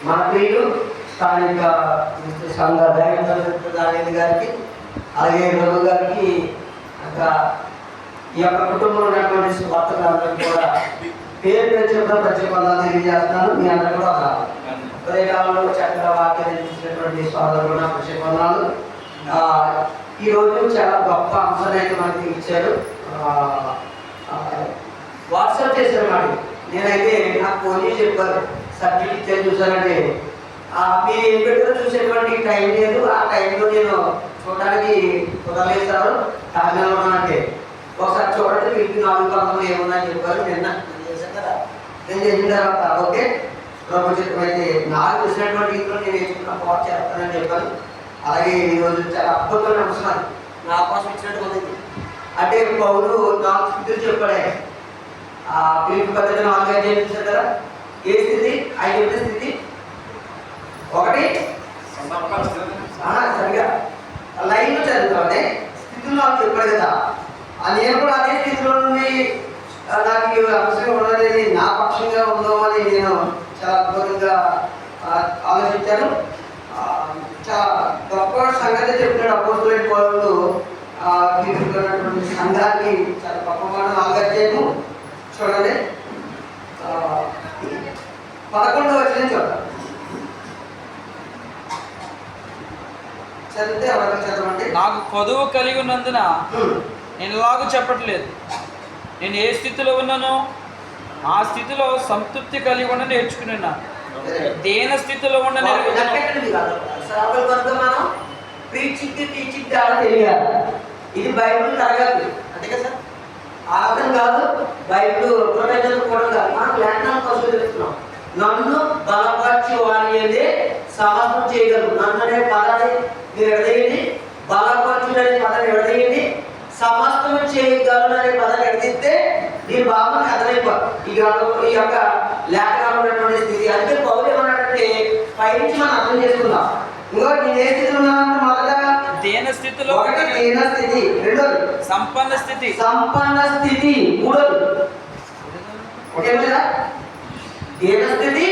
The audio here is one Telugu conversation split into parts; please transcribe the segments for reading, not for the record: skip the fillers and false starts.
మన ప్రియులు స్థానిక సంఘ దైవజనుడు గారికి, అలాగే రఘు గారికి, ఇంకా ఈ యొక్క కుటుంబంలో ఉన్నటువంటి భర్తలందరికీ కూడా పేరు చెప్పిన ప్రత్యేకంగా తెలియజేస్తున్నాను. మీ అందరూ కూడా ఉదయకాలంలో చక్కగా వాక్యం ఇచ్చినటువంటి సోదరులు కూడా ప్రత్యేకనాలు. ఈరోజు చాలా గొప్ప అంశాన్ని అయితే మనకి ఇచ్చారు. వాట్సాప్ చేశారు మాట. నేనైతే నాకు ఫోన్ చేసి చెప్పారు, సబ్జెక్ట్ ఇచ్చారు చూసానంటే మీరు ఏం పెట్టారో చూసేటువంటి టైం లేదు. ఆ టైంలో నేను చూడడానికి కుదరలేస్తారు. కాకినాడలో ఉన్నానంటే ఒకసారి చూడండి, మీకు 4 పదములు ఏమున్నాయని చెప్పారు. నిన్న చేశాను కదా, నేను చేసిన తర్వాత ఓకే ప్రభుత్వం అయితే నాకు చూసినటువంటి రీతిలో నేను వేసుకున్న పాటు చేస్తానని చెప్పాను. అలాగే ఈరోజు చాలా అద్భుతమైన అంశాలు నా కోసం ఇచ్చినట్టు ఉంది. అంటే పౌరు 4 స్థితులు చెప్పాడే. పిలుపు పద్ధతి 4 అధ్యాయం చూసారు కదా. ఏ స్థితి? 5 స్థితి. ఒకటి సరిగా లైన్లో చదువుతామని స్థితులు నాకు చెప్పాడు కదా. నేను కూడా అదే స్థితిలో నుండి నాకు అంశంగా ఉన్నది నా పక్షంగా ఉందో అని నేను చాలా అద్భుతంగా ఆలోచించాను. చాలా గొప్ప సంగతి చెప్పినాడు అపోస్తులైన పౌరులు. తీసుకున్నటువంటి సంఘాన్ని చాలా గొప్ప మాట 4 అధ్యాయము చూడండి. 11వ వచనం చూద్దాం. చదివితే ఎవరైనా చదవండి. నాకు కొదువు కలిగి ఉన్నందున నేను ఇలాగూ చెప్పట్లేదు. నేను ఏ స్థితిలో ఉన్నానో ఆ స్థితిలో సంతృప్తి కలిగి ఉండ నేర్చుకున్నాను. దేన స్థితిలో ఉండ ఇది బైబుల్ తరగతి అంతే కదా. ఆరాధన కాదు, బైబుల్ చదువుకోవడం కాదు. మనం లేఖనాలు కోసం తెలుస్తున్నాం. నన్ను బలపరిచి వారి అయితే సమస్తం చేయగలరు. నన్ను అనే పదాన్ని మీరు ఎడదీయండి, బలపరచుడు అనే పదాన్ని ఎడదీయండి, సమస్తం చేయగలరు అనే పదాన్ని ఎడదీస్తే దీని భావన అర్థమైపోదు. ఈ యొక్క లేఖనాలు ఉన్నటువంటి స్థితి. అందుకే పౌలు ఏమన్నాడంటే పైనుంచి మనం అర్థం చేసుకుందాం. ఇంకో నేను ఏ స్థితిలో ఉన్నానంటే మొదట దేన స్థితిలో, ఒకటి దేన స్థితి, రెండోది సంపన్న స్థితి, సంపన్న స్థితి, మూడోది ఓకే లేదా దేన స్థితి,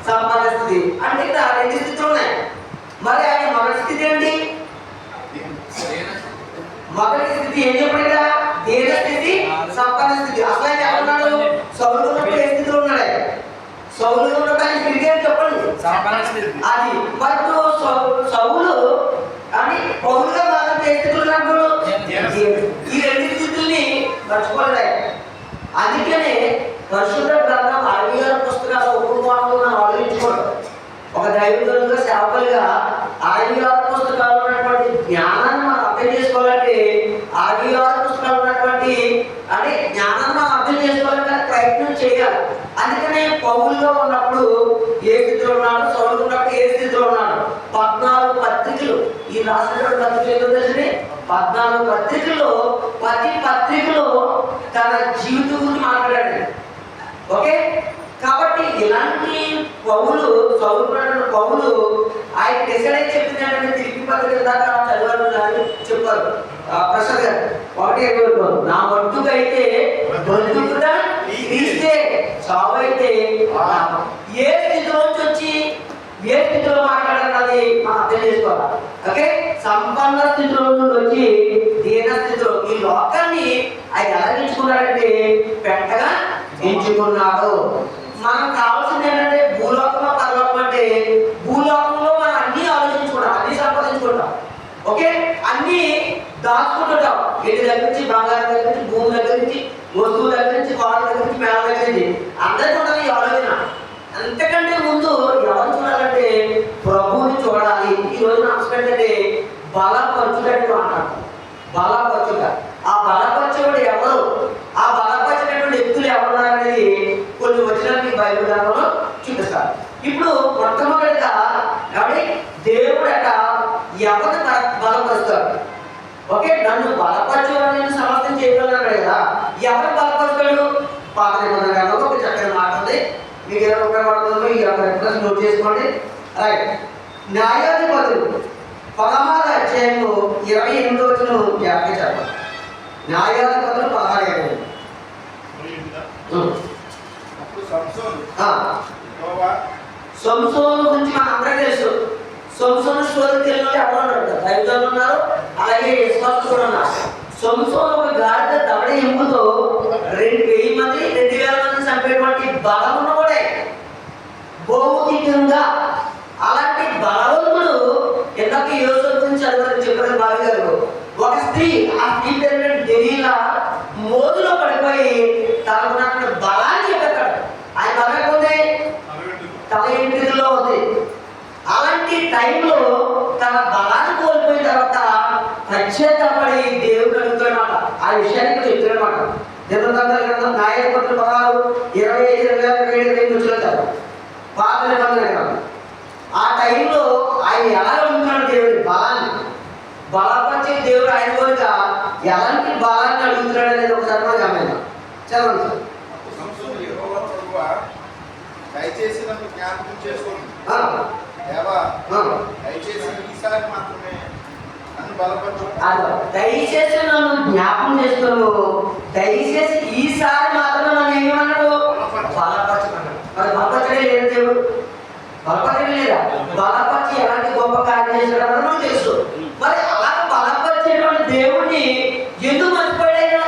సంపన్న స్థితి. అంటే ఇక్కడ 2 స్థితులు ఉన్నాయి. మరి ఆయన మొదటి స్థితి ఏంటి? మొదటి స్థితి ఏం చెప్పాడు? దేన స్థితి, సంపన్న స్థితి. అసలు ఆయన ఎక్కడున్నాడు? సౌలు ఉన్నప్పుడు ఏ స్థితిలో ఉన్నాడు? సౌలు ఉన్నప్పుడు ఆయన స్థితి అని చెప్పండి, సంపన్న స్థితి. అది మరి సౌలు అని పౌరుగా మాత్రం ఏ స్థితిలో ఉన్నాడు? ఈ 2 స్థితుల్ని మర్చిపోలేదు. అందుకనే పరిశుద్ధ గ్రంథం 66 పుస్తకాలు ఉపమానాలు మనం ఆలోచించుకోవడం. ఒక దైవజనులుగా సేవకులుగా 66 పుస్తకాలు ఉన్నటువంటి జ్ఞానాన్ని మనం అర్థం చేసుకోవాలంటే 66 పుస్తకాలు ఉన్నటువంటి అంటే జ్ఞానాన్ని మనం అర్థం చేసుకోవాలంటే ప్రయత్నం చేయాలి. అందుకనే పౌలుగా ఉన్నప్పుడు ఏ స్థితిలో ఉన్నాడు, సౌలు ఉన్నప్పుడు ఏ స్థితిలో ఉన్నాడు. 14 పత్రికలు ఈ రాసినటువంటి పత్రికలు తెలిసి 14 పత్రికలు, ప్రతి పత్రికలో తన జీవితం గురించి మాట్లాడాడు. ఓకే, కాబట్టి ఇలాంటి పౌలు చదువుకున్నటువంటి పౌలు ఆయన డిసైడ్ చెప్తున్నాడంటే తిరిగి పత్రిక దాకా చదవాలి అని చెప్పారు ప్రసాద్ గారు. 1:20 నా మట్టుకైతే బతుకుట క్రీస్తే, చావు అయితే ఏ స్థితిలోంచి వచ్చి ఏ స్థితిలో మాట్లాడాలన్నది మనం అర్థం చేసుకోవాలి. ఓకే, సంపన్న స్థితిలో నుండి వచ్చి దీన స్థితిలో ఈ లోకాన్ని ఆయన ఎలా ఎంచుకున్నాడంటే పెంటగా ఎంచుకున్నాడు. మనకు కావాల్సింది ఏంటంటే భూలోకమా పరలోకం. అంటే భూలోకంలో మనం అన్ని ఆలోచించుకుంటాం, అన్ని సంపాదించుకుంటాం. ఓకే, అన్ని దాచుకుంటుంటాం. ఇంటి దగ్గర నుంచి, బంగారం దగ్గర నుంచి, భూమి దగ్గర నుంచి, వస్తువుల దగ్గర నుంచి, వాళ్ళ దగ్గర నుంచి, మేళ దగ్గర నుంచి అందరికీ ఉండాలి ఈ ఆలోచన. అంతకంటే ముందు ఎవరు చూడాలంటే ప్రభువుని చూడాలి. ఈ రోజున అంశంటే బలపరచుడని మాట్లాడతాం. బలపరచుట, ఆ బలపరచుడు ఎవరు, ఆ బలపరిచినటువంటి వ్యక్తులు ఎవరున్నారనేది కొన్ని వచనాలు బైబిల్ గ్రంథంలో చూపిస్తారు. ఇప్పుడు మొట్టమొదటిగా దేవుడు ఎవరిని బలపరుస్తాడు? ఓకే, నన్ను బలపరచువాలని నేను సమర్థం చేయగలను కదా. ఎవరు బలపరుస్తాడు? పాత నిబంధన గ్రంథంలో ఒక చక్కని మాట ఉంది. మీకు ఎలా ఉపయోగపడుతుందో ఈ యొక్క రెఫరెన్స్ నోట్ చేసుకోండి. రైట్, న్యాయాధిపతులు 16వ అధ్యాయంలో 28వ వచనం జ్ఞాపకం చెప్పాలి. న్యాయాధిపతులు 16:28. సంసోను గురించి మన అందరికీ తెలుసు. సంసోను స్టోరీ తెలియని ఎవరు ఉన్నారు? దైవజనులు ఉన్నారు, అలాగే విశ్వాసులు కూడా ఉన్నారు. సంసోను ఒక గాడిద దవడ ఎముకతో 2000 మంది 2000 మంది చంపేటువంటి బలం ఉన్నవాడే భౌతికంగా. అలాంటి బలవంతుడు ఎంతకు యోసేపు గురించి చదవని చెప్పారు బావి గారు. ఒక స్త్రీ, ఆ స్త్రీ పేరు డెలీలా, మోదులో పడిపోయి తనకున్న బలాన్ని చెప్పేస్తాడు. ఆయన బలం ఉంది, తల ఇంటిలో ఉంది. అలాంటి టైంలో తన బలాన్ని కోల్పోయిన తర్వాత పశ్చాత్తాపడి దేవుడు అడుగుతాడనమాట. ఆ విషయాన్ని చెప్తాడనమాట. దినదండల గ్రంథం న్యాయాధిపతులు 16, 25, 27 వచ్చుతారు పాత నిబంధన గ్రంథం. ఆ టైంలో ఆయన ఎలా అడుగుతున్నాడు దేవుడి బలాన్ని, బలపరిచే దేవుడు ఆయన కోరిక ఎలాంటి బలాన్ని అడుగుతున్నాడు అనేది ఒకసారి మనం గమనిద్దాం. చదవండి సార్. దయచేసి నన్ను జ్ఞాపకం చేసుకోండి, దయచేసి ఈసారి మాత్రమే నన్ను బలపరచు. దయచేసి నన్ను జ్ఞాపకం చేసుకోను, దయచేసి ఈసారి మాత్రమే నన్ను ఏమన్నాడు? బలపరచుకున్నాడు. మరి బలపరచడే లేదు దేవుడు, బలపరచడం లేదా? బలపరిచి ఎలాంటి గొప్ప కార్యం చేశాడో మనకు తెలుసు. మరి అలా బలపరిచేటువంటి దేవుడిని ఎందుకు మర్చిపోయాడైనా?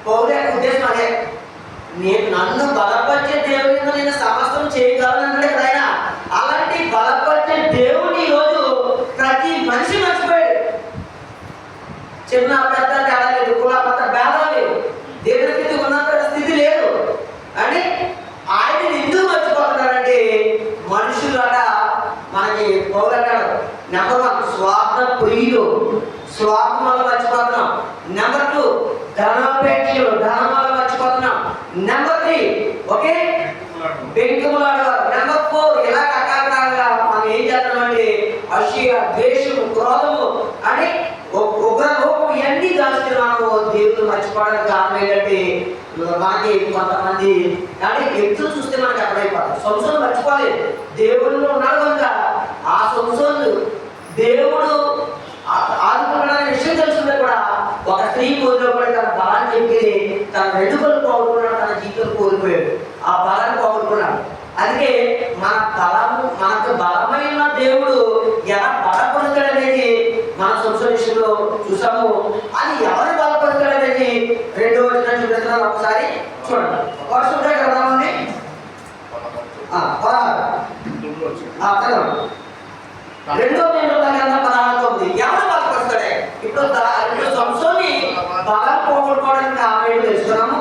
పౌలు యొక్క ఉద్దేశం అదే, నన్ను బలపరిచే దేవుడి నేను సమస్తం చేయగలను కదా ఆయన. అలాంటి బలపరిచే దేవుడిని ఈరోజు ప్రతి మనిషి మర్చిపోయాడు. చిన్న పెద్ద తేడా లేదు, కుల మత భేదం లేదు, దేవుడి స్థితి ఉన్నంత స్థితి లేదు అని ఆయన ఎందుకు మర్చిపోతున్నారంటే మనుషులు అట మనకి పౌలు అంటాడు, నెంబర్ 1 స్వార్థ ప్రియులు, స్వార్థం వల్ల మర్చిపోతున్నాం. నెంబర్ 2 ధనాపేక్షలు, ధనం వల్ల మర్చిపోతున్నాం. Number 3 okay బెంకులాడు. నెంబర్ 4 ఇలా రకరకాలుగా మనం ఏం చేస్తున్నామంటే అసూయ, ద్వేషము, క్రోధము అని ఉగ్ర రూపం ఇవన్నీ దాచుతున్నాము. దేవుడు మర్చిపోవడానికి కారణం ఏంటంటే మనకి కొంతమంది అంటే ఎప్పుడు చూస్తే మనకి అర్థమైపోతుంది. సంసోను మర్చిపోలేదు, దేవుడిలో ఉన్నాడు కనుక ఆ సంసోను దేవుడు ఆదుకున్నాడనే విషయం తెలుసుకుంటే కూడా ఒక స్త్రీ కోరిలో కూడా తన బలాన్ని చెప్పి తన వెంట్రుకలు పోగొట్టుకున్నాడు, తన జీవితం కోల్పోయాడు, ఆ బలాన్ని పోగొట్టుకున్నాడు. అందుకే మన బలము, మనకు బలమైన దేవుడు ఎలా బలపరుస్తాడు అనేది మన సంసోను విషయంలో చూసాము. అది ఎవరు బలపరుస్తాడు అనేది 2వ వచనం చూపిస్తున్నాను, ఒకసారి చూడండి. వర్షం కదామండి 2:16 ఎవరు బలపరుస్తాడే? ఇప్పుడు సంసోని బలం పోగొట్టుకోవడానికి కారణం తెలుసుకున్నాము.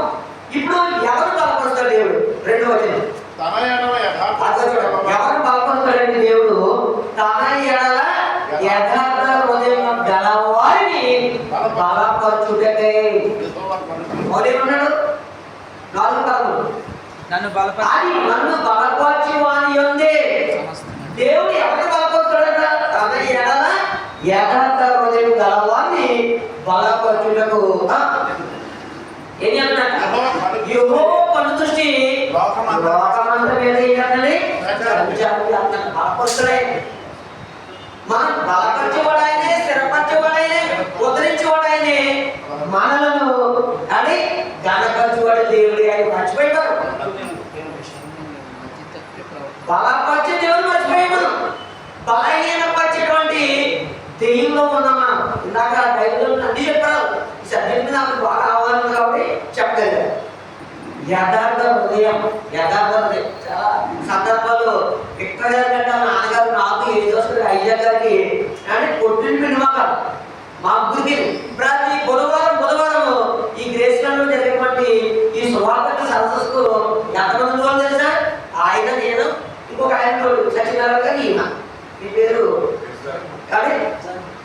ఇప్పుడు ఎవరు బలపరుస్తాడు దేవుడు? 2వ వచనం ఎవరు బలపరుస్తాడండి దేవుడు? తన ఎడల యథార్థ హృదయం గలవారిని బలపరచుటకై. ఉన్నాడు 4:13 నన్ను బలపరచు, నన్ను బలపరిచి వాని యందే. దేవుడు ఎవరు బలపరుస్తాడంట? తన ఎడల యథార్థ హృదయం గలవారిని బలపరచుటకు. ఏం చెప్తున్నాడు? యెహోవా కను దృష్టి లోకమంతా మీద ఏంటంటే బలపరుస్తాడే. మనం బలపరిచేవాడాయనే, స్థిరపరిచేవాడాయనే, ఉద్ధరించేవాడాయనే, మనలను అని ఘనపరిచేవాడు దేవుడు. ఆయన మర్చిపోయాడు, బలపరిచే దేవుడు మర్చిపోయాడు. బలహీనపరిచేటువంటి దెయ్యంలో ఉన్నాం మనం. ఇందాక దైవజనులు అన్ని చెప్పారు. ఈ సబ్జెక్ట్ నాకు బాగా అవగాహన కాబట్టి చెప్పగలిగారు. యథార్థ హృదయం, యథార్థ హృదయం. చాలా సందర్భాలు ఇక్కడ కంటే నాన్నగారు నాకు 7 రోజులు అయ్యా గారికి అంటే పొట్టిన పిన్నమాట మా ముగ్గురికి ప్రతి బుధవారం ఈ గ్రేస్లలో జరిగేటువంటి ఈ సువార్త సరస్సుకు ఎంతమంది వాళ్ళు తెలుసా? ఆయన, నేను, ఇంకొక ఆయన సత్యనారాయణ గారు, ఈయన ఈ పేరు కానీ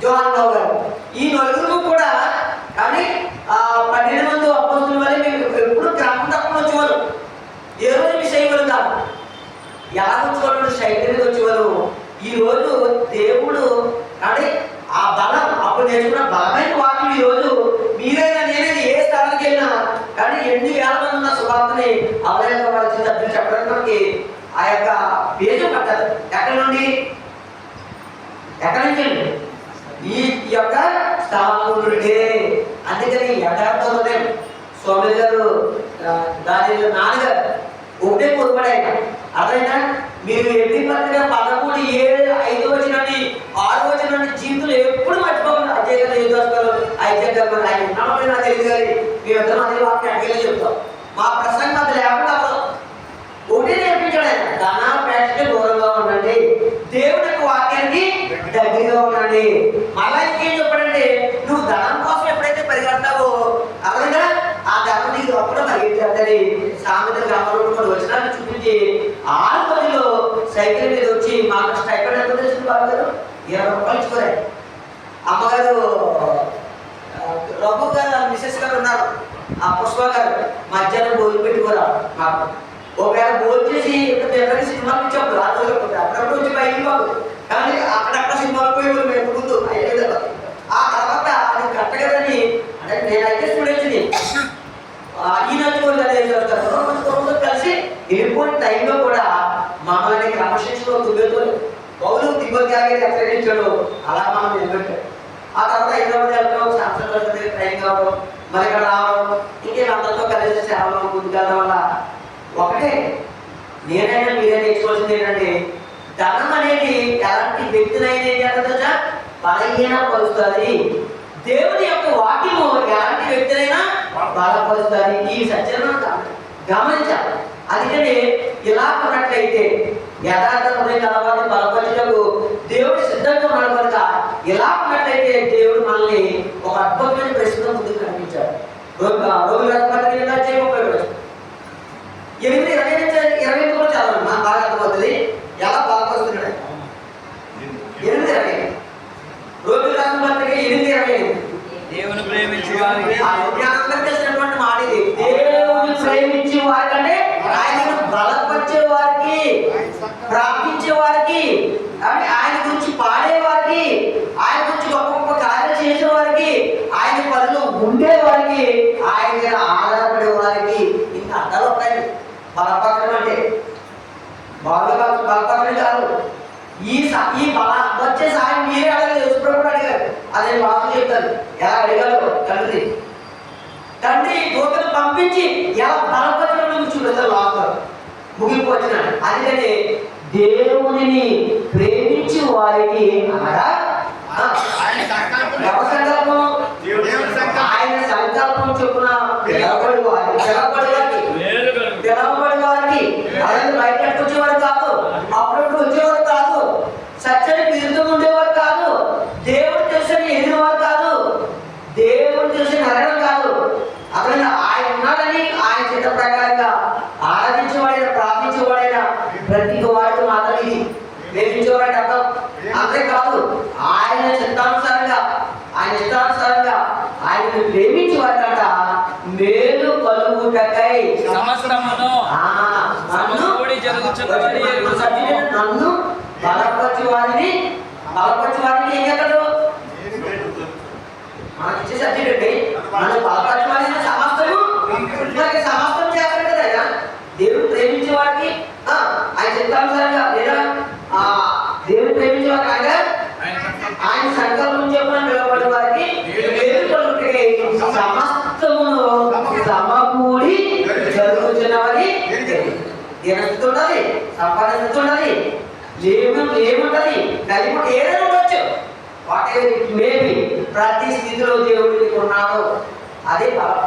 జోహాన్ రావు గారు. ఈ నలుగురు కూడా కానీ 12 మంది అపోస్తుల వల్ల మేము ఎప్పుడు క్రమం తప్పని వచ్చేవారు. ఏ రోజు మీ శైవులు కాదు, ఎలా వచ్చేవాళ్ళు శైలి వచ్చేవారు. ఈ రోజు దేవుడు అంటే ఆ బలం అప్పుడు నేర్చుకున్న బలమైన వాక్యం ఈ రోజు మీరైనా నేనైనా ఏ స్థానానికి వెళ్ళినా కానీ 8,000 మంది ఉన్న సువార్తని అవలేక చెప్పడానికి మనకి ఆ యొక్క పేజీ పడ్డారు. ఎక్కడి నుండి ఈ యొక్క స్థాపకుడే. అందుకని యథార్థ హృదయం. స్వామి గారు దాని నాన్నగారు ఒకటే పొరపడాయి. అదైనా మీరు ఎన్ని పత్రిక 13:7-5 6 జీవితంలో ఎప్పుడు మర్చిపోకుండా అజయ్ గారు యేసుగారు ఐజయ్ గారు ఆయన ఉన్నామని నాకు తెలియదు కానీ మేమిద్దరం అదే వాక్యం అడిగేలా చెప్తాం. మా ప్రసంగం అది లేకుండా ఒకటే నేర్పించాడు ఆయన, ధనాపేక్షకి దూరంగా ఉండండి, దేవుడి యొక్క వాక్యానికి దగ్గరగా ఉండండి. మళ్ళా ఇంకేం చెప్పాడంటే నువ్వు ధనం కోసం ఎప్పుడైతే పరిగెడతావో అర్థంగా ఆ ధనం నీకు అప్పుడు పరిగెత్తాడని సామెత గ్రామంలో కొన్ని వచనాలు చూపించి 6 రోజుల్లో సైకిల్ మీద వచ్చి మాకు స్టైపెండ్ ఎంత తెలిసింది బాబు గారు 20 రూపాయలు ఇచ్చుకోరాయి. అమ్మగారు రఘు గారు మిసెస్ గారు ఉన్నారు, ఆ పుష్ప గారు మధ్యాహ్నం భోజనం పెట్టుకోరా మాకు ఒకవేళ భోజనం చేసి ఎవరైనా సినిమాకి ఇచ్చాము రాత్రులు అప్పుడప్పుడు వచ్చి బయటికి బాబు కానీ అక్కడక్కడ సినిమాలు పోయేవాళ్ళు మేము ముందు అయ్యేది. ఆ తర్వాత అది కరెక్ట్ కదని అంటే నేనైతే స్టూడెంట్స్ని ఈయన కొంచెం కలిసి వెళ్ళిపోయిన టైంలో కూడా మమ్మల్ని క్రమశిక్షణలో దుబ్బేతో పౌలు తిబ్బత్యాగే హెచ్చరించాడు, అలా మనం నిలబెట్టాడు. ఆ తర్వాత హైదరాబాద్ వెళ్ళడం, శాస్త్ర ట్రైన్ కావడం, మరి ఇక్కడ రావడం, ఇంకేం అందరితో కలిసి సేవలు ముందుకెళ్ళడం వల్ల ఒకటే నేనైనా మీరే నేర్చుకోవాల్సింది ఏంటంటే ధనం అనేది ఎలాంటి వ్యక్తినైనా ఏం చేస్తుందా బలహీనపరుస్తుంది. దేవుని యొక్క వాక్యము ఎలాంటి వ్యక్తినైనా బలపరుస్తుంది. ఈ సత్యాన్ని గమనించాలి. అందుకని ఇలా ఉన్నట్లయితే యథార్థమైన కలవాన్ని బలపరచటకు దేవుడు సిద్ధంగా ఉన్నాడు కనుక ఇలా ఉన్నట్లయితే దేవుడు మనల్ని ఒక అద్భుతమైన ప్రశ్న ముందుకు కనిపించాడు. రోగుల చేయకపోయాడు 8:20 కూడా చదవండి, నాకు బాగా అర్థమవుతుంది ఎలా బలపరుస్తున్నాడు. 8:20 రోగుల పత్రిక 8:25 దేవుని ప్రేమించే వారికి తెలిసినటువంటి మాట ఇది. దేవుని ప్రేమించే వారికంటే ఆయనను బలపరిచే వారికి, ప్రార్థించే వారికి, ఆయన గురించి పాడే వారికి, ఆయన గురించి గొప్ప గొప్ప కార్యాలు చేసే వారికి, ఆయన పనిలో ఉండే వారికి, ఆయన మీద ఆధారపడే వారికి ఇంకా అర్థాలు ఉంటాయి. బలపరచడం అంటే బలపరచడం కాదు. ఈ బల వచ్చే సాయం మీరే అడగలేదు, యేసుప్రభువు అడిగారు. అదే వాసు చెప్తారు ఎలా అడిగారు. తండ్రి దూతను పంపించి ఎలా బలపరచడం చూపిస్తారు వాస్తారు ముగిపోతున్నాడు. అందుకని దేవునిని ప్రేమించి వారికి అనగా ఆయన సంకల్పం చొప్పున పిలవబడి వారికి అలాగే బయటకు వచ్చేవారు కాదు, అప్పుడప్పుడు వచ్చేవారు కాదు, సత్యానికి విరుద్ధం ఉండేవారు కాదు, దేవుడు తెలిసిన ఎదిరివారు కాదు, దేవుడు తెలిసిన హరణం కాదు. అక్కడ ఆయన ఉన్నాడని ఆయన చిత్త ప్రకారంగా ఆరాధించేవాడైనా ప్రార్థించేవాడైనా ప్రతి వాడితో మాత్రం ఇది ప్రేమించేవాడంటే అర్థం. అంతే కాదు, ఆయన చిత్తానుసారంగా ఆయన ఇష్టానుసారంగా ఆయనను ప్రేమించేవాడట మేలు కలుగుటకై సమస్తమును నన్ను బలపరిచి వారిని ఏం చేస్తాడు మనకి ఇచ్చే సబ్జెక్ట్ అండి. నన్ను బలపరిచి వారిని సమస్తము చేస్తాడు కదా ఆయన. దేవుడు ప్రేమించే వారికి ఆయన చిత్తానుసారంగా లేదా దేవుడు ప్రేమించే వారికి ఆయన సంకల్పం చెప్పిన నిలబడి వారికి సమస్తమును సమకూడి జరుగుతున్నవని దినస్థితి ఉండాలి, సంపాదన ఉండాలి, ఏముంటది కలిపి ఏదైనా ఉండొచ్చు. What ever it may be, ప్రతి స్థితిలో దేవుడికి ఉన్నాడు. అదే బలం.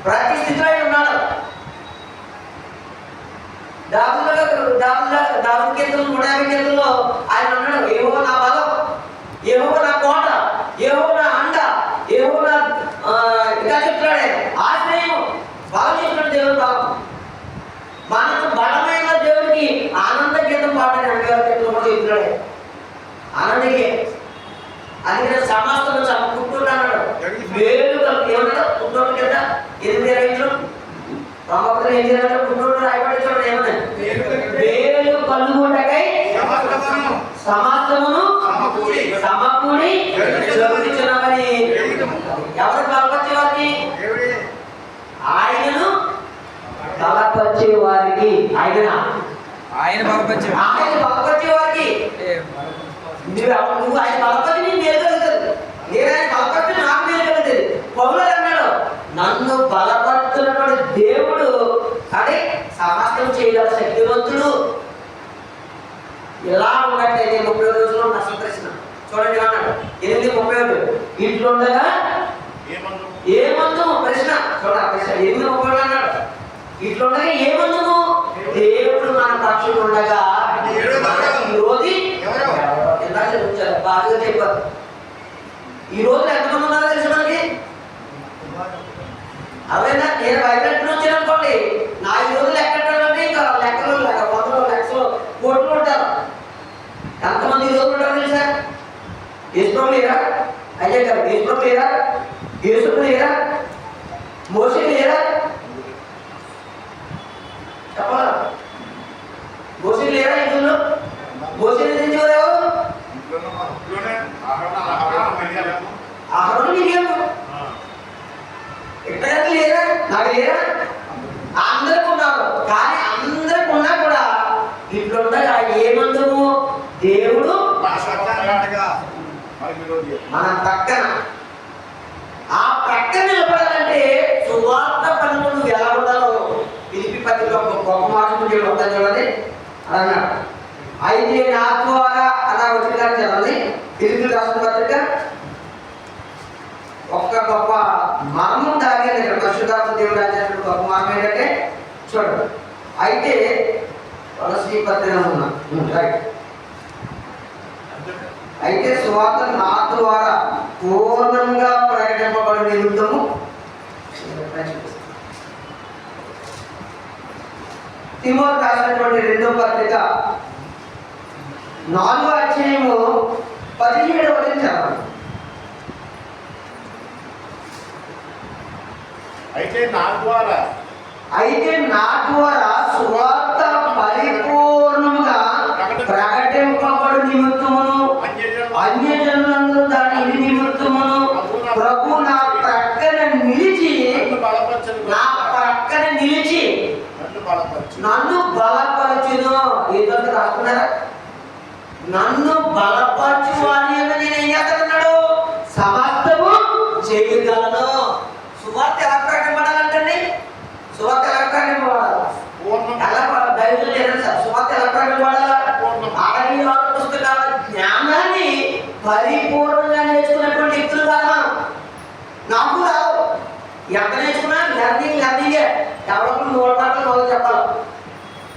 ప్రతి స్థితిలో ఆయన ఉన్నాడు. దావీదు కీర్తనలు 150 కీర్తనలో ఆయన అన్నాడు యెహోవా నా బలం, యెహోవా నా కోట, యెహోవా నా అండ, యెహోవా ఇంకా చెప్తున్నాడు ఆశ్రయం. బలం చెప్తున్నాడు దేవుడు బలం. మనకు బలమైన దేవుడికి ఆనంద గీతం పాడని 2,000 కీర్తనలు కూడా చెప్తున్నాడు. ఆనందగే అందుకని సమస్తము సమకూర్చున్నాడు. వేలు ఏమన్నాడు పుట్టినోడు కదా 8:25 రామభద్ర ఏం చేయాలంటే పుట్టినోడు రాయబడి చూడండి ఏమన్నా వేలు కలుగుటకై సమస్తమును సమకూడి జరుగుతున్నవని. ఎవరు బలపరిచే వారికి? ఆయనను బలపరిచే వారికి. ఆయన బలపరిచే వారికి నువ్వు ఆయన బలపరిచి నేను మేలు కలుగుతుంది, నేను ఆయన బలపరిచి నాకు మేలు కలుగుతుంది. పౌలు అన్నాడు నన్ను బలపరుస్తున్నటువంటి దేవుడు అని సమస్తం చేయగల శక్తివంతుడు. ఇలా ఉన్నట్లయితే 30 రోజుల్లో అసలు ప్రశ్న చూడండి అన్నాడు 8:31 ఇంట్లో ఉండగా ఏ మందుము ప్రశ్న చూడండి ప్రశ్న 8:31 అన్నాడు ఇంట్లో ఉండగా ఏ మందుము దేవుడు మన పక్షులు ఉండగా విరోధి ఎలా చదువుతారు బాగా చెప్పారు. ఈ రోజు ఎంతమంది ఉన్నారో తెలుసు మనకి అవేనా నేను బయట వచ్చాను అనుకోండి నా ఈ రోజులు ఎక్కడంటే ఇంకా లెక్కలు 100 లక్షలు కోట్లు ఉంటారు. ఎంతమంది ఈ రోజులు ఉంటారు తెలుసా? యేసుప్రభు లేరా? అయ్యా గారు యేసుప్రభు లేరా? యేసుప్రభు లేరా? మోషే లేరా? చెప్పాలా? మోషే లేరా? ఇందులో మోషే ఎవరు? ఆహరణం నీకేమో ఎక్కడికి లేరా? నాకు లేరా? అందరికి ఉన్నారు. కానీ అందరికి ఉన్నా కూడా ఇంట్లో ఉండగా ఏ మందము దేవుడు మన పక్కన ఆ ప్రక్కన నిలబడాలంటే సువార్త పనులు ఎలా ఉండాలో పిలిపి పత్రిక గొప్ప మాటలు చూడండి అన్నాడు. అయితే నా ద్వారా అలా వచ్చిన చదవండి పిలిపి రాసిన పత్రిక ఒక్క గొప్ప మర్మం దాగింది ఇక్కడ పరిశుద్ధాత్మ దేవుడు రాసినటువంటి గొప్ప మర్మం ఏంటంటే చూడండి. అయితే తులసి పత్రిక రైట్ అయితే సువార్త నా ద్వారా పూర్ణంగా ప్రకటింపబడిన నిమిత్తము తిమోతి రాసినటువంటి 2వ పత్రిక 4వ అధ్యాయము 17వ వచనం చదవండి. అయితే నా ద్వారా సువార్త పరిపూర్ణముగా ప్రకటింపబడు నిమిత్తమును అన్యజనులందరూ దాని నిమిత్తమును ప్రభు నా ప్రక్కన నిలిచి నన్ను బలపరచును. ఏదో రాసుకున్నారా? నన్ను బలపరచు అని నేను ఏం చేస్తానన్నాడు? సమస్తము చేయగలను. సువార్త ఎలా ప్రకటింపబడాలంటండి? సువార్త ఎలా ప్రకటింపబడాలి? ఎలా బైబిల్ లేదు సార్. సువార్త ఎలా ప్రకటింపబడాలా? ఆది పుస్తకాల జ్ఞానాన్ని పరిపూర్ణంగా నేర్చుకున్నటువంటి వ్యక్తులు కాదా? నాకు రావు. ఎంత నేర్చుకున్నా లర్నింగే ఎవరికి 3 పాటలు మొదలు చెప్పాలి.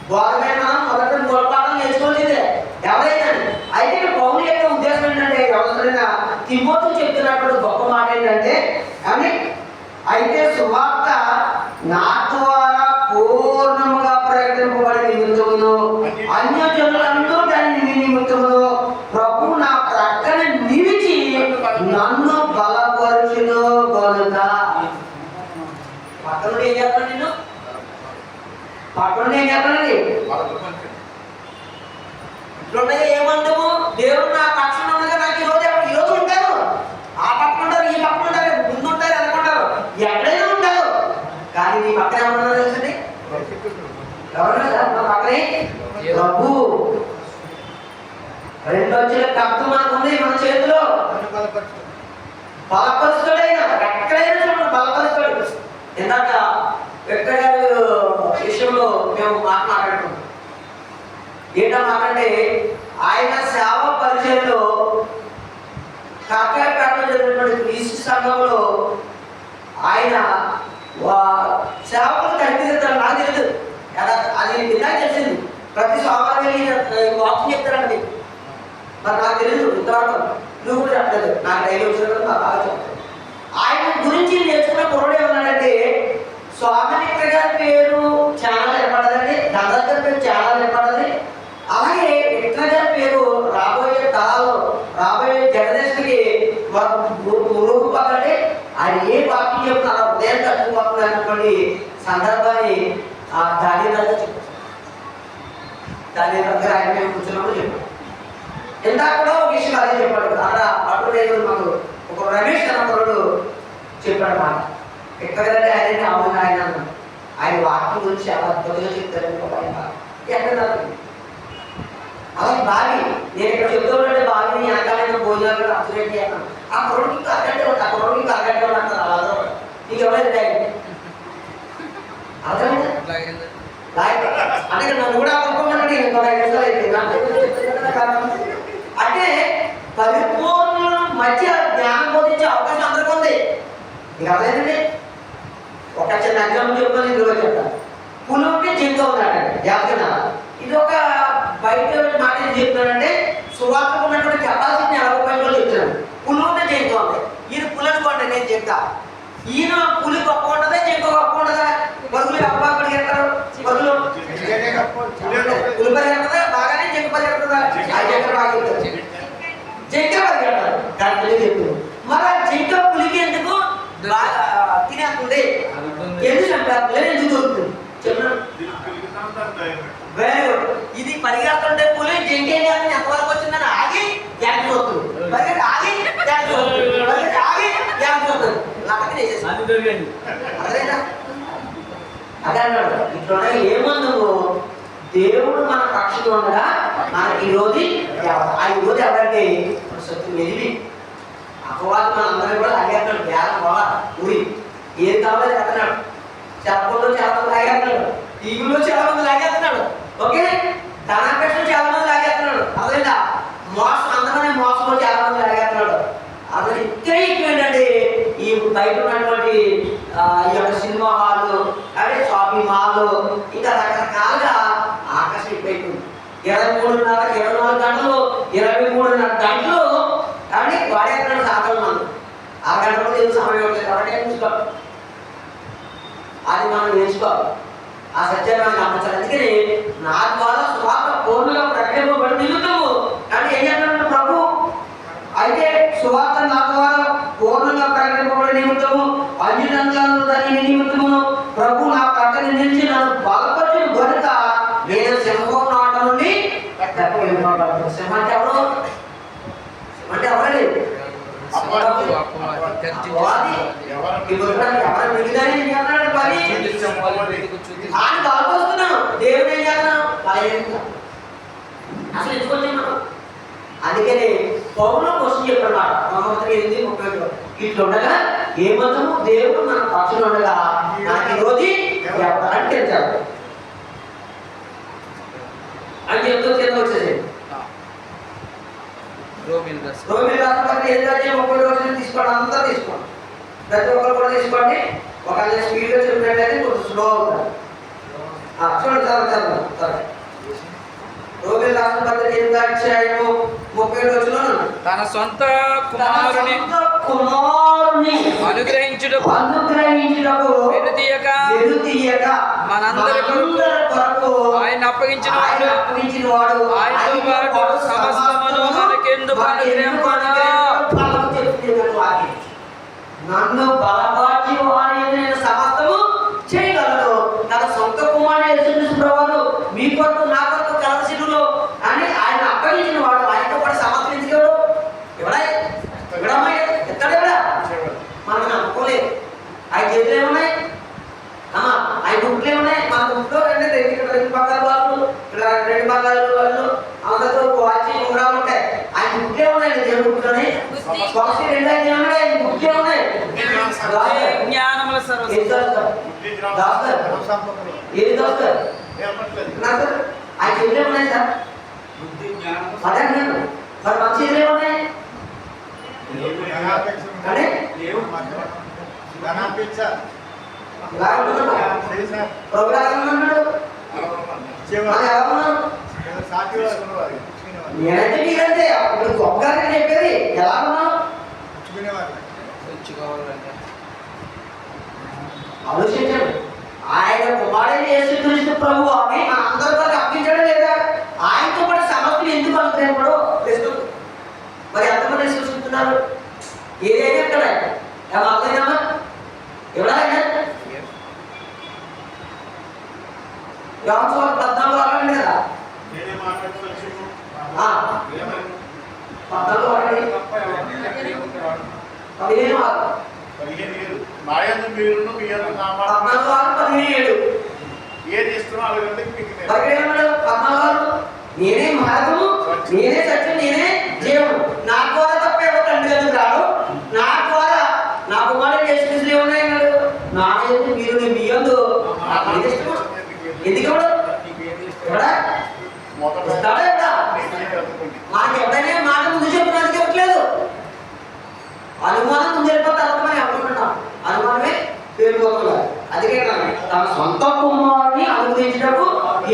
గవర్నమెంట్ మనం మొదట 3 పాటలు నేర్చుకోలేదే ఎవరైనా. అయితే పౌలు యొక్క ఉద్దేశం ఏంటంటే ఎవరైనా తిమోతి చెప్తున్నప్పుడు గొప్ప మాట ఏంటంటే అని అయితే సువార్త నా ద్వారా పూర్ణముగా ప్రకటింపబడి నిమిత్తమును అన్యజనులందరూ దాని నిమిత్తమును ప్రభు నా ప్రక్కన నిలిచి నన్ను బలపరుచును కనుక. పక్కన ఏం చేస్తాను నేను? పక్కన ఏం చేస్తానండి? ఇట్లుండగా ఏమంటాము? దేవుడు నా పక్షం ఉండగా నాకు ఈరోజు ఉంటారు. ఆ పక్కన ఉంటారు, ఈ పక్కన ఉంటారు, ముందు ఉంటారు, అనుకుంటారు, ఎక్కడైనా ఉంటారు. కానీ నీ పక్కన ఏమన్నా తెలుసండి? ఎవరన్నా నా పక్కనే ప్రభు. 2 వచ్చిన కప్పు మనకు ఉంది మన చేతిలో. బలపరుస్తాడైనా ఎక్కడైనా చూడండి బలపరుస్తాడు. ఇందాక వెంకట గారు విషయంలో మేము మాట్లాడుకున్నాం. ఏంటో మాట్లాడే ఆయన సేవ పరిచయంలో కాకాపేటలో జరిగినటువంటి క్రీస్తు సంఘంలో ఆయన సేవకులు కనిపిస్తారు. నాకు తెలియదు అది ఇలా తెలిసింది. ప్రతి సోమవారం వెళ్ళి వాకింగ్ చెప్తారండి. మరి నాకు తెలియదు ఇంతవరకు. నువ్వు కూడా చెప్పలేదు. నాకు డైలీ వచ్చిన నాకు బాగా చెప్తాను. ఆయన గురించి నేర్చుకున్న కుర్రోడు ఏమన్నాడంటే స్వామినిత్ర గారి పేరు చాలా నిలబడదండి, దండల గారి పేరు చాలా నిలబడది. అలాగే విట్ల గారి పేరు రాబోయే తరాలు రాబోయే జనరేషన్కి మురుగు పక్కడే ఆయన ఏ వాక్యం చెప్తున్నా ఉదయం తట్టుకోకుండా అన్నటువంటి సందర్భాన్ని దాని దగ్గర చెప్పారు. దాని దగ్గర ఆయన మేము కూర్చున్నప్పుడు చెప్పాడు. ఇందాక కూడా ఒక విషయం అదే చెప్పాడు. అక్కడ అప్పుడు మాకు ఒక రమేష్ అన్నప్పుడు చెప్పాడు మాట. ఎక్కడంటే ఆయన అవును ఆయన వాక్యం గురించి చాలా అద్భుతంగా చెప్తారు. ఎక్కడ అలా బావి నేను ఇక్కడ చెప్తూ ఉంటే బావిని వెనకాలైన భోజనాలు అబ్జర్వేట్ చేస్తాను. ఆ కుర్రోడికి కరెక్టే ఉంటా, ఆ కుర్రోడికి కరెక్టే ఉంటాను. అలా నీకు ఎవరైతే అర్థమైంది అంటే నన్ను కూడా అనుకోమన్నాడు ఇంకో 5 నిమిషాలు అయిపోయింది. అంటే పరిపూర్ణ మధ్య జ్ఞానం బోధించే అవకాశం అందరికీ ఉంది. ఇక అదేనండి ఒక చిన్న ఎగ్జాంపుల్ చెప్తాను, ఇందులో చెప్తాను. పులుంటే జింక ఉన్నాడండి జాగ్రత్త. ఇది ఒక బయట మాట ఏం చెప్తున్నానంటే సువార్తకు ఉన్నటువంటి కెపాసిటీని అవకాశంలో చెప్తున్నాను. పులుంటే జింక ఉంది. ఈయన పులి అనుకోండి, నేను జింక. ఈయన పులి గొప్ప ఉంటుందా జింక గొప్ప ఉంటుందా? పరుగులు ఎక్కడ పరిగెడతారు? పరుగులు పులి పరిగెడుతుందా బాగానే, జింక పరిగెడుతుందా? ఆ జింక బాగా చెప్తారు, జింక పరిగెడతారు. దాని చెప్తుంది. మరి జింక పులికి ఎందుకు బాగా తినేస్తుంది? ఎందుకంటే ఎందుకు దొరుకుతుంది చెప్పిన వెరీ గుడ్. ఇది పరిగెడుతుంటే పులి జింక ఏం చేస్తుంది? ఎంతవరకు వచ్చిందని ఆగి యాక్టివ్ అవుతుంది. పరిగెట్టి ఆగి యాక్టివ్ అవుతుంది. పరిగెట్టి ఆగి యాక్టివ్ అవుతుంది. అదేనా అదే అన్నాడు. ఇట్లా ఏమందుకు దేవుడు మన పక్షులు ఉండగా మనకి ఈ రోజు ఎవరంటే శక్తి మెదిలి అపవాది మన అందరూ కూడా లాగేస్తున్నాడు. జ్ఞానం బాగా ఊరి ఏది కావాలో చెప్తున్నాడు. చెప్పల్లో చాలా మంది లాగేస్తున్నాడు, టీవీలో చాలా మంది లాగేస్తున్నాడు, ఓకే ధనాపేక్షలో చాలా మంది లాగేస్తున్నాడు. అదేనా మోసం, అందరూ మోసంలో చాలా మంది లాగేస్తున్నాడు. అసలు ఇంకా ఏంటంటే ఈ బయట ఉన్నటువంటి ఈ యొక్క సినిమా హాల్, అదే షాపింగ్ మాల్, ఇంకా రకరకాలుగా ఆకర్షణ అయిపోయింది. 23:30 24 గంటలు 23:30 గంటలు కానీ వాడేస్తున్నాడు సాధారణ మంది. ఆ గంటలో ఏం సమయం ఉంటుంది కాబట్టి నేర్చుకోవాలి. అది మనం నేర్చుకోవాలి. ఆ సత్యాన్ని మనం గమనించాలి. అందుకని నా ద్వారా సువార్త పూర్ణంగా ప్రకటింపబడి నిలుతాము అంటే ఏం చేస్తున్నాడు ప్రభు? అయితే సువార్త నా ద్వారా పూర్ణంగా ప్రకటింపబడి నిమిత్తము అన్యజనులను దాని నిమిత్తమును ప్రభు నా పక్కన నిలిచి నన్ను బలపరిచిన గనుక నేను సింహం నాట నుండి తప్పింపబడ్డాను. సింహం అంటే ఎవరు? అంటే ఎవరండి? దేవుడు ఏం చేస్తున్నాం? అసలు ఎందుకొచ్చాం? అందుకని పౌరులు క్వశ్చన్ చెప్పాడు 8:30 ఇట్లా ఉండగా ఏమంటాము? దేవుడు మన పక్షులు ఉండగా మనకి రోజు ఎవరంటే తెలుసాడు అని చెప్తూ కింద వచ్చేసి రోమిల్ రాష్ట్రపతి ఏం రాజ్యం 30 రోజులు తీసుకోండి, అంతా తీసుకోండి, ప్రతి ఒక్కరు కూడా తీసుకోండి. ఒక స్పీడ్గా చెప్పినట్లయితే కొంచెం స్లో అవుతుంది. చూడండి చదవండి. రోమిల్ రాష్ట్రపతి 8:30 రోజుల్లో తన సొంత కుమారుని అనుగ్రహించుటకు వెనుతీయక మనందరి కొరకు ఆయన అప్పగించిన వాడు ఆయనతో పాటు సమస్తమును మనకెందుకు అనుగ్రహింపడా? నన్ను బలపరిచి వాడిని నేను సమస్తము చేయగలను. తన సొంత కుమారుడు యేసుక్రీస్తు ప్రభువును మీ కొరకు నా కొరకు కలసిలులో అని ఆయన అప్పగించిన వాడు ఆయనతో పాటు సమర్పించగలడు. ఎక్కడా మనం అనుకోలేదు. ఆయన చేతులు ఏమున్నాయి? ఆయన గుట్లు ఏమున్నాయి? మన గుట్లో రెండు పక్కల వాళ్ళు, ఇక్కడ 2 పక్కల వాళ్ళు అందరితో వాచి ఉంగరాలు ఉంటాయి. ఆయన గుట్లే ఉన్నాయి. దేవుడు గుట్లోనే బాక్స్ 2 ఏమున్నాయి? ఆయన గుట్లే ఉన్నాయి. జ్ఞానముల సర్వస్వం ఏది దోస్తారు? ఆయన చేతులు ఏమున్నాయి సార్? అదే అన్నాడు. మరి మన చేతులు ఏమున్నాయి? నేనంటే అప్పుడు గొప్పగా చెప్పేది ఎలా ఉన్నావు ఆలోచించండి. ఆయన కుమారుడు యేసుక్రీస్తు ప్రభువు అని మన అందరితో అప్పించడం లేదా? ఆయనతో పాటు సమస్యలు ఎందుకు అనుకునేప్పుడు ప్రశ్న. మరి ఎంతమంది సృష్టిస్తున్నారు? ఏదైనా ఎక్కడ అర్థమైందమ్మా? ఎవరైనా వ్యవసాయం 14 అవ్వండి కదా, 14 అవ్వండి, 15 ఏది ఇస్తున్నావు నేనే మార్గము, నేనే సత్యం, నేనే జీవము. నా ద్వారా తప్ప ఎవరు తండ్రి దగ్గరికి రాడు. నా ద్వారా నా కుమారుడు యేసుక్రీస్తు ఉన్నాయన్నాడు. నా యందు మీరు మీ యందు ఎందుకు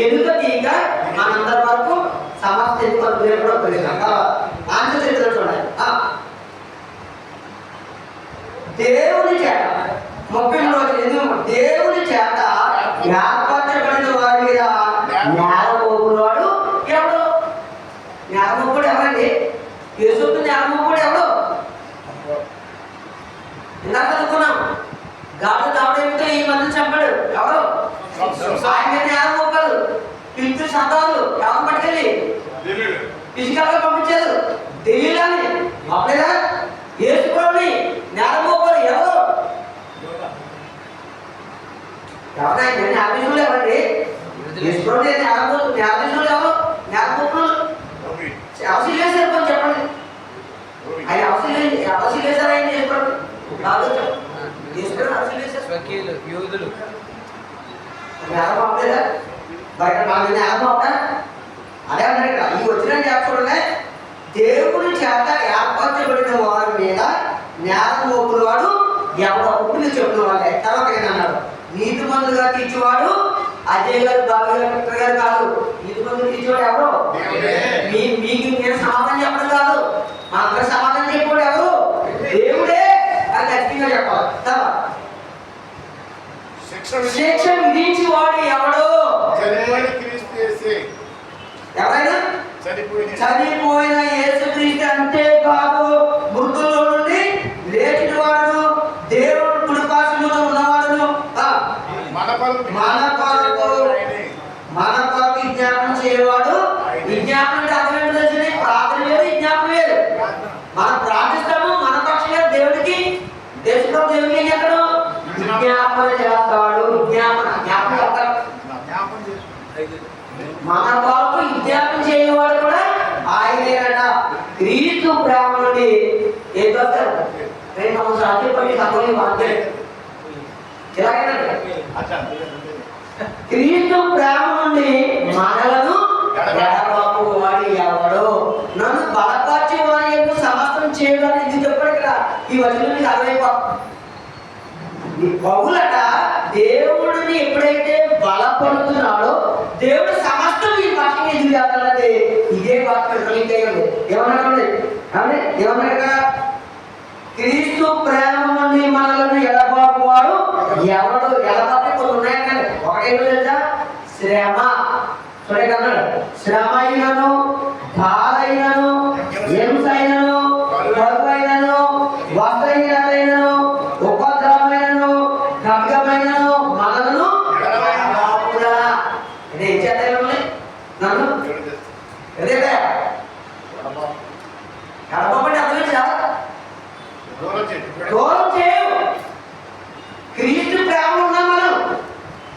ఎదుట తీగ మనందరి వరకు సమస్త ఎదుగుదల దేవుడు ఆన్సర్ చేతులు చూడండి. దేవుని చేత 33 దేవుని చేత ఏర్పరచబడిన వారి మీద నేరమోపుడు వాడు ఎవడు? నేరమోపుడు ఎవరండి? యేసుకు నేరమోపుడు ఎవడు? ఇందాక అనుకున్నాం గాడు దావడేమితో ఈ మంది చంపాడు ఎవరు? ఆయన నేరమోపాలు పిలిచి సంతాలు ఎవరు పట్టుకెళ్ళి ఫిజికల్ గా పంపించారు తెలియదని అప్పుడేదా యేసుని నేరమోపాలు ఎవరు? ఎవరైనా ఆఫీసులు ఎవరండి? యేసుని ఆఫీసులు ఎవరు? నేరమోపులు అవసరం లేదు సార్ కొంచెం చెప్పండి. ఆయన అవసరం లేదు సార్ ఆయన చేసుకోండి కాదు చేసుకోండి అవసరం లేదు సార్. వకీలు యూదులు నేరం అవ్వలేదా? బయట నాకు నేరం అవుతా అదే అన్నాడు ఇక్కడ. ఈ వచ్చిన చూడండి దేవుని చేత ఏర్పరచబడిన వారి మీద నేరం మోపుడు వాడు ఎవడో ఇప్పుడు చెప్పిన వాళ్ళే. తర్వాత అన్నాడు నీతి మందులుగా తీర్చేవాడు అజయ్ గారు బాబు గారు డాక్టర్ గారు కాదు. నీతి మందులు తీర్చేవాడు ఎవరు? మీకు నేను సమాధానం చెప్పడం కాదు, మా అందరికి సమాధానం చెప్పాడు ఎవరు? దేవుడే అని ఖచ్చితంగా చెప్పాలి. తర్వాత శిక్ష విధించేవాడు ఎవడు? ఎవరైనా చనిపోయిన యేసుక్రీస్తు అంతేకాదు మృతుల్లో నుండి లేచిన వాడు దేవుడు కుడిపార్శ్వమున ఉన్నవాడును మన కొరకు విజ్ఞాపన చేయవాడు. విజ్ఞాపన అంటే అర్థం ఏంటో తెలిసింది? ప్రార్థన వేరు విజ్ఞాపన వేరు. మనం ప్రార్థిస్తాము మన పక్షంగా దేవుడికి దేశంలో దేవుడికి ఏం చేస్తాడు? విజ్ఞాపన చేస్తాడు. జ్ఞాపన మన కొరకు విజ్ఞాపన చేయవాడు కూడా ఆయనేనట. క్రీస్తు ప్రేమ నుండి ఏం వస్తారు? 2 సంవత్సరాలు పడి సభలు వాంటే ఇలాగేనండి. క్రీస్తు ప్రేమ నుండి మనలను ఎడబాపు వాడి ఎవడు? నన్ను బలపరిచి వారి యొక్క సమస్తం చేయడానికి ఇది చెప్పాడు ఇక్కడ. ఈ వచనం అర్థమైపోతుంది. బహుళట దేవుడిని ఎప్పుడైతే బలపడుతున్నాడో దేవుడు సమస్తం ఈ వాక్యం ఎదురు చేస్తాడంటే ఇదే వాక్యం ఏమన్నాడు? ఏమన్నా క్రీస్తు ప్రేమ నుండి మనలను ఎడబాపు వాడు ఎవడు? ఎడబాపు కొన్ని ఉన్నాయంటే ఒకటేమో తెలుసా? శ్రమ. చూడగలడు శ్రమ అయినను బాధ అయినను హింస అయినను బరువు అయినను వస్త్రహీనతైనను ఉపద్రవమైనను ఖడ్గమైనను మనలను ఇదే ఇచ్చేద్దాం నన్ను ఎదేదా ఎడబాపండి అర్థం సార్ దూరం చేయవు. క్రీస్తు ప్రేమలో ఉన్నాం మనం,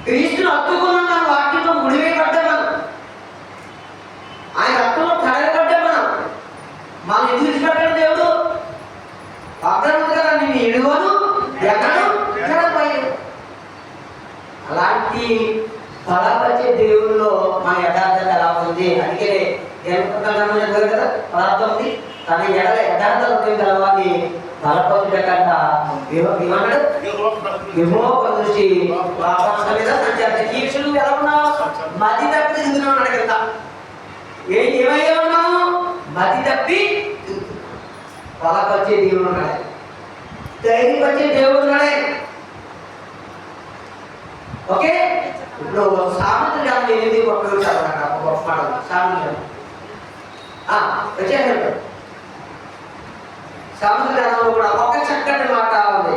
క్రీస్తుని హత్తుకున్నాం, మనం వాక్యంతో ముడివేయబడ్డాం, ఆయన రక్తంలో కడగబడ్డాం. మనం ఎందుకు విడిచిపెట్టాడు దేవుడు? అర్థం ఉంది కదా, నేను ఎడుగోను ఎక్కడు. అలాంటి బలపరిచే దేవుల్లో మన యథార్థత ఎలా ఉంది? అందుకే చదివారు కదా పదార్థం ఉంది తన ఎడల యథార్థ హృదయం కలవాలి బలపరుచుట ఏమన్నాడు? యెహోవా దృష్టి పాపాల మీద సంచారి. ఈ విషయంలో ఎలా ఉన్నావు? మతి తప్పి తిరుగుతున్నావు అడగలుగుతా. ఏమయ్యా ఉన్నావు? మతి తప్పి బలపరిచే దేవుడు ఉన్నాడే, ధైర్యపరిచే దేవుడు ఉన్నాడే. ఓకే, ఇప్పుడు సామెతలు గ్రంథం 8:31 చదవండి. గొప్ప మాట సామెతలు వచ్చేసాడు. సామెతల గ్రంథంలో కూడా ఒక చక్కటి మాట ఉంది.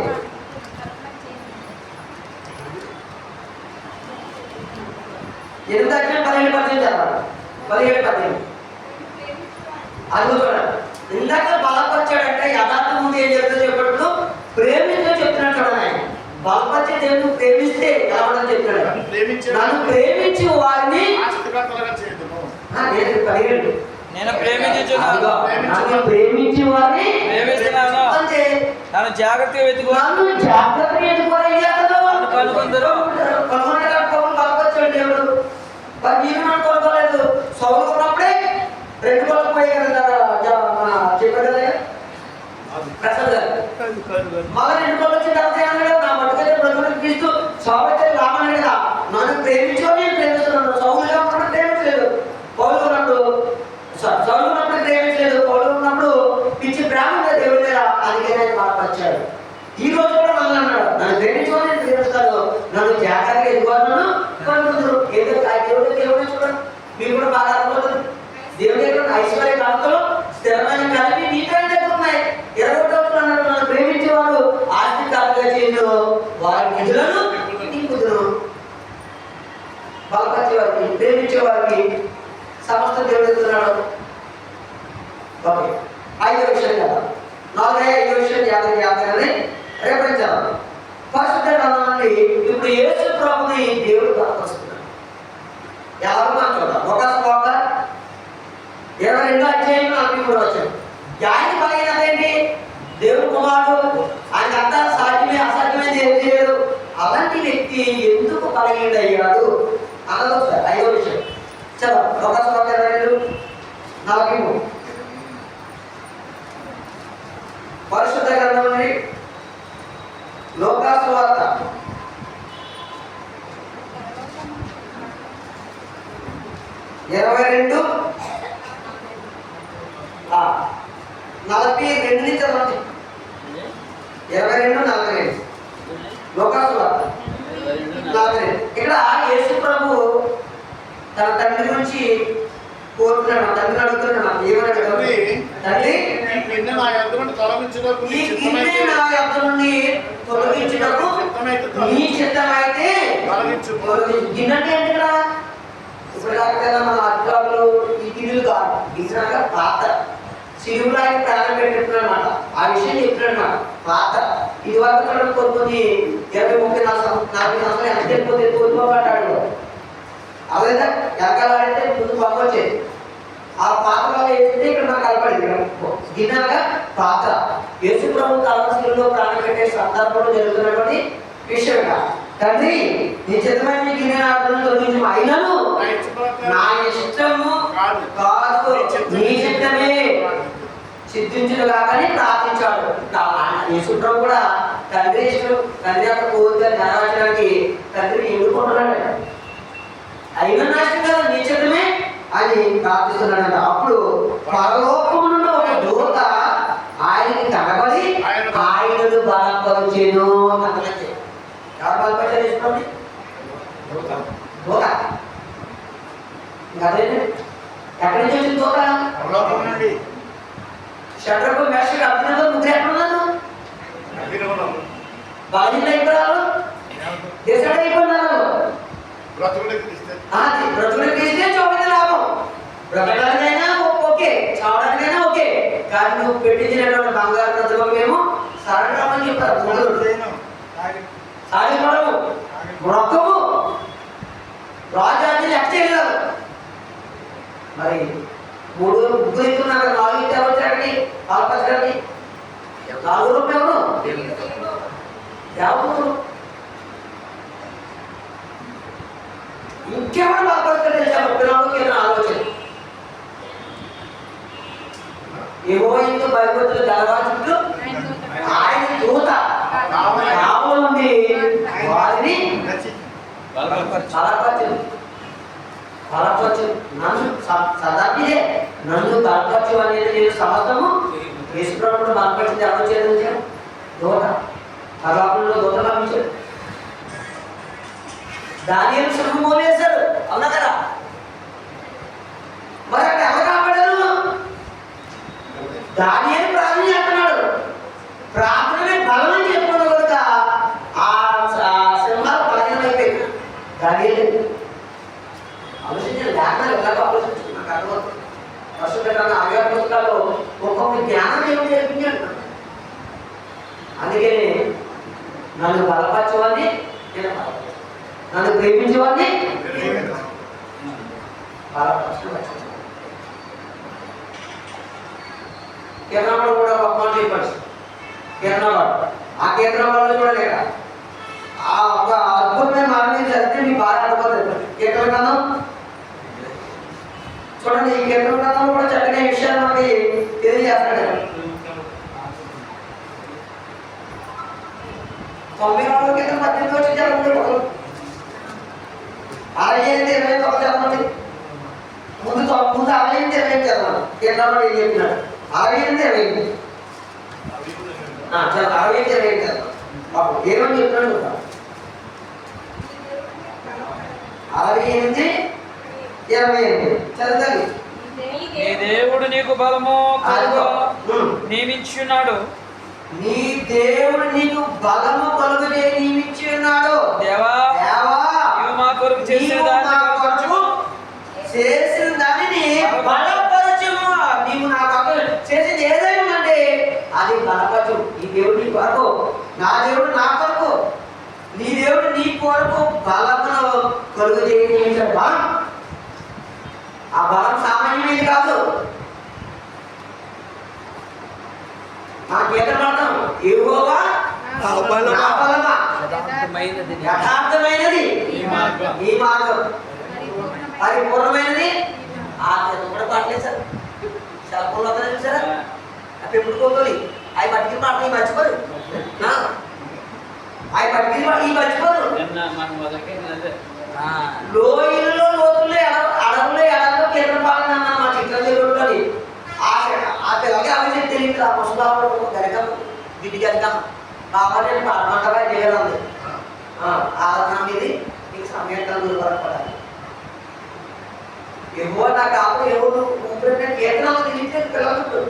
ఎందుకంటే 17 చదవాలి. 17 అది చూడండి. ఇందాక బలపరిచాడంటే యథార్థం ముందు ఏం చెప్తుందో చెప్పట్లు ప్రేమిస్తూ చెప్తున్నాడు చూడండి. ఆయన బలపరిచే దేవుడు ప్రేమిస్తే ఎలా ఉండదని చెప్తున్నాడు. నన్ను ప్రేమించి వారిని నేను ప్రేమించుచున్నాను, నన్ను ప్రేమించి వారిని ప్రేమిస్తున్నాను, నన్ను జాగ్రత్తగా వెతుకువారు కనుగొందరు. బలపరిచాడు దేవుడు. మరి మీరు నన్ను కొనుక్కోలేదు. సౌలు ఉన్నప్పుడే 2 కొలకు పోయి కదా చెప్పారు కదా ప్రసాద్ గారు. మళ్ళీ 2 కొలు వచ్చిన తర్వాత ఏమన్నాడు? నా మట్టుకైతే బ్రతుకు తీస్తూ సౌలు అయితే లాభం కదా, నన్ను ప్రేమించో నేను ప్రేమిస్తున్నాను. సౌలుగా వారికి సమస్త దేవుడు ఎత్తున్నాడు. ఓకే, 5వ విషయం కదా, 5వ విషయం జాగ్రత్తగా రేపటించాలి. పరిశుద్ధ గ్రంథం నుండి ఇప్పుడు యేసు ప్రభుని దేవుడు కనపరుస్తున్నాడు. ఎలా మనం చూద్దాం. ఒక 22వ అధ్యాయం 43వ వచనం. ఆయన బలహీనత ఏంటి? దేవుడు కుమారుడు, ఆయన అంతా సాధ్యమే అసాధ్యమైనది ఏది లేదు. అలాంటి వ్యక్తి ఎందుకు బలహీనుడయ్యాడు అన్నది ఒకసారి 5వ విషయం. చలో, ఒక 22:43 పరిశుద్ధ గ్రంథం నుండి లోకా సువార్త 22:42 నుంచి చదవండి. 22:42 లోకా సువార్త 42. ఇక్కడ యేసు ప్రభు తన తండ్రి గురించి కోరుతున్నాడు. తండ్రిని అడుగుతున్నాడు, ఏమని అడుగుతాడు? తండ్రి, ఈ గిన్నె నా యొద్ద నుండి తొలగించుటకు ఈ గిన్నె నా యొద్ద నుండి తొలగించుటకు నీ చిత్తమైతే తొలగించు. గిన్నె అంటే ఏంటి? ఇక్కడ ఇప్పుడు కాకపోతే మన అధికారులు ఈ గిన్నెలు కాదు, గిన్నెగా పాత సిలువులో ఆయన ప్రాణం పెట్టినట్టు అనమాట. ఆ విషయం చెప్తున్నాడు అన్నమాట. పాత ఇది వరకు కొన్ని 20-30 సంవత్సరాలు ఎంత వెళ్ళిపోతే కోల్పోబడ్డాడు. అలాగే ఎక్కడాలంటే ముందు పంపొచ్చేది. ఆ పాత్రలో వేస్తే ఇక్కడ నాకు కలపడింది. గిన్నెగా పాత్ర యేసు ప్రభు కలవశిలో ప్రాణం పెట్టే సందర్భంలో జరుగుతున్నటువంటి విషయం. తండ్రి, నీ చిత్తమైన గిన్నె తొలగించు, అయినను నా ఇష్టము కాదు నీ చిత్తమే సిద్ధించును కాకని ప్రార్థించాడు. యేసు ప్రభు కూడా తండ్రి ఇష్టం, తండ్రి యొక్క కోరిక నెరవేర్చడానికి తండ్రిని ఎన్నుకుంటున్నాడు. అయినా నష్టం కదా, నీ చిత్తమే అని ప్రార్థిస్తున్నాడంట. అప్పుడు పరలోకము నుండి ఒక దూత ఆయనకి కనబడి ఆయనను బలపరిచెను. ఎవరు బలపరిచారు? తీసుకోండి, దూత. అదేంటి, ఎక్కడి నుంచి వచ్చింది దూత? షడ్రకు మేషకు అభినందన ముగ్గురు ఎక్కడున్నారు? బాధ్యత అయిపోయారు, డిసైడ్ అయిపోయినారు. అది బ్రతుకుడికి తీస్తే చోటు లాభం. బ్రతకడానికైనా ఓకే, చావడానికైనా ఓకే, కానీ నువ్వు పెట్టించినటువంటి బంగారు ప్రతిభకు మేము సరళమని చెప్తారు. సాగిపడము, మొక్కము, రాజాన్ని లెక్క చేయగలరు. మరి ముగ్గురు ఇస్తున్నారు, 4 ఎవరు వచ్చారండి? పాల్పరచడానికి 4 రూపాయలు ఎవరు? ఇంకెవరు బాధపడతారు? 34 ఆలోచన. ఏవో ఇందు భయపడుతున్న గలవాచుడు ఆయన దూత కావుల నుండి వారిని బలపరచు నన్ను సదాపిదే నన్ను బలపరచు అనేది నేను సమస్తము యేసుప్రభువును బలపరిచింది. ఎవరు చేయాలి? దూత. పరలోకంలో దూత పంపించాడు. దానియేలు సింహం మోలేశారు అన్నా కదా. మరి అక్కడ ఎవరు కాపాడారు? దానియేలు ప్రార్థన చేస్తున్నాడు. ప్రార్థననే బలం అని చెప్పుకున్న కనుక ఆ సింహాలు బలహీనమైపోయింది. దానియేలు ఆలోచించాను, లేఖనాలు ఎలాగో ఆలోచించాను. నాకు అర్థమవుతుంది. పరిశుద్ధంగా 6 పుస్తకాల్లో ఒక్కొక్క జ్ఞానం ఏమి నేర్పించాడు. అందుకని నన్ను బలపరచవాన్ని నేను బలపరచు, నన్ను ప్రేమించేవాడిని కేంద్రవాడు కూడా గొప్ప చెప్పాడు. కేంద్రవాడు ఆ కేంద్రవాళ్ళు కూడా లేక ఆ ఒక అద్భుతమైన మార్గం చదివితే మీ బాగా అర్థమవుతుంది. కేంద్ర గ్రంథం చూడండి. ఈ కేంద్ర గ్రంథంలో కూడా చక్కగా విషయాలు మనకి తెలియజేస్తాడు. 94 కింద 18 వచ్చి జరుగుతుంది. 68-21 చదవండి. ముందు 68-20 చదవండి. కేంద్రంలో ఏం చెప్పినాడు? 68-20 68-20 చదవండి. అప్పుడు ఏమని చెప్తున్నాడు? 68-20 చదవండి. నీ దేవుడు నీకు బలము నియమించున్నాడు. నీ దేవుడు నీకు బలము కలుగజే నియమించి ఉన్నాడు. దేవా, నీవు మా కొరకు చేసే దాన్ని చేసిన దానిని బలపరచుము. నీవు నా కొరకు చేసేది ఏదైనా ఉందంటే అది బలపరచు. ఈ దేవుడు నీ కొరకు, నా దేవుడు నా కొరకు, నీ దేవుడు నీ కొరకు బలమును కలుగు చేయించే బలం. ఆ బలం సామాన్యమైనది కాదు. మన కీర్తన పడతాం, యెహోవా నా బలమా, యథార్థమైనది ఈ మార్గం, పరిపూర్ణమైనది ఆ కీర్తన కూడా పాడలేదు సార్. సెల్ఫోన్లో వద్ద చూసారా, ఆ పెంపుడు కోతోలి అవి పట్టుకుని పాటలు ఈ మర్చిపోరు, అవి పట్టుకుని పాటలు ఈ మర్చిపోరు. లోయల్లో లోతుల్లో అడవుల్లో ఎడల్లో కీర్తన పాడని అన్నా మా చిత్రంజలి ఆ పిల్లలకి అవన్నీ తెలియదు. ఆ ముసలాడు గరికం బిడ్డి గరికం కాబట్టి నేను పాడమంటగా చేయగలంది. ఆరాధన మీది నీకు సమయం కలుగు పడాలి. ఎవరు నా కాపు ఎవరు ఊపిరి కీర్తనలు తెలియతే పిల్లలు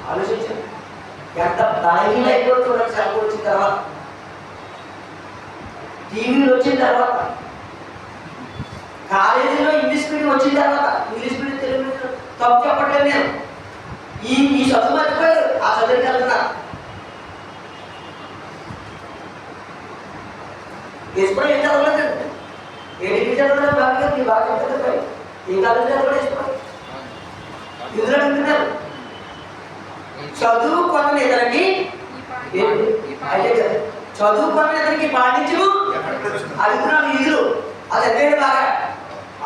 ఆలోచించండి. ఎంత బలహీన అయిపోతుంది సెలవు వచ్చిన తర్వాత, టీవీలు వచ్చిన తర్వాత, కాలేజీలో ఇంగ్లీష్ మీడియం వచ్చిన తర్వాత, ఇంగ్లీష్ మీడియం తెలుగు మీడియం తప్పు చెప్పట్లేదు నేను. ఈ చదువు మర్చిపోయారు, ఆ చదువుకి వెళ్తున్నారు. వేసుకోవడం ఏం చదవలేదండి, ఏ డిగ్రీ చదవడం బాగా మీ బాగా చెప్తారు. ఏ కాలేజీ చదవడం వేసుకోవాలి, ఇందులో అడుగుతున్నారు. చదువు కొన్న ఇతనికి అయితే చదువు కొన్న ఇతనికి పాటించు అడుగుతున్నాడు ఇల్లు. అది చదివేది బాగా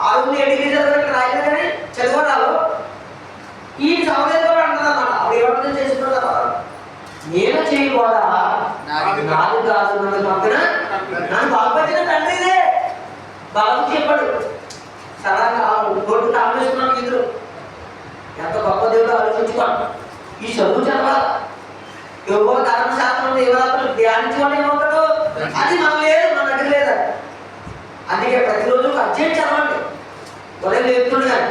6 డిగ్రీ చదవడానికి రాయలేదు కానీ చదువురాలు ఈ చదవలేదు కూడా అంటుంది అన్నమాట. అప్పుడు ఏమంటుంది చేసుకున్న తర్వాత నేను చేయకూడదా, నాది కాదు నన్ను పంపిన నన్ను బాగుపరిచిన తండ్రి ఇదే బాబు చెప్పాడు. సడన్గా గొడ్డు ఆలోచిస్తున్నాను ఇద్దరు ఎంత గొప్ప దేవుడు ఆలోచించుకోండి. ఈ చదువు చదవాలి, యోగ ధర్మశాస్త్రం దేవరాత్రులు ధ్యానించుకోవడం ఏమవుతాడు, అది మనం లేదు, మన దగ్గర లేదా. అందుకే ప్రతిరోజు అధ్యయనం చదవండి. ఉదయం లేపుతుండే కానీ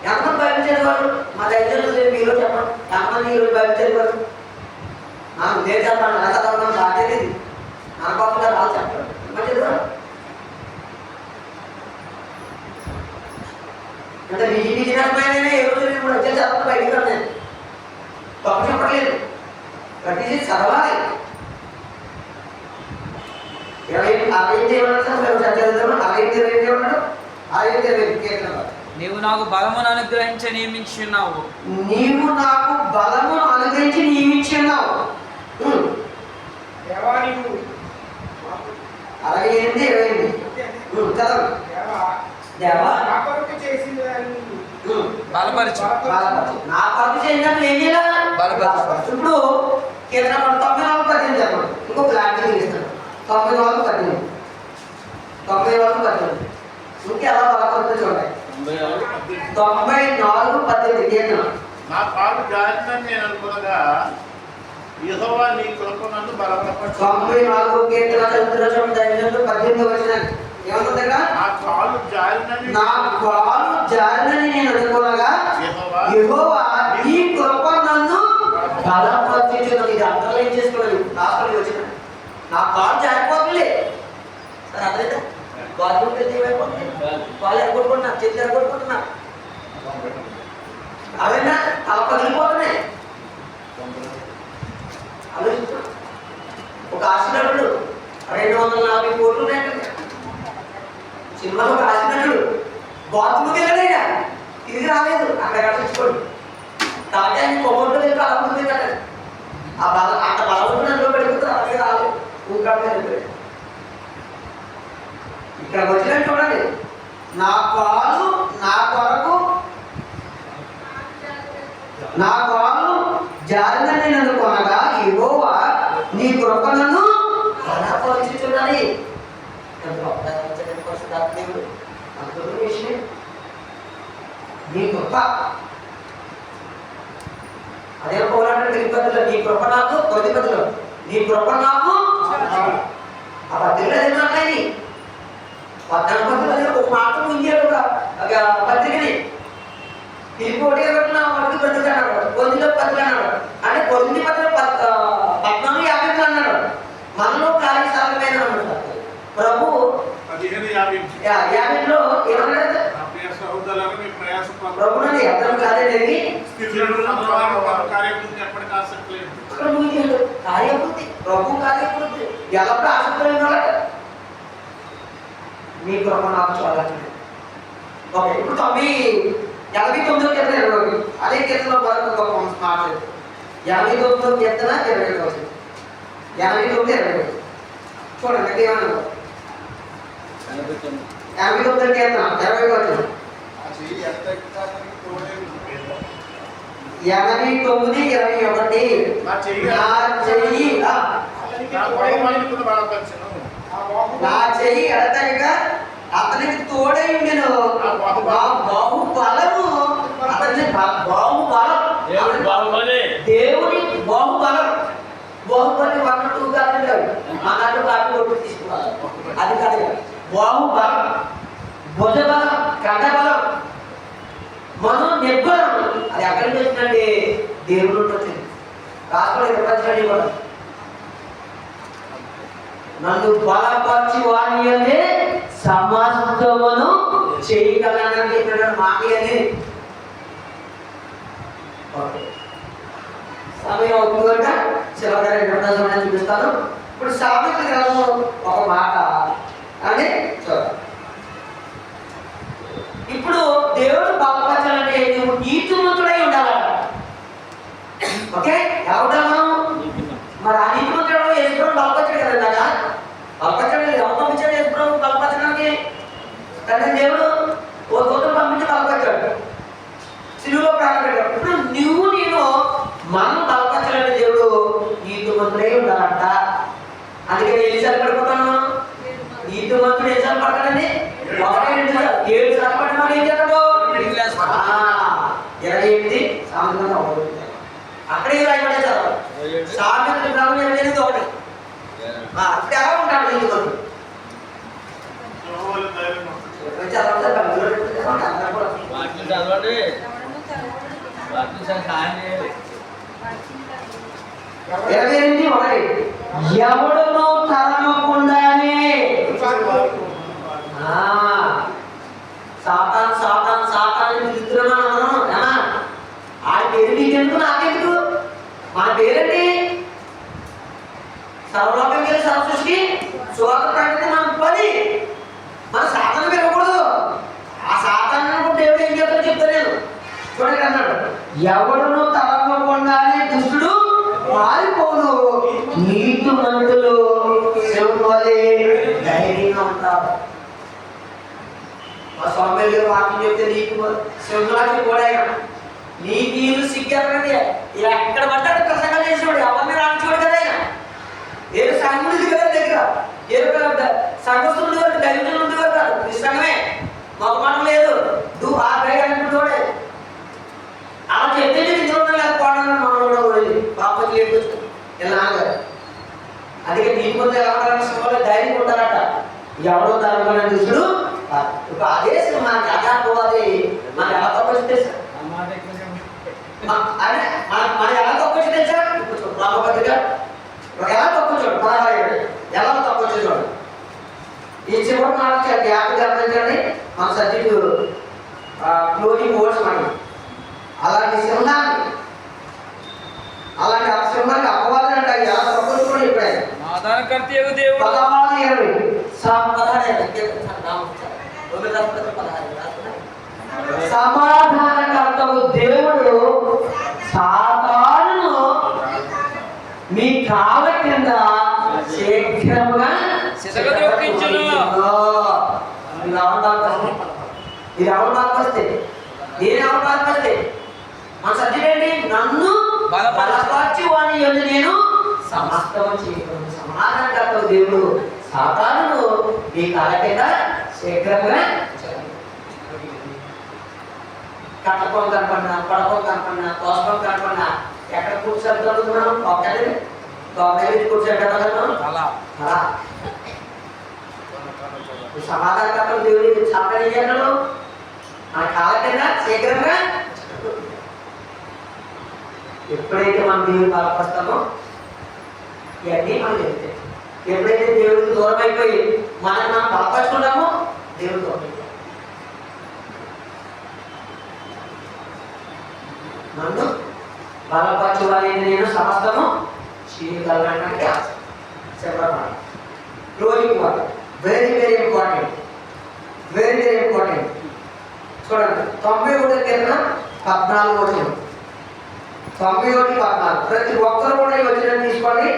ఎంతమంది బయట చదివారు మా దగ్గర మీలో చెప్పండి. ఎంతమంది ఈరోజు బయట చదివారు? నాకు లేదు చెప్పండి, ఎలా చదవడం బాధ్యత ఇది. నా గొప్పగా రాదు చెప్పండి. మరి చదివారు అంటే బిజినెస్ ఏ రోజు నేను కూడా వచ్చే చదవడం బయటికి రాను. నేను తప్పు చెప్పట్లేదు, ప్రతిదీ చదవాలి. 25 నీవు నాకు బలమును అనుగ్రహించి నియమించున్నావు. నీవు నాకు బలమును అనుగ్రహించి నియమించున్నావు. 28 దేవా బలపరచు. నా కొరకు చేసినప్పుడు ఏం చేయాలి? ఇప్పుడు కీర్తన 94 చెప్పండి. ఇంకో క్లారిటీ ఇస్తాను. 94 ఇంకే ఎలా బలపడుతుంది చూడండి. 94 కీర్తన. నా కాలు జారినని నేను అనుకునగా యెహోవా నీ కృప నన్ను బలపరచు. 94 కీర్తన చదువుతున్న చూడండి. 18 వచనం ఏమంటుందట? నా కాలు జారినని నేను అనుకునగా యెహోవా నీ కృప నన్ను బలపరచుచున్నది. ఇది అండర్లైన్ చేసుకోవాలి. రాష్ట్రం వచ్చిన నా కాలు జారిపోతుంది సార్, అర్థమైందా? బాత్రూమ్కి వెళ్తే ఏమైపోతుంది? కాళ్ళు ఎరగొట్టుకుంటున్నా, చేతులు ఎరగొట్టుకుంటున్నా, అవైనా అలా పగిలిపోతున్నాయి. ఆలోచించు. ఒక ఆశనటుడు 240 కోట్లు ఉన్నాయంటే సినిమాలో ఒక ఆశనటుడు బాత్రూమ్కి వెళ్ళాడైనా తిరిగి రాలేదు. అక్కడ కట్టించుకోండి కాబట్టి ఆయన కొమ్మట్లో వెళ్ళి అలా కదా ఆ బల అంత బలవంతుడు పెడుతుంది. అలాగే రాలేదు, ఊకాడు వెళ్ళిపోయాడు. ఇక్కడ వచ్చినట్టు చూడండి. నా కాలు జారినని నేను అనుకోనగా యెహోవా నీ కృప నన్ను బలపరచుచున్నది. నీ కృప అదే పోరాటం తిరుపతిలో నీ కృప నాకు కొద్దిపతిలో నీ కృప నాకు ఆ పత్రికలో ఏమన్నాయి? 14 ఒక మాట ముంచాడు పత్రికని తిరిగి ఒకటిగా పెట్టిన వాడికి పత్రిక అన్నాడు, కొద్దిలో పత్రిక అన్నాడు. అంటే కొద్ది పత్రిక 14:50 అన్నాడు. మనలో ఖాళీ స్థలమైన అన్నాడు. ప్రభు 50లో ఏమన్నాడు? ప్రభు నన్ను అర్థం కాలేదని కార్యకృతి ప్రభు కార్యకృతి ఎల్లప్పుడూ ఆసక్తి లేని వాళ్ళట మీ కృప నాకు చూడాలి. ఓకే, ఇప్పుడు 89 కీర్తన 21 అదే కీర్తనలో మరొక గొప్ప మాట 89 కీర్తన 21 89 21 చూడండి అంటే ఏమన్నా 59 కీర్తన 21 నా చెయ్యి ఎడతెగక అతనికి తోడై ఉండెను, బాహుబలము అతని బాహుబలం దేవుని బాహుబలం. బాహుబలి 1 2 కాదండి, అన్నట్టు కాపీ కొట్టు తీసుకోవాలి. అది కాదు, బాహుబలం, భుజబలం, కంఠబలం, మనో నిర్బలం. అది ఎక్కడికి వచ్చిందండి? దేవుడు వచ్చింది. రాసుకోవడం ప్రపంచాన్ని కూడా నన్ను బలపరిచి వాణి అంటే సమస్తమును చేయగలనని చెప్పిన మాట అని. సమయం అవుతుంది కనుక చివరిగా 2 సమయం చూపిస్తాను. ఇప్పుడు సామెతల గ్రంథంలో ఒక మాట అని చూద్దాం. ఇప్పుడు దేవుడు బలపరచాలంటే నువ్వు నీతిమంతుడై ఉండాలట. ఓకే, ఎవరు మనం మరి ఆ నీతిమంతుడు యేసుప్రభు బలపరచాడు కదా. ఇందాక బలపరచాడు, ఎవరు పంపించాడు యేసుప్రభు బలపరచడానికి? కానీ దేవుడు ఓ దూతను పంపించి బలపరచాడు, సిలువలో ప్రాణం పెట్టాడు. ఇప్పుడు నువ్వు నేను మనం బలపరచాలంటే దేవుడు నీతిమంతుడై ఉండాలంట. అందుకని ఎన్నిసార్లు పడిపోతాను? నీతిమంతుడు ఎన్నిసార్లు పడతాడండి? 1 2 7 సార్లు పడమని ఏం చేస్తాడు? 28 సామెతలు అక్కడే రాయబడే చదవాలి. సామెతలు గ్రంథం 28 ఒకటి. అప్పుడు ఎలా ఉంటాడు నీతిమంతుడు? చదవండి, ఎవడును తరమకుండానే సాతాన్ సాతాన్ సాతాన్ పిలుస్తున్నాను. ఆ పేరు నీకెందుకు నాకెందుకు? మన పేరేంటి? సర్వలోకం వెళ్ళి సర్వసృష్టి సువార్త ప్రకటన మన పని. మన సాతాను పెరగకూడదు. ఆ సాతాను దేవుడు ఏం చేస్తాడో చెప్తా నేను. చూడండి అన్నాడు, ఎవడును తరమకుండానే దుష్టుడు మారిపోను, నీతిమంతులు ధైర్యంగా ఉంటారు. మా స్వామి గారు వాక్యం చెప్తే నీకు సింహలాంటి కూడా నీకు సిగ్గండి. ఎక్కడ పడ్డాడు ప్రసంగం చేసేవాడు, ఎవరిని రానిచేవాడు కదా. ఆయన ఏదో సంఘుడిది కదా దగ్గర, ఏదో సంఘస్థులు ఉండేవారు, దళితులు ఉండేవారు కాదు. నిజంగానే ఒక మాట లేదు, నువ్వు ఆ బయట అనుకుంటూడే అలా చెప్తే ఇందులో లేకపోవడం మనలో పాపకి లేదు ఇలా. అందుకే నీ ముందు ఎలా ధైర్యం ఉంటారట. ఎవడో తరగని దుష్టుడు. ఇప్పుడు అదే మన అజాపోవాలి. మనం ఎలా తప్పొచ్చి తెలుసా? మనం ఎలా తప్పొచ్చి తెలుసా? ఇప్పుడు రామపత్రిక ఎలా తప్పొచ్చు చూడు, 16 ఎలా తప్పొచ్చు చూడు. ఈ చివరి మాట గ్యాప్ గమనించండి. మన సబ్జెక్టు క్లోజింగ్ వర్డ్స్ మనం అలాంటి సింహాన్ని, అలాంటి సింహాన్ని అపవాదం అంటే ఎలా తప్పొచ్చు ఇప్పుడైనా దేవుడు 16 సమాధానకర్తవు దేవుడు సాతానును మీ కాళ్ళ కింద శీఘ్రముగా సితగదొక్కించును. ఇది ఎవరు బాధపస్తే? నేను ఎవరు బాధపస్తే? మన సబ్జెక్ట్ ఏంటి? నన్ను బలపరచి వాని యందు నేను సమస్తము చేయగలను. సమాధానకర్తవు దేవుడు సాతానును మీ కాళ్ళ కింద శీఘ్రంగా కట్టకం కనపడినా, పడకం కనపడినా, తోసకం కనపడినా ఎక్కడ కూర్చోగలుగుతున్నాం? ఒక్కడే కూర్చోగలుగుతున్నాం. అలా సమాధానకర్తవు దేవుడికి చాపలు మన కాళ్ళ కింద శీఘ్రంగా. ఎప్పుడైతే మనం దేవుడిని బలపరుస్తామో ఇవన్నీ మనం చెప్తాయి. ఎప్పుడైతే దేవుడికి దూరం అయిపోయి మనం బలపరుచుకుంటాము దేవుడితో. నన్ను బలపరచువనేది నేను సమస్తము చేయగలనడానికి చెప్పమాట. క్లోజింగ్ మాట very very important, very very important. చూడండి 91 కీర్తన 14 వచ్చిన 91:14. ప్రతి ఒక్కరు కూడా ఈ వచ్చిన తీసుకోండి.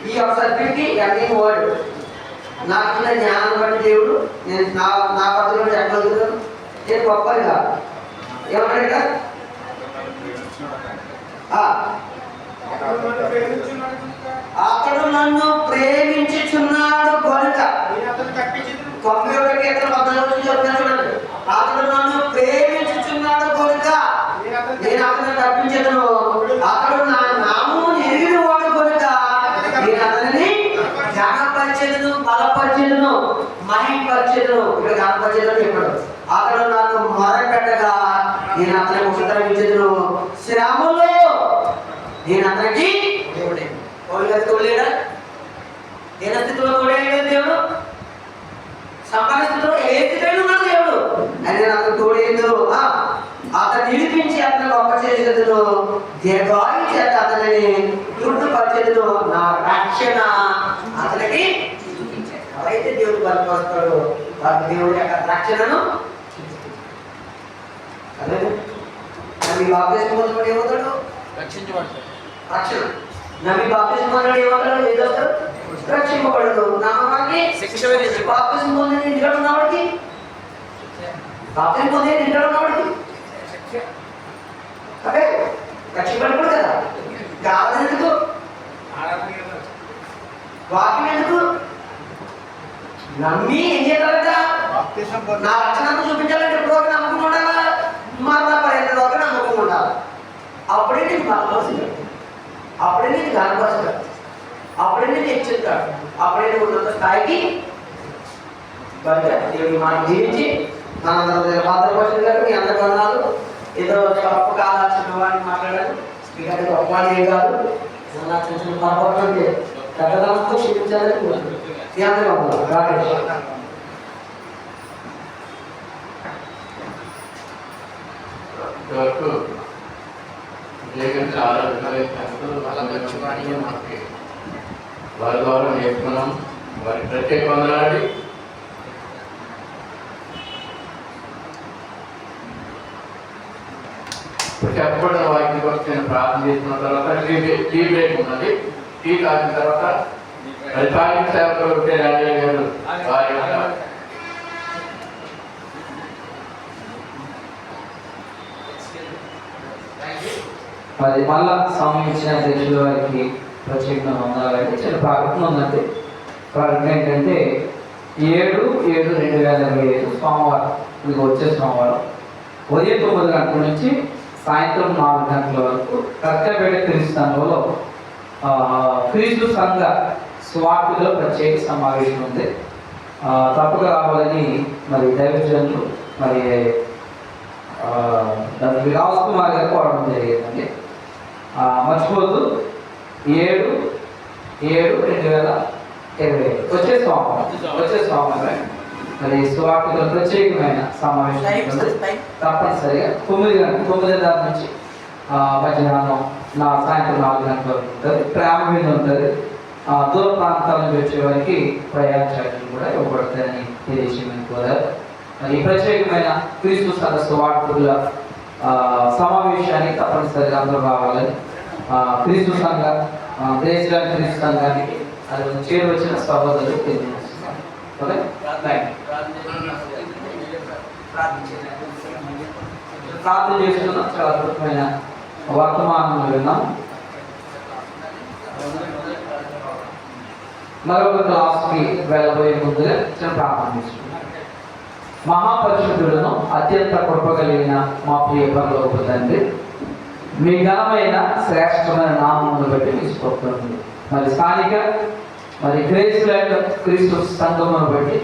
ఈ యొక్క సబ్జెక్ట్కి ఎండింగ్ వర్డ్ నాకు ఇచ్చిన జ్ఞానం బట్టి దేవుడు నేను నా పద్ధతిలో చెప్పగలుగుతాను. నేను గొప్పది కాదు. ఏమన్నా అతడు నన్ను ప్రేమించుచున్నాడు కనుక 91 కీర్తన 14 చూడండి. అతడు నన్ను ప్రేమించుచున్నాడు కనుక నేను అతను తప్పించదును. అతడు నా నామము ఎరిగిన వాడు కనుక నేను అతనిని జ్ఞానపరిచేదును, బలపరిచేదును, మహిమపరిచేదును. ఇక్కడ జ్ఞానపరిచేదని చెప్పాడు. అతడు నాకు మొరపెట్టగా నేను అతనికి ఉత్తరమిచ్చేదును. శ్రమలో నేను అతనికి తోడేడా? దేన స్థితిలో తోడేయడు దేవుడు. సంపాదన స్థితిలో ఏ స్థితిలో ఉన్నాడు దేవుడు. అని నేను అతను తోడేదు. అతను నిలిపించి అతను గొప్ప చేసేదును. దీర్ఘాయు చేత అతనిని తృప్తిపరిచేదును. నా రక్షణ అతనికి ఎవరైతే దేవుడు బలపరుస్తాడో వారి దేవుడి యొక్క రక్షణను అదే నమ్మి బాప్తిస్మం పొందినవాడు ఏమవుతాడు? రక్షించబడతాడు. రక్షణ. నమ్మి బాప్తిస్మం పొందినవాడు ఏమవుతాడు? ఏదవుతాడు? రక్షింపబడదు. నమ్మకానికి శిక్ష. బాప్తిస్మం పొందిన ఇంటిలో ఉన్నవాడికి, బాప్తిస్మం పొందిన ఇంటిలో ఉన్నవాడికి అదే రక్షింపబడకూడదు కదా. కాదు ఎందుకు? వాక్యం ఎందుకు? నమ్మి ఏం చేయాలంట? నా రక్షణ చూపించాలంటే ఇప్పుడు ఒక నమ్మకం ఉండాలా, మరణ పర్యంతం ఒక నమ్మకం ఉండాలి. అప్పుడే నేను బలపరుస్తాడు, అప్పుడే నేను గనపరుస్తాడు, అప్పుడే నేను హెచ్చిస్తాడు, అప్పుడే నేను ఉన్నత స్థాయికి దేవుడు మనం జీవించి మనందరం పాత్ర గారు మీ అందరి వందనాలు. ఏదో గొప్ప కావాల్సిన వాడిని మాట్లాడారు. ఇక్కడ గొప్ప ఏం కాదు. నా చిన్న చిన్న పొరపాటు పెద్దదాంతో క్షమించాలని కోరుతున్నాను. మీ అందరి వందనాలు. రాకేష్ వరకు వారి ద్వారా నేర్చుకున్నాం. వారి ప్రత్యేక వందనాలు. చెప్పబడిన వాక్యం కోసం నేను ప్రార్థన చేసుకున్న తర్వాత టీ బ్రేక్ ఉన్నది. టీ తాగిన తర్వాత అది తాగిన సేవకులు ఉంటే రాజయ్య గారు వారి మరి మళ్ళా సమయం ఇచ్చిన అధ్యక్షుల వారికి ప్రత్యేకంగా ఉండాలంటే చిన్న ప్రకటన ఉందంటే, ప్రకటన ఏంటంటే 7/7/2025 సోమవారం, ఇది వచ్చే సోమవారం ఉదయం 9 గంటల నుంచి సాయంత్రం 4 గంటల వరకు కర్కపేట క్రీస్తులో క్రీస్తు సంఘ స్వార్థలో ప్రత్యేక సమావేశం ఉంది. తప్పక రావాలని మరి దైవజనులు మరి విలాస్ కుమార్ గారు కోరడం జరిగిందండి. మర్చిపోద్దు 7/7/2025 వచ్చే సోమవారం మరి స్వార్థలో ప్రత్యేకమైన సమావేశం తప్పనిసరిగా 9 నుంచి మధ్యాహ్నం సాయంత్రం 4 గంటల వరకు ఉంటుంది. ప్రేమ మీద ఉంటుంది. దూర ప్రాంతాల నుంచి వచ్చే వారికి ప్రయాణ ఛార్జీలు కూడా ఇవ్వబడతాయని తెలియజేయమని కోరారు. మరి ఈ ప్రత్యేకమైన క్రీస్తు సదస్సు వార్తల సమావేశానికి తప్పనిసరిగా అందరూ రావాలని క్రీస్తు సంఘ దేశంలోని క్రీస్తు సంఘానికి అది చేరువచ్చిన సహోదరులు తెలియజేస్తున్నారు. ఓకే, ప్రార్థన చేస్తున్నాం. చాలా అద్భుతమైన వర్తమానం విన్నాం. మరొక క్లాస్కి వెళ్ళబోయే ముందుగా చిన్న ప్రార్థన చేస్తున్నాం. మహాపరిశుద్ధులను అత్యంత కృప కలిగిన మా ప్రియ పరలోక తండ్రి, మీ ఘనమైన శ్రేష్టమైన నామమును బట్టి మీ స్తోత్రములు. మరి స్థానిక మరి క్రీస్తు సంఘమును బట్టి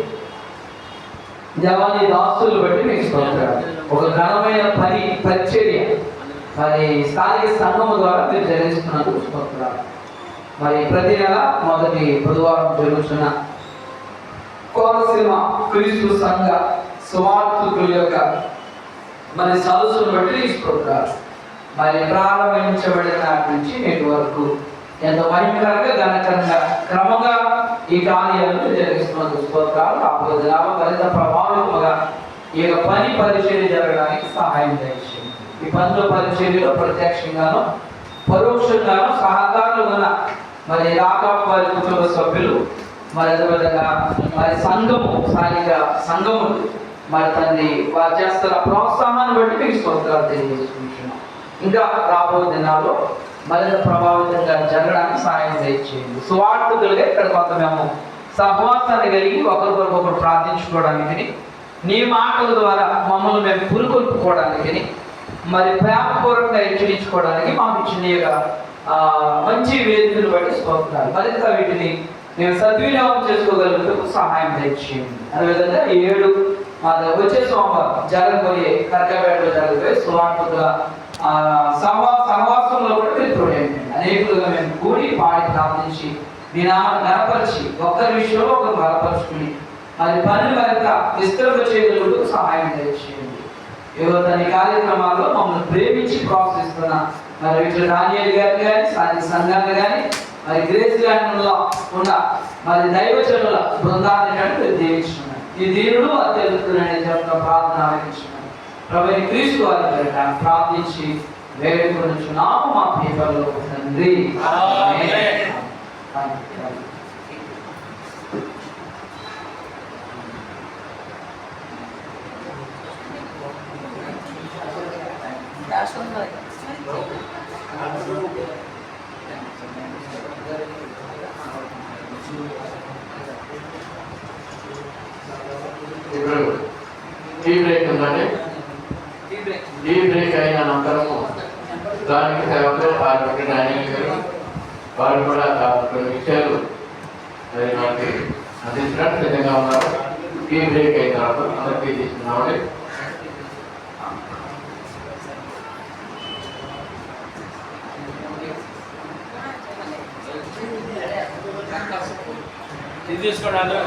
జవాని దాసులు బట్టి మీకు స్తోత్రాలు. ఒక ఘనమైన పరిచర్య మరి స్థానిక సంఘము ద్వారా మీరు జరిగిస్తున్నందుకు స్తోత్రాలు. మరి ప్రతి నెల మొదటి బుధవారం జరుగుతున్న కోనసీమ క్రీస్తు సంఘ సువార్తికుల యొక్క మరి సదస్సును బట్టి స్తోత్రాలు. మరి ప్రారంభించబడిన నాటి నుంచి నేటి వరకు ఎంతో భయంకరంగా ఘనకరంగా క్రమంగా ఈ కార్యాలను జరిగిస్తున్న స్తోత్రాలు. రాబోయే దినాల్లో మరింత ప్రభావితంగా ఈ యొక్క పని పరిచర్య జరగడానికి సహాయం చేయండి. ఈ పనుల పరిచర్యలో ప్రత్యక్షంగాను పరోక్షంగాను సహకారులు ఉన్న మరి రాకాపు వారి కుటుంబ సభ్యులు, మరి అదేవిధంగా మరి సంఘము, స్థానిక సంఘములు మరి తండ్రి వారు చేస్తున్న ప్రోత్సాహాన్ని బట్టి మీకు స్తోత్రాలు తెలియజేసుకుంటున్నాం. ఇంకా రాబోయే దినాల్లో మరింత ప్రభావితంగా జరగడానికి సహాయం చేయండి. సువార్తికులుగా ఇక్కడ కొంత మేము సహవాసాన్ని కలిగి ఒకరికొకరు ప్రార్థించుకోవడానికి, నీ మాటల ద్వారా మమ్మల్ని మేము పురుకొల్పుకోవడానికి, మరి ప్రేమపూర్వకంగా హెచ్చరించుకోవడానికి మాకు ఇచ్చిన మంచి వేదికలు బట్టి స్తోత్రాలు. మరింత వీటిని మేము సద్వినియోగం చేసుకోగలుగుతూ సహాయం చేయండి. అదేవిధంగా 7 వచ్చే సోమవారం జరగబోయే కర్కపేటలో జరగబోయే సువార్తికుల సహవాసంలో కూడా మీరు తోడేయండి. అనేకులుగా మేము కూడి పాడి ప్రార్థించి మీ నామాన్ని గణపరిచి ఒక్కరి విషయంలో ఒకరు బలపరుచుకుని మరి పని మరింత విస్తృత చేయగలుగుతూ సహాయం చేయండి. యువతని కార్యక్రమాల్లో మమ్మల్ని ప్రేమించి ప్రోత్సహిస్తున్న మరి వీటి డానియేల్ గారిని కానీ, స్థానిక సంఘాన్ని కానీ, మరి గ్రేస్ ల్యాండ్లో ఉన్న మరి దైవజనుల బృందాన్ని కానీ మీరు దీవించున్నాను. ఈ దేవుడు అత్యద్భుతమైన చెప్పిన ప్రార్థన ఆలకించున్నాను. ప్రభువైన క్రీస్తు వారి పేరిట ప్రార్థించి వేడుకొనుచున్నాము మా ప్రియలో తండ్రి. ఆమేన్. ఇప్పుడు టీ బ్రేక్ ఉందండి. టీ బ్రేక్ అయిన అనంతరము దానికి సేవలో పాల్గొంటే డానియేల్ గారు వారు కూడా కొన్ని విషయాలు మనకి అందించడానికి సిద్ధంగా ఉన్నారు. టీ బ్రేక్ అయిన తర్వాత అందరికీ తీసుకున్నామండి. ఇది తీసుకోండి అందరూ.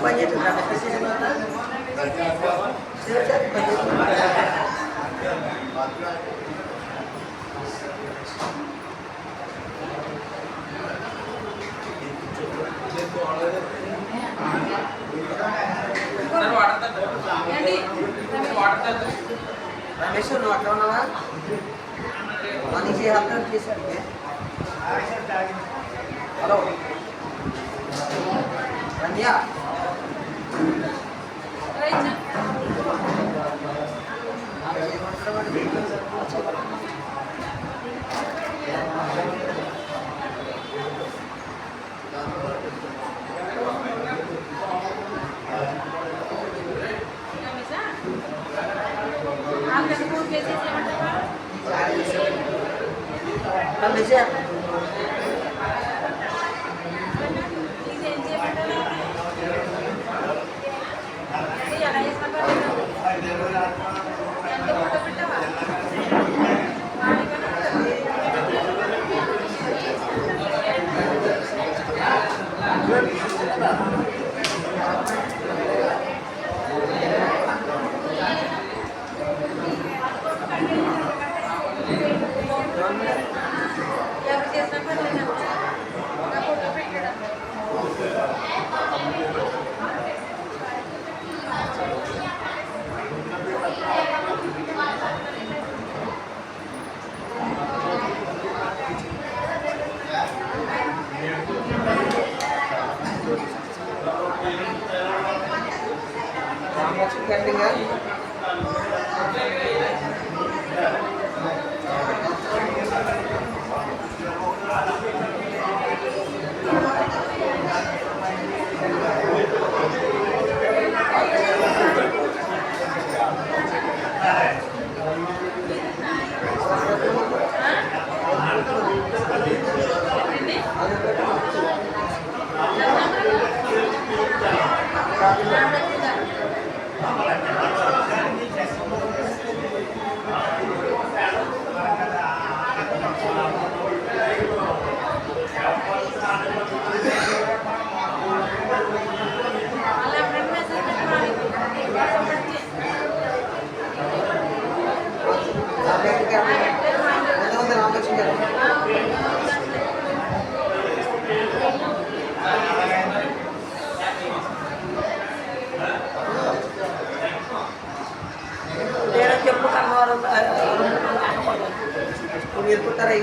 పని చేస్తుందా రమేష్ నువ్వు అట్లా ఉన్నావా మనిషి అర్థం చేశాడు హలో రమ్య గట్టిగా చెప్పు కన్నవారు ఎత్తుతారా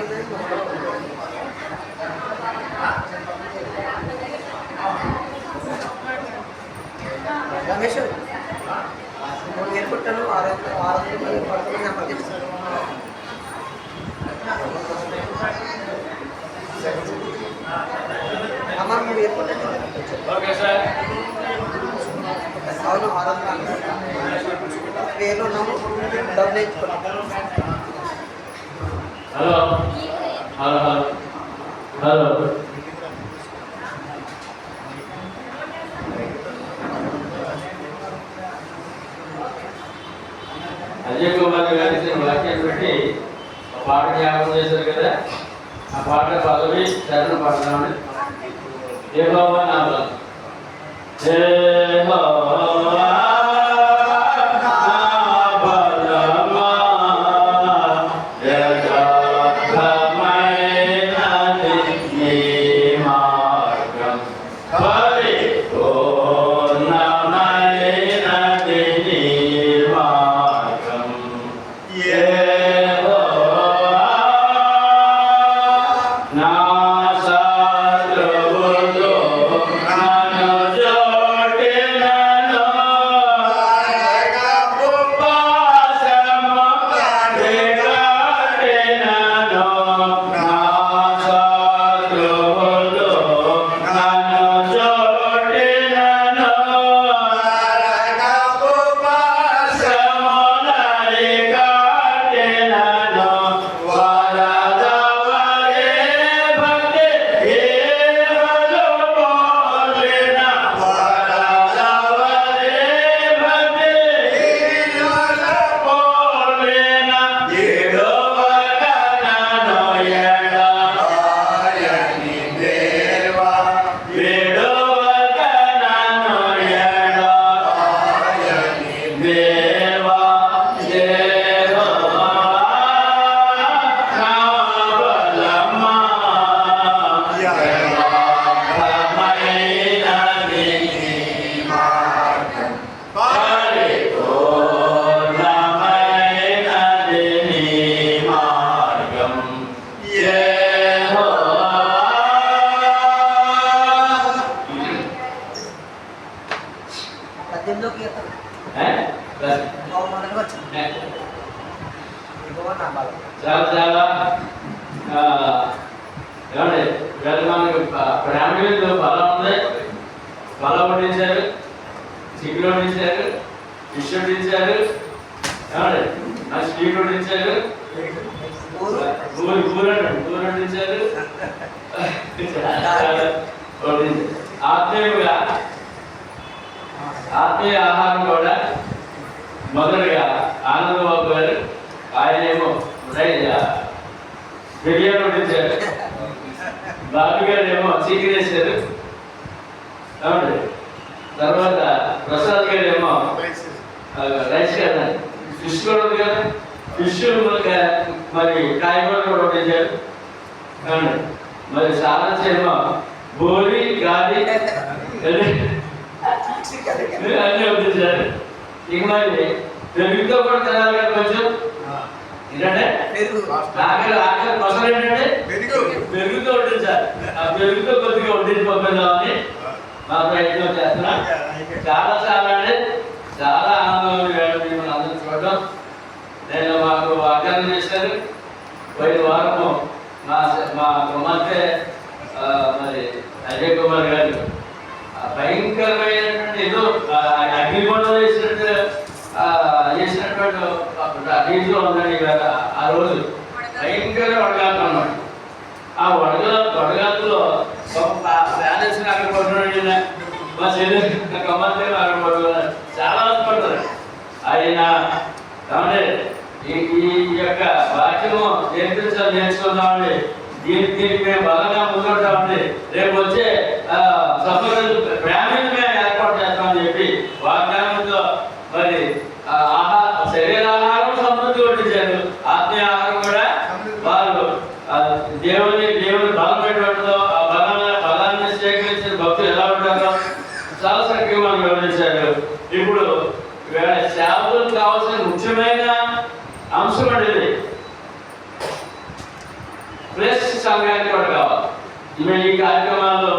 రమేష్ నువ్వు ఏర్పట్టాను 600 పడుతుంది నెంబర్ తెలుసు అమ్మ నువ్వు ఏర్పట్టాను అవును 600 వేలు ఉన్నాము డబ్బులు వేయించుకున్నాం hello hello hello Ajay Kumar గారి వాక్యం పెట్టి పాట జ్ఞాపకం చేశారు కదా ఆ పాట పదవి చరణం పాడదామని యెహోవా నామం యెహోవా 18లోకి వెళ్తాను. ఏ? బస్. బహుమానంగా వచ్చింది. ఏ? ఇదిగో నా బలం. చాలా చాలా ఏమండి వీళ్ళ మనకి ఫ్యామిలీలో బలం ఉంది. బలం వడ్డించారు, చికెన్ వడ్డించారు, ఫిష్ వడ్డించారు, ఏమండి నా స్వీట్ వడ్డించారు, కూర వడ్డించారు. ఆత్మీయ ఆహారం కూడా మొదలుగా ఆనందబాబు గారు ఆయనేమో బిర్యానీ వడ్డించారు, బాబు గారు ఏమో చికెన్ వేసారు, తర్వాత ప్రసాద్ గారు ఏమో రైస్ కదా, ఫిష్ కూడా ఉంది కదా, ఫిష్ మరి కాయగూరలు కూడా వడ్డించారు. మరి సారథి ఏమో బోరి గాలి అన్నీ వడ్డించారు. ఇక మరి పెరుగుతో కూడా తినాలి కదా కొంచెం. ఏంటంటే ఆఖరి కొసలు ఏంటంటే పెరుగుతో వడ్డించాలి. ఆ పెరుగుతో కొద్దిగా వడ్డించి పంపిద్దామని మా ప్రయత్నం చేస్తున్నా. చాలా చాలా అంటే చాలా ఆనందం మిమ్మల్ని అందరూ చూడడం. నేను మాకు వాగ్దానం చేశారు పోయిన వారము మా కుమార్తె మరి అజయ్ కుమార్ గారు భయంకరమైనటువంటి ఏదో అగ్నిగొండం చేసినటువంటి రీతిలో ఉందండి. ఆ రోజు భయంకర వడగాలు అన్నమాట. ఆ వడగాతులో బ్యాలెన్స్ అక్కడ పడుతున్నాడు, మా చెల్లి కుమార్తె అక్కడ పడుతున్నాడు. చాలా పడుతుంది ఆయన. కాబట్టి ఈ యొక్క వాక్యము నేర్చుకుందామండి. దీనికి మేము బలంగా ముందుంటామండి. రేపు వచ్చే ఫ్యామిలీ మేము ఏర్పాటు చేస్తామని చెప్పి వాగ్దానంతో మరి శరీరాహారం సమృద్ధి వడ్డించారు, ఆత్మీయ ఆహారం కూడా వాళ్ళు దేవుని బలం పెట్టడంతో ఆ బలాన్ని స్వీకరించిన భక్తులు ఎలా ఉంటారో చాలా చక్కగా మనం వివరించారు. ఇప్పుడు సేవకులకు కావాల్సిన ముఖ్యమైన అంశం అనేది ఫ్రెష్ సంఘానికి కూడా కావాలి. ఈ కార్యక్రమాల్లో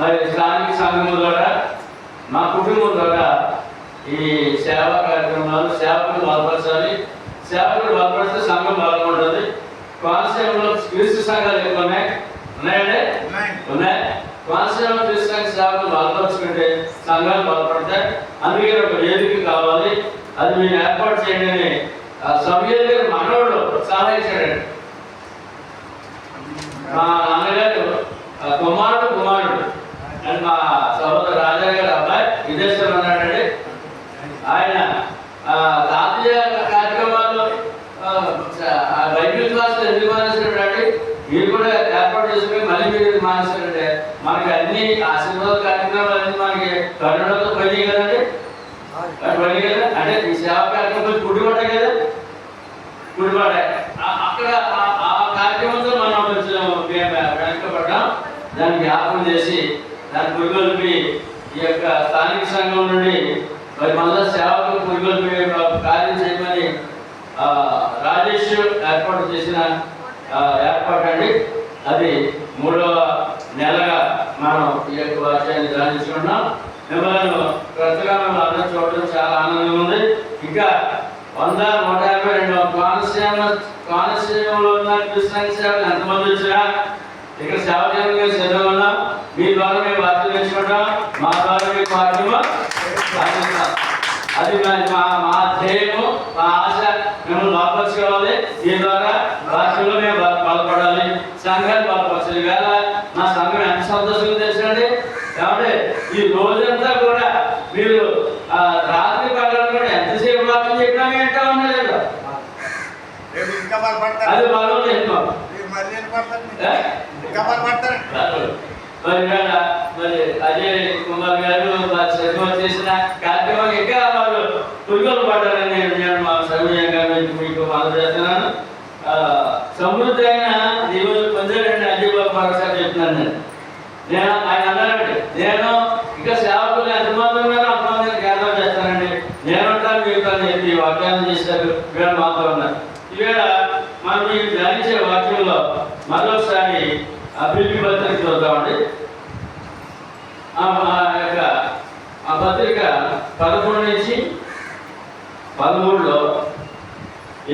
మరి స్థానిక సంఘం ద్వారా మా కుటుంబం ద్వారా ఈ సేవా కార్యక్రమాలు సేవకులు బలపరచాలి. సేవకులు బలపరిస్తే సంఘం బలంగా ఉంటుంది. కోనసీమలో క్రీస్తు సంఘాలు ఎక్కువ ఉన్నాయండి, ఉన్నాయి. కోనసీమలో క్రీస్తు సంఘ సేవకులు బలపరుచుకుంటే సంఘాలు బలపడతాయి. అందుకే ఒక వేదిక కావాలి, అది మీరు ఏర్పాటు చేయండి అని సమయాలు గారు మనోడు సహాయించాడండి. మా నాన్నగారు కుమారుడు అండ్ మా సహోదరు రాజా గారు అబ్బాయి విదేశంలో ఉన్నాడండి. ఆయన తాతయ్య కార్యక్రమాలు బైబిల్ క్లాసులు ఎందుకు మానేశాడండి? మీరు కూడా ఏర్పాటు చేసుకుని మళ్ళీ మీరు మానేశారంటే మనకి అన్ని ఆశీర్వాద కార్యక్రమాలు అన్ని మనకి కన్నడతో పని కదండి, పని కదా. అంటే ఈ సేవా కార్యక్రమాలు కుడిపడ్డ కదా, కుడిపడ్డ అక్కడ ఆ కార్యక్రమంతో మనం కొంచెం వెనకబడ్డాం. దాన్ని జ్ఞాపకం చేసి దాన్ని పురిగొల్పి ఈ యొక్క స్థానిక సంఘం నుండి మరి మళ్ళా సేవకు పురిగొల్పి కార్యం చేయమని రాజేష్ ఏర్పాటు చేసిన ఏర్పాటు అండి. అది 3వ నెలగా మనం ఈ యొక్క వాక్యాన్ని ధ్యానించుకున్నాం. మిమ్మల్ని కొత్తగా మేము అందరూ చూడడం చాలా ఆనందంగా ఉంది. ఇంకా 100, 152 కోనసీమలో ఉన్న క్రిస్టియన్ సేవలు ఎంతమంది వచ్చినా ఇక్కడ సేవ చేయడానికి సిద్ధంగా ఉన్నాం. మీ ద్వారా మేము వాక్యం నేర్చుకుంటాం, మా ద్వారా మీకు వాక్యము అది మా ధ్యేయము, మా ఆశ. మిమ్మల్ని బలపరచుకోవాలి. దీని ద్వారా వాక్యంలో మేము బలపడాలి, సంఘాన్ని బలపరచాలి. వేళ మా సంఘం ఎంత సంతోషంగా తెచ్చండి. కాబట్టి ఈ రోజంతా కూడా మీరు రాత్రి పగలు కూడా ఎంతసేపు వాక్యం చెప్పినా ఏంటో ఉండలేదు. అది బలం లేదు. మరి అజయ్ కుమార్ గారు చేసిన కార్యక్రమం ఇంకా వాళ్ళు పురుగులు పడ్డారని నేను మా సమయంగా మీకు మనం చేస్తున్నాను. సమృద్ధి అయిన దేవుడు పొందాడండి. అజయ్ బాబు మరోసారి చెప్తున్నాను. నేను ఆయన అన్నారండి, నేను ఇంకా సేవకులు ఎంతమంది ఉన్నారో అంతమందిని జ్ఞానం చేస్తానండి, నేనుంటాను మీకు అని చెప్పి వాగ్దానం చేశారు. వీళ్ళు మాతో ఉన్నారు. ఈవేళ మనం మీకు ధ్యానించే వాక్యంలో మరొకసారి ఫిలిప్పీ పత్రిక చూద్దామండి. ఆ యొక్క ఆ పత్రిక 11 నుంచి 13లో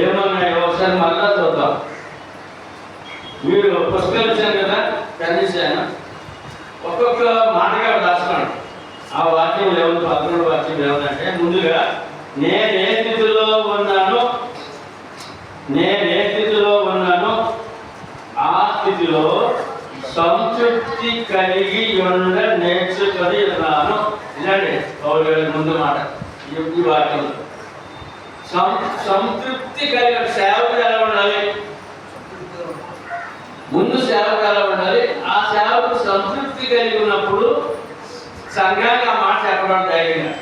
ఏమన్నాయో ఒకసారి మళ్ళా చూద్దాం. మీరు పుస్తకాలు ఇచ్చాను కదా, చదివించాను. ఒక్కొక్క మాటగా రాసుకోండి. ఆ వాక్యం ఏముంది, 11 వాక్యం ఏముందంటే, ముందుగా నేను ఏ స్థితిలో ఉన్నానో ఆ స్థితిలో సంతృప్తి కలిగి ఉండ నేర్చుకొని ఉన్నాను. ఇదండి పౌలు గారి ముందు మాట. ఈ వాక్యం సంతృప్తి కలిగి, సేవకు ఎలా ఉండాలి, ముందు సేవకు ఎలా ఉండాలి, ఆ సేవకు సంతృప్తి కలిగి ఉన్నప్పుడు సంఘానికి ఆ మాట చెప్పడం ధైర్యంగా.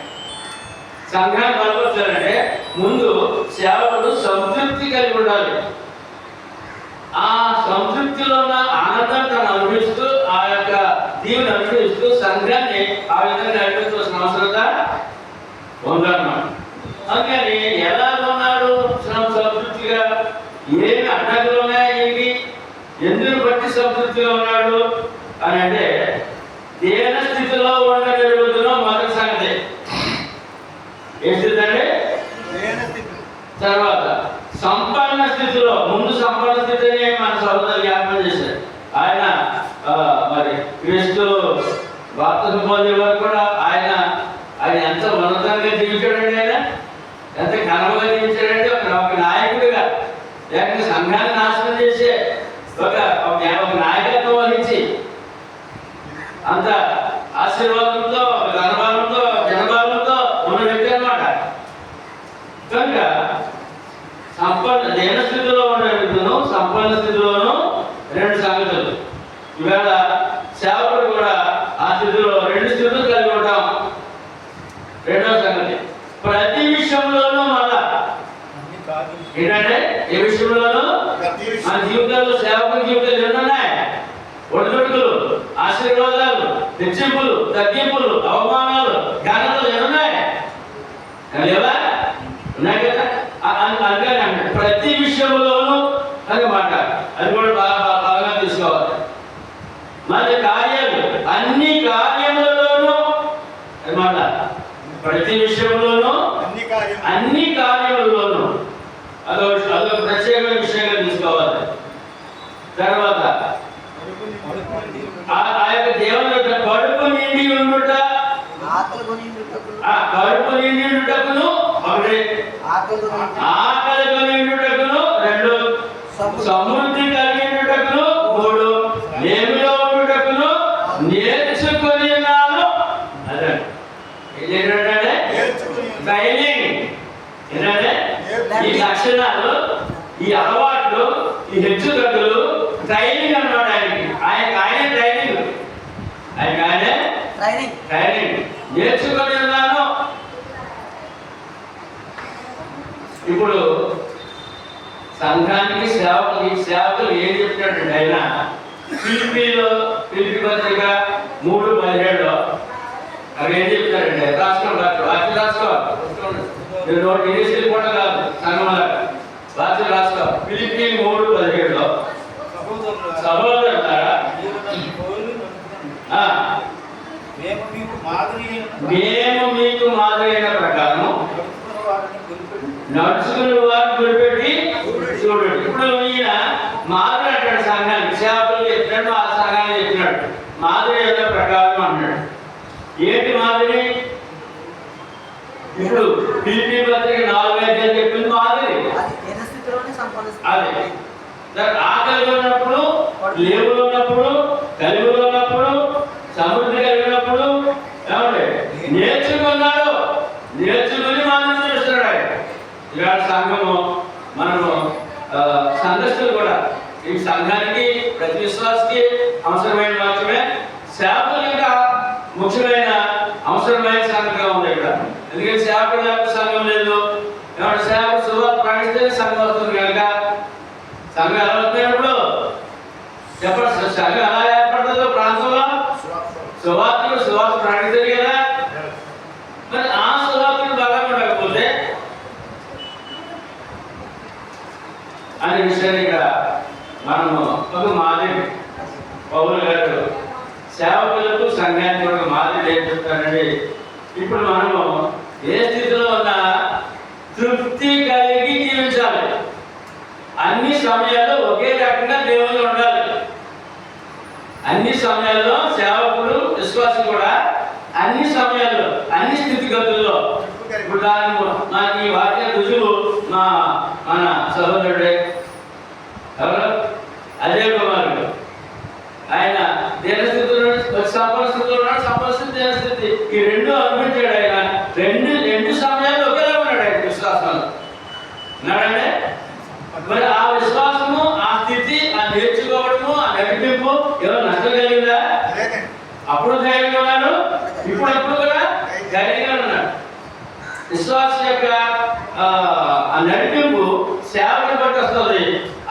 సంఘాన్ని బలపరచాలంటే ముందు సేవకుడు సంతృప్తి కలిగి ఉండాలి. ఆ సంతృప్తిలో ఉన్న ఆనందం తను అనుభవిస్తూ, ఆ యొక్క దీవుని అనుభవిస్తూ సంఘాన్ని ఆ విధంగా నడిపించాల్సిన అవసరం ఉందన్నమాట. అందుకని ఎలా ఉన్నాడు సంతృప్తిగా, ఏమి అడ్డంకులు ఉన్నాయి, ఏమి ఎందుకు బట్టి సంతృప్తిగా ఉన్నాడు అని అంటే, దేన స్థితిలో ఉండగలుగుతున్నా మొదటి సంగతి. ఏ స్థితి అంటే తర్వాత సంపన్న స్థితిలో, ముందు సంపన్న స్థితిని మన సహోదరు జ్ఞాపకం చేశారు. ఆయన మరి క్రీస్తు బాప్తిసం పొందే వరకు కూడా ఆయన ఎంత ఉన్నతంగా జీవించాడండి, ఆయన ఎంత ఘనంగా జీవించాడంటే, ఒక నాయకుడిగా లేక సంఘాన్ని నాశనం చేసే ఒక నాయకత్వం వహించి అంత ఆశీర్వాదంతో, ఘనభావంతో, జనభావంతో ఉన్న వ్యక్తి అన్నమాట. కనుక దేన స్థితిలో ఉండేందుకు సంపన్న స్థితిలోనూ రెండు సంగతులు. ఈవేళ సేవకుడు కూడా ఆ స్థితిలో రెండు స్థితులు కలిగి ఉంటాం. రెండవ సంగతి, ప్రతి విషయంలోనూ మళ్ళా ఏంటంటే, ఏ విషయంలోనూ మన జీవితాల్లో, సేవకుల జీవితాలు ఎన్నున్నాయి, ఒడిదుడుకులు, ఆశీర్వాదాలు, హెచ్చింపులు, తగ్గింపులు, అవమానాలు, ఘనతలు ఎన్నున్నాయి లేవా? ఉన్నాయి కదా. అందుకని ప్రతి విషయంలోనూ అన్నమాట. అది కూడా బాగా తీసుకోవాలి. మరి కార్యాలు, అన్ని కార్యములలోనూ అన్నమాట, ప్రతి విషయంలోనూ అన్ని కార్యములలోనూ అదొక ప్రత్యేకమైన విషయంగా తీసుకోవాలి. తర్వాత ఆ యొక్క దేవుని యొక్క కడుపు నిండి ఉండుట, కడుపు నిండి ఉండుటకును ఒకటి, ఆకలి కలిగిండుటకును రెండు, సమృద్ధి కలిగిండుటకును మూడు, ఏమిలో ఉండుటకును నేర్చుకొని ఉన్నాను. అదే ఏంటంటే ట్రైనింగ్. ఏంటంటే ఈ లక్షణాలు, ఈ అలవాట్లు, ఈ హెచ్చుతగ్గులు ట్రైనింగ్ అన్నమాట. ఆయన ట్రైనింగ్ నేర్చుకొని ఉన్నాను. ఇప్పుడు సంఘానికి సేవకులు ఏం చెప్తాడంటే, ఆయన ఫిలిప్పీ పత్రిక 3:17 అవి ఏం చెప్తారంటే, రాసుకో నోటి ఇంగ్లీష్ కూడా కాదు, సంఘంలో రాసుకో. ఫిలిప్పీ 3:17 సహోదరులారా, మేము మీకు మాదిరి అయిన ప్రకారం నడుచుకుని వారిని గురిపెట్టి చూడండి. ఇప్పుడు ఈయన మాదిరి అంటాడు సంఘానికి, సేవకులు చెప్పినాడు, ఆ సంఘాన్ని చెప్పినాడు మాదిరి అయిన ప్రకారం అన్నాడు. ఏంటి మాదిరి? ఇప్పుడు ఫిలిప్పీ పత్రిక 4:5 చెప్పింది మాదిరి. అదే ఆకలి ఉన్నప్పుడు, లేవులు ఉన్నప్పుడు, కలిగులు ఉన్నప్పుడు, సమృద్ధి కలిగినప్పుడు ఏమంటే నేర్చుకున్నాడు, నేర్చుకుని మాదిరి చూస్తున్నాడు ఆయన. ఇవాళ సంఘము మనము సందర్శకులు కూడా ఈ సంఘానికి, ప్రతి విశ్వాసకి అవసరమైన వాక్యమే, సేవకులు ఇంకా ముఖ్యమైన అవసరమైన సంఘంగా ఉంది ఇక్కడ. ఎందుకంటే సేవకుడు లేకపోతే సంఘం లేదు. ఏమంటే సేవకుడు సువార్త ప్రకటిస్తే సంఘం వస్తుంది కనుక. సంఘం ఎలా వస్తున్నప్పుడు చెప్పండి, సంఘం ఎలా ఏర్పడుతుందో ప్రాంతంలో సువార్త ప్రకటిస్తుంది కదా. మరి ఆ సువార్తను బలంగా ఉండకపోతే అనే విషయాన్ని ఇక్కడ మనము ఒక మాదిరి, పౌలు గారు సేవకులకు సంఘానికి ఒక మాదిరి ఏం చెప్తారండి, ఇప్పుడు మనము ఏ స్థితిలో ఉన్నా తృప్తి కలిగి జీవించాలి. అన్ని సమయాల్లో ఒకే రకంగా దేవుళ్ళు ఉండాలి. అన్ని సమయాల్లో సేవకుడు విశ్వాసం కూడా అన్ని సమయాల్లో అన్ని స్థితిగతుల్లో ఇప్పుడు నాకు ఈ వాక్య రుజువు మన సహోదరుడే ఎవరు అజయ్ కుమారుడు. ఆయన దేనస్థితిలో సంపస్థితిలో ఉన్నాడు, సంపస్థితి దేనస్థితి ఈ రెండు అనుభవించాడు. ఆయన రెండు సమయాల్లో ఒకేలా ఉన్నాడు. ఆయన విశ్వాసంలో ఉన్నాడంటే మరి ఆ విశ్వాసము, ఆ స్థితి, ఆ నేర్చుకోవడము, ఆ నడిపింపు ఎవరు నష్టం కలిగిందా? అప్పుడు ధైర్యంగా ఉన్నాడు, ఇప్పుడు కూడా ధైర్యంగా ఉన్నాడు. విశ్వాసం యొక్క ఆ నడిపింపు సేవకుని బట్టి వస్తుంది.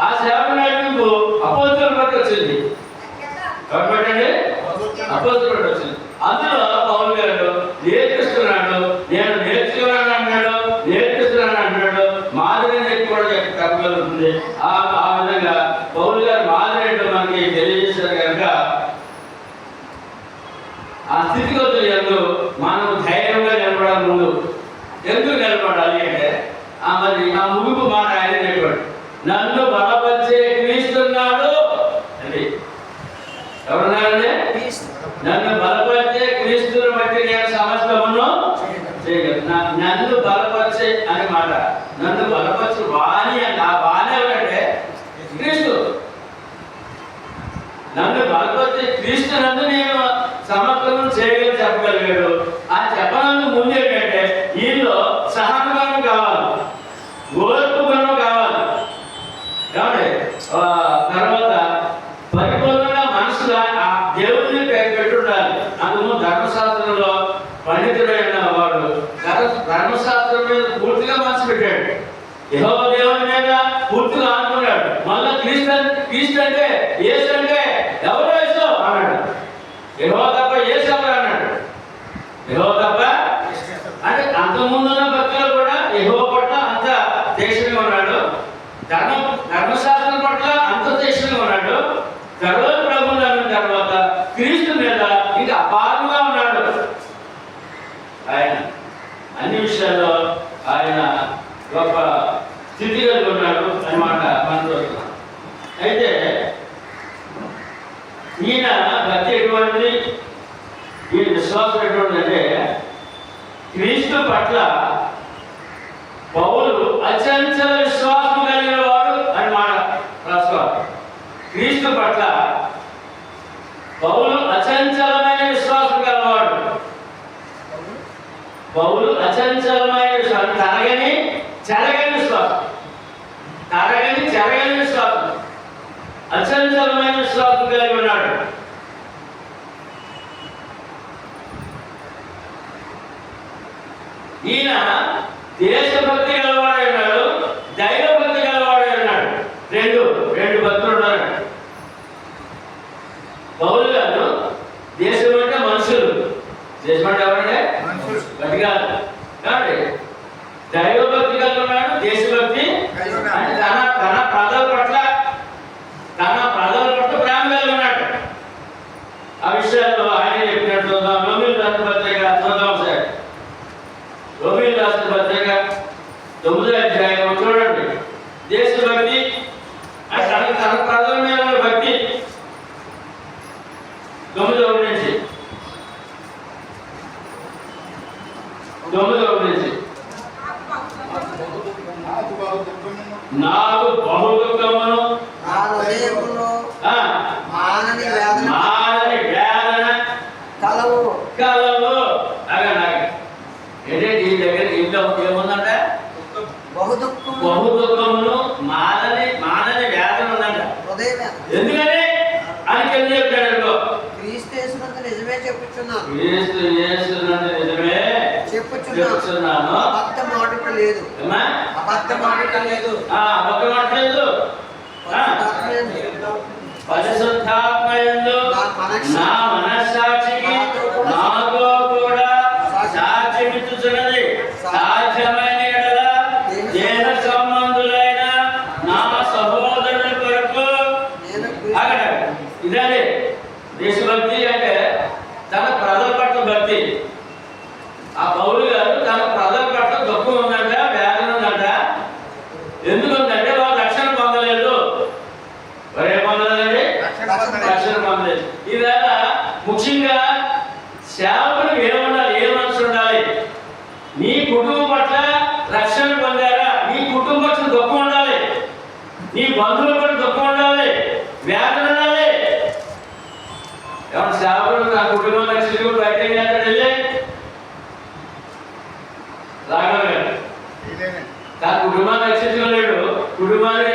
ఆ సేవకు నడిపింపు అపోస్తులను బట్టి వచ్చింది. కాబట్టి అపోస్తులను బట్టి వచ్చింది. అందులో పౌలు గారు నేర్పిస్తున్నాడు, నేను నేర్చుకున్నాను అంటున్నాడు, నేర్పిస్తున్నాను అంటున్నాడు. మాదిరి చెప్పి కూడా కలుగుతుంది. ఆ విధంగా పౌలు గారు మాదిరి అంటే మనకి తెలియజేశారు కనుక ఆ స్థితిగతులు ఎందుకు మనం ధైర్యంగా నిలబడాలి. ముందు ఎందుకు నిలబడాలి అంటే మరి ఆ ముగింపు మాట ఆయన చెప్పాడు, నన్ను బలపరిచే క్రీస్తున్నాడు అది. ఎవరున్నారంటే నన్ను బలపరిచే క్రీస్తుని బట్టి నేను సమస్తమును చేయగలను. నన్ను బలపరిచే అనే మాట, నన్ను బలపరిచే వాణి అంటే ఆ వాణి ఎవరంటే క్రీస్తు. నన్ను బలపరిచే క్రీస్తు నందు నేను సమర్థనం చేయగలని చెప్పగలిగాడు. ఆ చెప్పనందు ముందు ఏంటంటే వీళ్ళు సహనగుణం కావాలి, ఓర్పు గుణం కావాలి. కాబట్టి తర్వాత పరిపూర్ణంగా మనసుగా ఆ దేవుడిని పెట్టుండాలి. అందులో ధర్మశాస్త్రంలో పండితుడైన వాడు ధర్మశాస్త్రం మీద పూర్తిగా మనసు పెట్టాడు. యెహోవా దేవుని మీద పూర్తిగా ఆనుకున్నాడు. మళ్ళా క్రీస్తు అంటే యేసు అంటే ఎవరో యేసు అన్నాడు. యెహోవా తప్ప యేసు ఎవరు అన్నాడు. యెహోవా తప్ప అంటే అంతకుముందున్న భక్తులు కూడా యెహోవా పట్ల అంత దేశంగా ఉన్నాడు. ధర్మశాస్త్రం పట్ల అంత దేశంగా ఉన్నాడు. తర్వాత ప్రభువుని నమ్మిన తర్వాత క్రీస్తు మీద ఇంకా అపారంగా ఉన్నాడు. ఆయన అన్ని విషయాల్లో ఆయన గొప్ప స్థితి కలిగి ఉన్నాడు అన్నమాట మనం చూస్తున్నాం. అయితే ఈయన భక్తి ఎటువంటిది, ఈయన విశ్వాసం ఎటువంటిదంటే క్రీస్తు పట్ల పౌలు అచంచల విశ్వాసం కలిగిన వాడు అని మాట రాసుకోవాలి. క్రీస్తు పట్ల పౌలు అచంచలమైన విశ్వాసం గలవాడు. పౌలు అచంచలమైన విశ్వాసం, తరగని చెరగని విశ్వాసం, తరగని చెరగని విశ్వాసం, అచంచలమైన విశ్వాసం కలిగి ఉన్నాడు. ఈయన దేశభక్తి గలవాడై ఉన్నాడు, దైవభక్తి గలవాడై ఉన్నాడు. రెండు భక్తులు ఉన్నారు. పౌలు గారు దేశం అంటే మనుషులు, దేశం అంటే ఎవరంటే భక్తి కాదు. కాబట్టి దైవభక్తి కలిగి ఉన్నాడు, దేశభక్తి అంటే తన ప్రజల పట్ల ప్రేమ కలిగి ఉన్నాడు. ఆ విషయాల్లో ఆయన చెప్పినట్టు రోమిల్ రాసిన పత్రిక సార్, రోమిల్ రాసిన పత్రిక 9వ అధ్యాయం చూడండి. దేశభక్తి తన ప్రజల మీద భక్తి 9వ నుంచి నాకు బహు దుఃఖమును మానని వేదన కలవు ఏంటంటే ఈ దగ్గర ఇంట్లో ఏముందంట, బహు దుఃఖమును మానని వేదన ఉందంట. ఎందుకని అని చెప్తాడు. క్రీస్తు యేసునందు నిజమే చెప్పుచున్నాను, క్రీస్తు యేసునందు నిజమే చెప్పుచున్నాను, అబద్ధం ఆడుట లేదు, అబద్ధం ఆడుట లేదు, అబద్ధం ఆడుట లేదు. పరిశుద్ధాత్మయందు నా మనస్సాక్షికి నాతో కూడా సాక్ష్యమిచ్చుచున్నది. సాధ్యమైన యెడల దేన సంబంధులైన నా సహోదరుల కొరకు ఇదే దేశభక్తి అంటే తన ప్రజల పట్ల భక్తి. ఆ పౌలు గారు తన ప్రజల పట్ల దుఃఖం ఉందంట, వేదన ఉందంట. ఎందుకుందంటే వాళ్ళు రక్షణ పొందలేదు. వారు ఏం పొందలేదండి? రక్షణ పొందలేదు. ఈవేళ ముఖ్యంగా సేవకులు ఏముండాలి, ఏ మనసు ఉండాలి? నీ కుటుంబం పట్ల రక్షణ పొందారా? నీ కుటుంబం పట్ల దుఃఖం ఉండాలి, నీ బంధువుల పట్ల దుఃఖం ఉండాలి, వేదన ఉండాలి. ఎవరు సేవకుడు నా కుటుంబం రక్షణ బయట వెళ్ళి రాగలరు, నా కుటుంబాన్ని రక్షించలేడు. కుటుంబాన్ని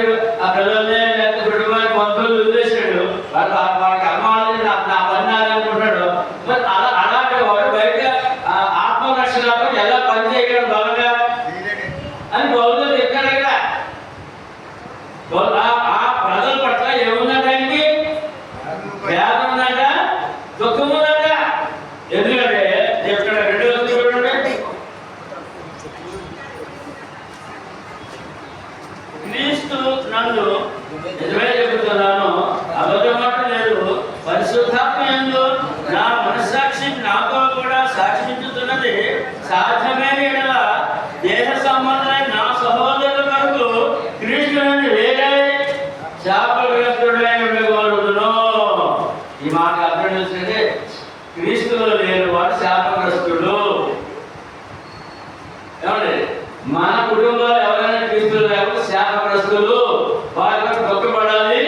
ఆ పిల్లల్ని లేకపోతే కుటుంబాన్ని బంధువులు వదిలేసాడు. వాడికి అమ్మాలని నా పని అనుకుంటాడు. మరి అలాంటి వాడు బయట ఆత్మరక్షణతో ఎలా పని చేయగలడు బలంగా అని బౌద్ధులు చెప్పాడు. ఇక్కడ ఆ ప్రజల పట్ల ఏముందంట? ఆయనకి వేదన ఉందంట, దుఃఖం ఉందంట. ఎందుకంటే ఇక్కడ 2 వస్తువులు చూడండి. క్రీస్తు నందు నిజమే చెబుతున్నాను, అబద్ధమాట లేదు, పరిశుద్ధాత్మ యందు నా మనస్సాక్షి నాతో కూడా సాక్షించుతున్నది. సాధ్యమైన ఎడల దేహ సంబంధమైన నా సహోదరుల కొరకు క్రీస్తు నుండి వేరే శాపగ్రస్తుడై ఉండగలుగును. ఈ మాట అర్థం చేస్తే క్రీస్తులో లేని వాడు శాపగ్రస్తుడు. ఏమండి, మన కుటుంబాలు ఎవరైనా క్రీస్తులు లేకపోతే శాపగ్రస్తులు. వారి కొరకు దుఃఖపడాలి,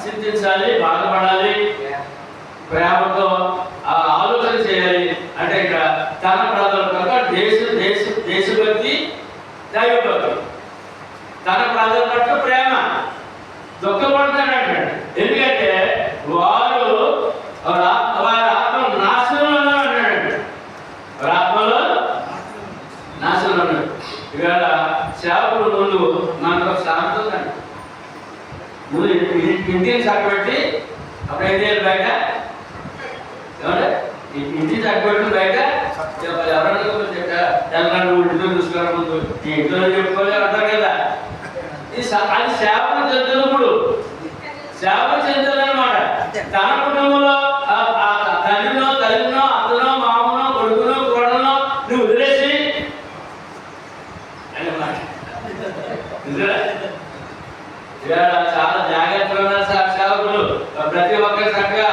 చింతించాలి, బాధపడాలి, ప్రేమతో ఆలోచన చేయాలి. అంటే ఇక్కడ తన ప్రజల కొరకు దేశభక్తి, దైవభక్తి, తన ప్రజల పట్ల ప్రేమ, దుఃఖపడతాడు. ఎందుకంటే వారి ఆత్మ నాశనంలో అన్నాడు, వారి ఆత్మలో నాశనంలో అన్నాడు. ఇవాళ సేవకుడు ముందు మనకు శాంతం అండి. ముందు ఇంటిని చక్కబెట్టి అప్పుడు ఏం చేయాలి? బయట ఏమంటే ఇంటిని చక్కబెట్టి బయట ఎవరైనా చెప్తా నువ్వు ఇంట్లో చూసుకోవాలి, ముందు ఈ ఇంట్లో చెప్పుకోవాలి అంటారు కదా. అది సేవలు చెందినప్పుడు సేవలు చెందాలన్నమాట. తన కుటుంబంలో తండ్రినో, తల్లినో, అత్తనో, మామనో, కొడుకునో, కోడనో నువ్వు వదిలేసి చాలా జాగ్రత్తగా ఉన్నారు సేవకులు. ప్రతి ఒక్కరి చక్కగా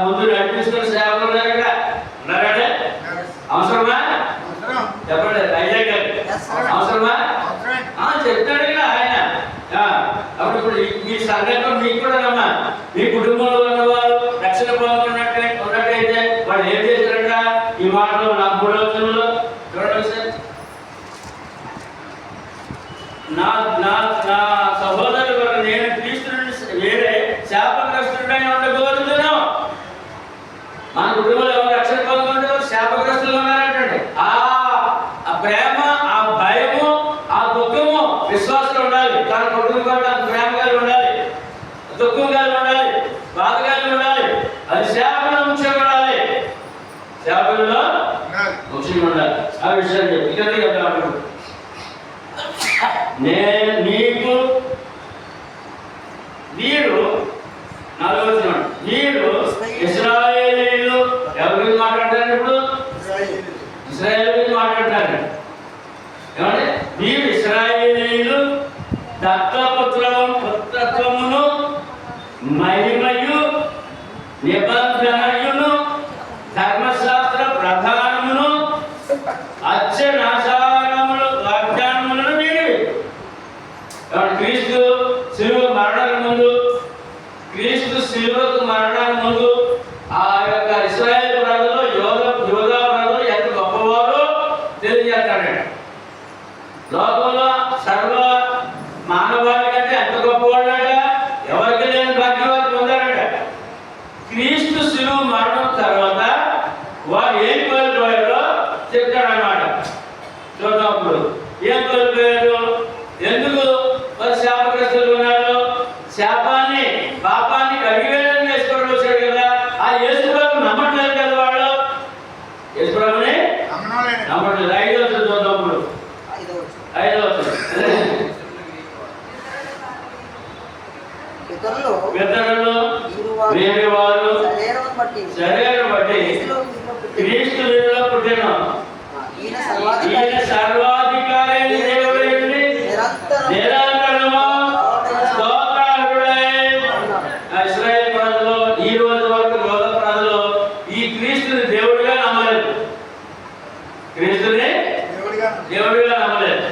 ముందు నడిపిస్తున్న సేవకులు ఉన్నారు ఇక్కడ. ఉన్నారంటే అవసరమా? చెప్పండి ఐజాక్ గారు, అవసరమా? చెప్తాడు కదా ఆయన. అప్పుడు ఇప్పుడు మీ సంఘటన మీకు కూడా రమ్మా. మీ కుటుంబంలో ఉన్నవారు రక్షణ పొందుతున్నట్టయితే వాళ్ళు ఏం చేశారంట? ఈ మాటలు నా 3వ వచనంలో చూడండి సార్. నా సహోదరుల కొరకు నేను క్రీస్తు వేరే శాపగ్రస్తుడై ఉండగలుగుతున్నాను. మన కుటుంబంలో ఎవరు రక్షణ పొందుకుంటే శాపగ్రస్తులు ఉన్నారంటండి. ఆ ప్రేమ, ఆ భయము, ఆ దుఃఖము విశ్వాసంలో ఉండాలి. తన కుటుంబం ప్రేమ కలిగి ఉండాలి, దుఃఖం కలిగి ఉండాలి, బాధ కలిగి ఉండాలి. అది సేవలో ముఖ్యంగా ఉండాలి, సేవలో ముఖ్యంగా ఉండాలి. ఆ విషయాన్ని చెప్పి ఇక్కడ చెప్తాను. నేను నీకు వీరు 4వ వచనం, వీరు ఇశ్రాయేలీయులు ఎవరి గురించి మాట్లాడతారు? ఇప్పుడు ఇశ్రాయేలు గురించి మాట్లాడతారు. ఏమంటే వీరు ఇశ్రాయేలీయులు దత్తపుత్రత్వమును మహిమయు నిబంధనయును ధర్మశాస్త్ర ప్రధానమును అత్యనాశారములు వాగ్దానములను వీరు. క్రీస్తు శిలువ మరణానికి ముందు, క్రీస్తు శిలువకు మరణానికి ముందు ఆ యొక్క ఇశ్రాయేలు ప్రజలు, యోధా ప్రజలు ఎంత గొప్పవారో తెలియజేస్తాడు. లోకంలో సర్వ మానవాళి కంటే ఎంత గొప్పవాడట, ఎవరికి లేని భాగ్యవాడు పొందాడట. క్రీస్తు శిలువ మరణం తర్వాత వారు ఏం కోల్పోయారో చెప్తాడన్నమాట. చూద్దాం ఏం కోల్పోయారు, ఎందుకు వారు శాపగ్రస్తులు ఉన్నారు? శాపాన్ని, పాపాన్ని కడిగివేయడం వేసుకోవడం వచ్చాడు కదా. ఆ యేసుప్రభు నమ్మట్లేదు కదా వాడు. యేసుప్రభుని నమ్మట్లేదు. 5వ వచనం చూద్దాం. 5వ వచనం. ఇతరులు వేరే వారు శరీరం బట్టి క్రీస్తు వీరిలో పుట్టెను. ఈయన ఈయన సర్వాధికారి అయిన దేవుడు నుండి నిరంతరము స్తోత్రార్హుడై ఇశ్రాయేలు ప్రజలు ఈ రోజు వరకు యోధ ప్రజలు ఈ క్రీస్తుని దేవుడిగా నమ్మలేదు. క్రీస్తుని దేవుడిగా నమ్మలేదు.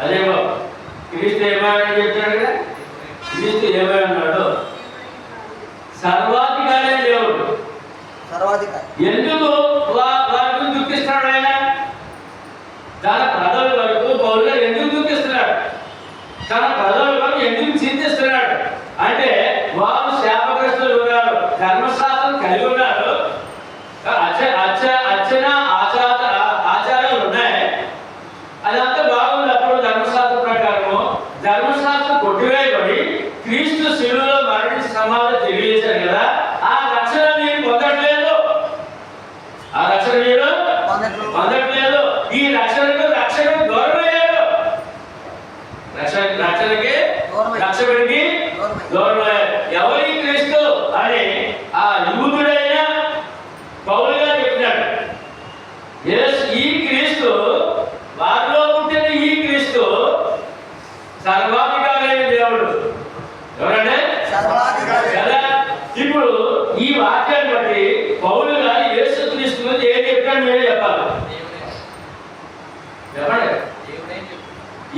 అదే క్రీస్తు ఏమైనా చెప్తున్నాడు కదా, క్రీస్తు ఏమైనాడు సర్వాధికారి దేవుడు. ఎందుకు వారిని దుఃఖిస్తున్నాడు ఆయన? తన ప్రజల వరకు పౌరులు ఎందుకు దుఃఖిస్తున్నాడు? తన ప్రజల వరకు ఎందుకు చింతిస్తున్నాడు అంటే వారు శాపగ్రస్తులు ఉన్నారు, ధర్మశాస్త్రం కలిగి ఉన్నారు, ఆచారాలు ఉన్నాయి, అదంతా బాగుంది. అప్పుడు ధర్మశాస్త్రం ప్రకారము ధర్మశాస్త్రం కొట్టివేయబడి క్రీస్తు శిలువలో మరణించి సమాధి తెలియజేశారు కదా, ఆ రక్షణ మీరు పొందట్లేదు. ఆ రక్షణ మీరు పొందట్లేదు. ఈ రక్షణకు దూరమయ్యారు. రక్షణకి రక్షకుడికి దూరమయ్యారు. ఎవరి క్రీస్తు అని ఆ యూదుడైన పౌలుగా చెప్పినాడు. ఈ క్రీస్తు వారిలో పుట్టిన ఈ క్రీస్తు సర్వాధికారి దేవుడు. ఎవరంటే కదా. ఇప్పుడు ఈ వాక్యాన్ని బట్టి పౌలు గారు యేసు క్రీస్తు గురించి ఏం చెప్పాడు మీరే చెప్పాలి. చెప్పండి.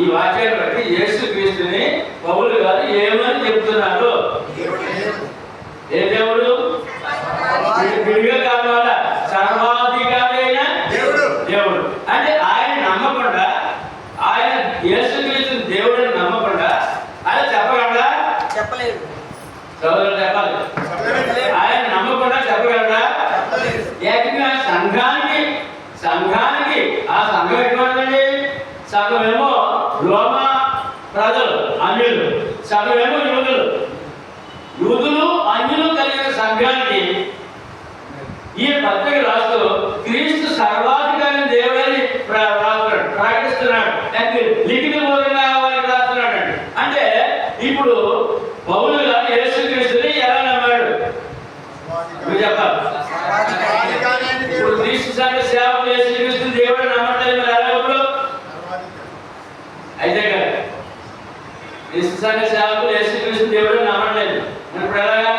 ఈ వాక్యాన్ని బట్టి యేసు క్రీస్తుని పౌలు గారు ఏమని చెప్తున్నారు? ఏ దేవుడు? విడిగా కావాలా? సర్వాధికారి అయిన దేవుడు. అంటే ఆయన నమ్మకుండా, ఆయన యేసు క్రీస్తుని దేవుడిని నమ్మకుండా ఆయన చెప్పగలడా? చెప్పలేదు. సోదరులు చెప్పాలి. ఆయన నమ్మకుండా చెప్పగలరా? ఏకంగా సంఘానికి ఆ సంఘం ఎటువంటిదండి? సగమేమో రోమా ప్రజలు అన్యులు, సగమేమో యూదులు అన్యులు కలిగిన సంఘానికి ఈ పత్రిక రాస్తూ క్రీస్తు సర్వాధికారి దేవుడని ప్రకటిస్తున్నాడు. లిఖిత బోధంగా వారికి రాస్తున్నాడు. అంటే ఇప్పుడు పౌలు గారు యేసు క్రీస్తుని ఎలా నమ్మాడు? మీరు చెప్పాలి. ఇప్పుడు క్రీస్తు సంఘ సేవకు యేసు క్రీస్తుని దేవుడు నమ్మట్లేదు. మరి ఎలా ఇప్పుడు అయితే కదా క్రీస్తు సంఘ సేవకు యేసు క్రీస్తుని దేవుడు నమ్మట్లేదు. మరి ఇప్పుడు ఎలాగా?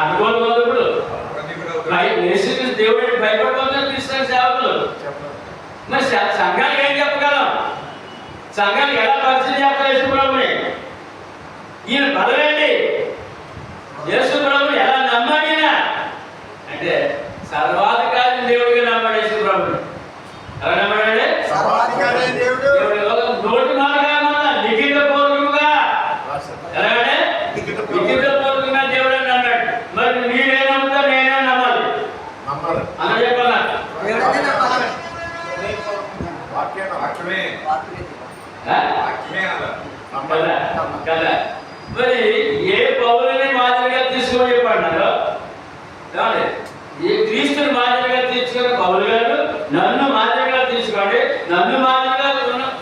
అనుకోవాలి. యేసు దేవుడిని భయపడిపోతున్నారు క్రీస్తు సేవకులు. మరి సంఘానికి ఏం చెప్పగలం? సంఘానికి ఎలా పరిచయం చేస్తారు యేసు ప్రభుని? ఈయన బలమేంటి? యేసు ప్రభుని ఎలా నమ్మాడినా అంటే సర్వాధికారి దేవుడిగా నమ్మాడు యేసు ప్రభుని. ఎలా నమ్మాడంటే నోటి మాటగా లిఖిత పూర్వకంగా ఎలాగంటే లిఖిత పూర్వకంగా దేవుడు అని అన్నాడు. మరి మీరే నమ్ముతా నేనే నమ్మాలి అన్న చెప్పాలా? కదా. మరి ఏ పౌరుని మాదిరిగా తీసుకొని చెప్పన్నారు? ఏ క్రీస్తుని మాదిరిగా తీసుకున్న పౌలు గారు నన్ను మాదిరిగా తీసుకోండి, నన్ను మాదిరిగా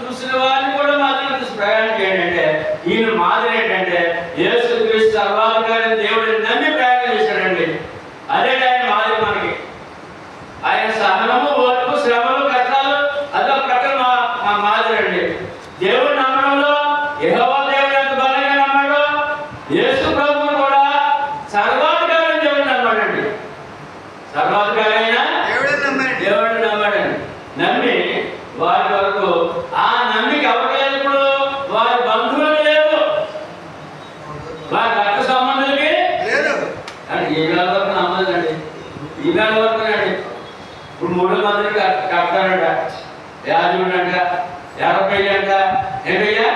చూసిన వారిని కూడా మాదిరిగా తీసి ప్రయాణం చేయండి అంటే ఈయన మాదిరి ఏంటంటే యేసు క్రీస్తు సర్వాధికారి దేవుడిని నమ్మి ప్రయాణం చేశాడండి. అదే ఆయన మాదిరి మనకి. ఆయన సహనము, ఓర్పు, శ్రమలు, కష్టాలు అదో ప్రకారం మా మాదిరి అండి. దేవుడు నమ్మడంలో యెహోవా దేవుడు ఎంత బలంగా నమ్మాడు, యేసు ప్రభువును కూడా సర్వాధికారి దేవుడు నమ్మాడండి. సర్వాధికారి అయినా దేవుడిని నమ్మాడండి. నమ్మి వారి వరకు ఆ నమ్మిక ఎవరికైనా ఇప్పుడు వారి బంధువులకు లేదు, వారి రక్త సంబంధులకి అంటే ఈ వేళ వరకు నమ్మదండి. ఈ వేళ వరకు అండి. ఇప్పుడు 3 మందిని కడతాడంట, యాజకుడు అంట, 50 అంట, ఏమయ్యా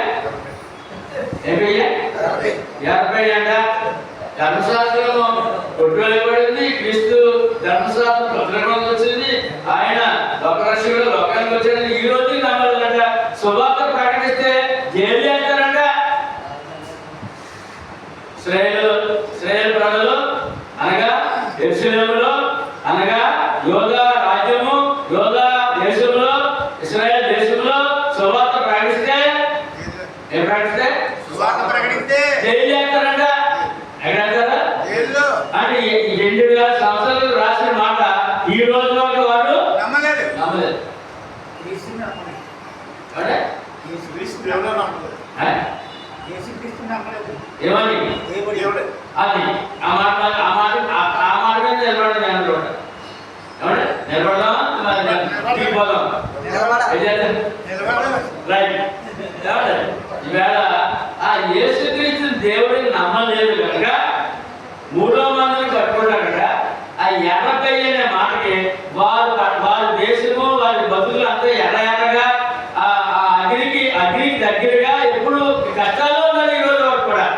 50 అంట. ధర్మశాస్త్రం కొట్టువెళ్ళబడింది, క్రీస్తు ధర్మశాస్త్రం భద్రంగా వచ్చింది, ఆయన లోకరక్షకుడు లోకానికి వచ్చాడు. ఈ రోజు నమ్మాలంట. సువార్త ప్రకటిస్తే జైలు చేస్తారంట. ఇశ్రాయేలు ప్రజలు అనగా యెరూషలేములో అనగా యోధా రాజ్యము, యోధా దేశంలో, ఇశ్రాయేల్ దేశంలో సువార్త ప్రకటిస్తే ఏం ప్రకటిస్తే ఆ? ఏమని అది ఆ మాట మీద నిలబడదు అనమాట. ఏమంటే నిలబడదామా దిగిపోదాం రైట్. ఏమంటే ఈవేళ ఆ యేసుక్రీస్తు దేవుడిని నమ్మలేదు కనుక మూడో మందిని కట్టుకుంటారు కనుక ఆ ఎర్రపై అనే మాటకి వారి దేశము వారి బతుకులు అంతా ఎర్రగా ఆ అగ్నికి దగ్గరగా ఎప్పుడు కష్టాల్లో ఉన్నారు. ఈ రోజు వరకు కూడా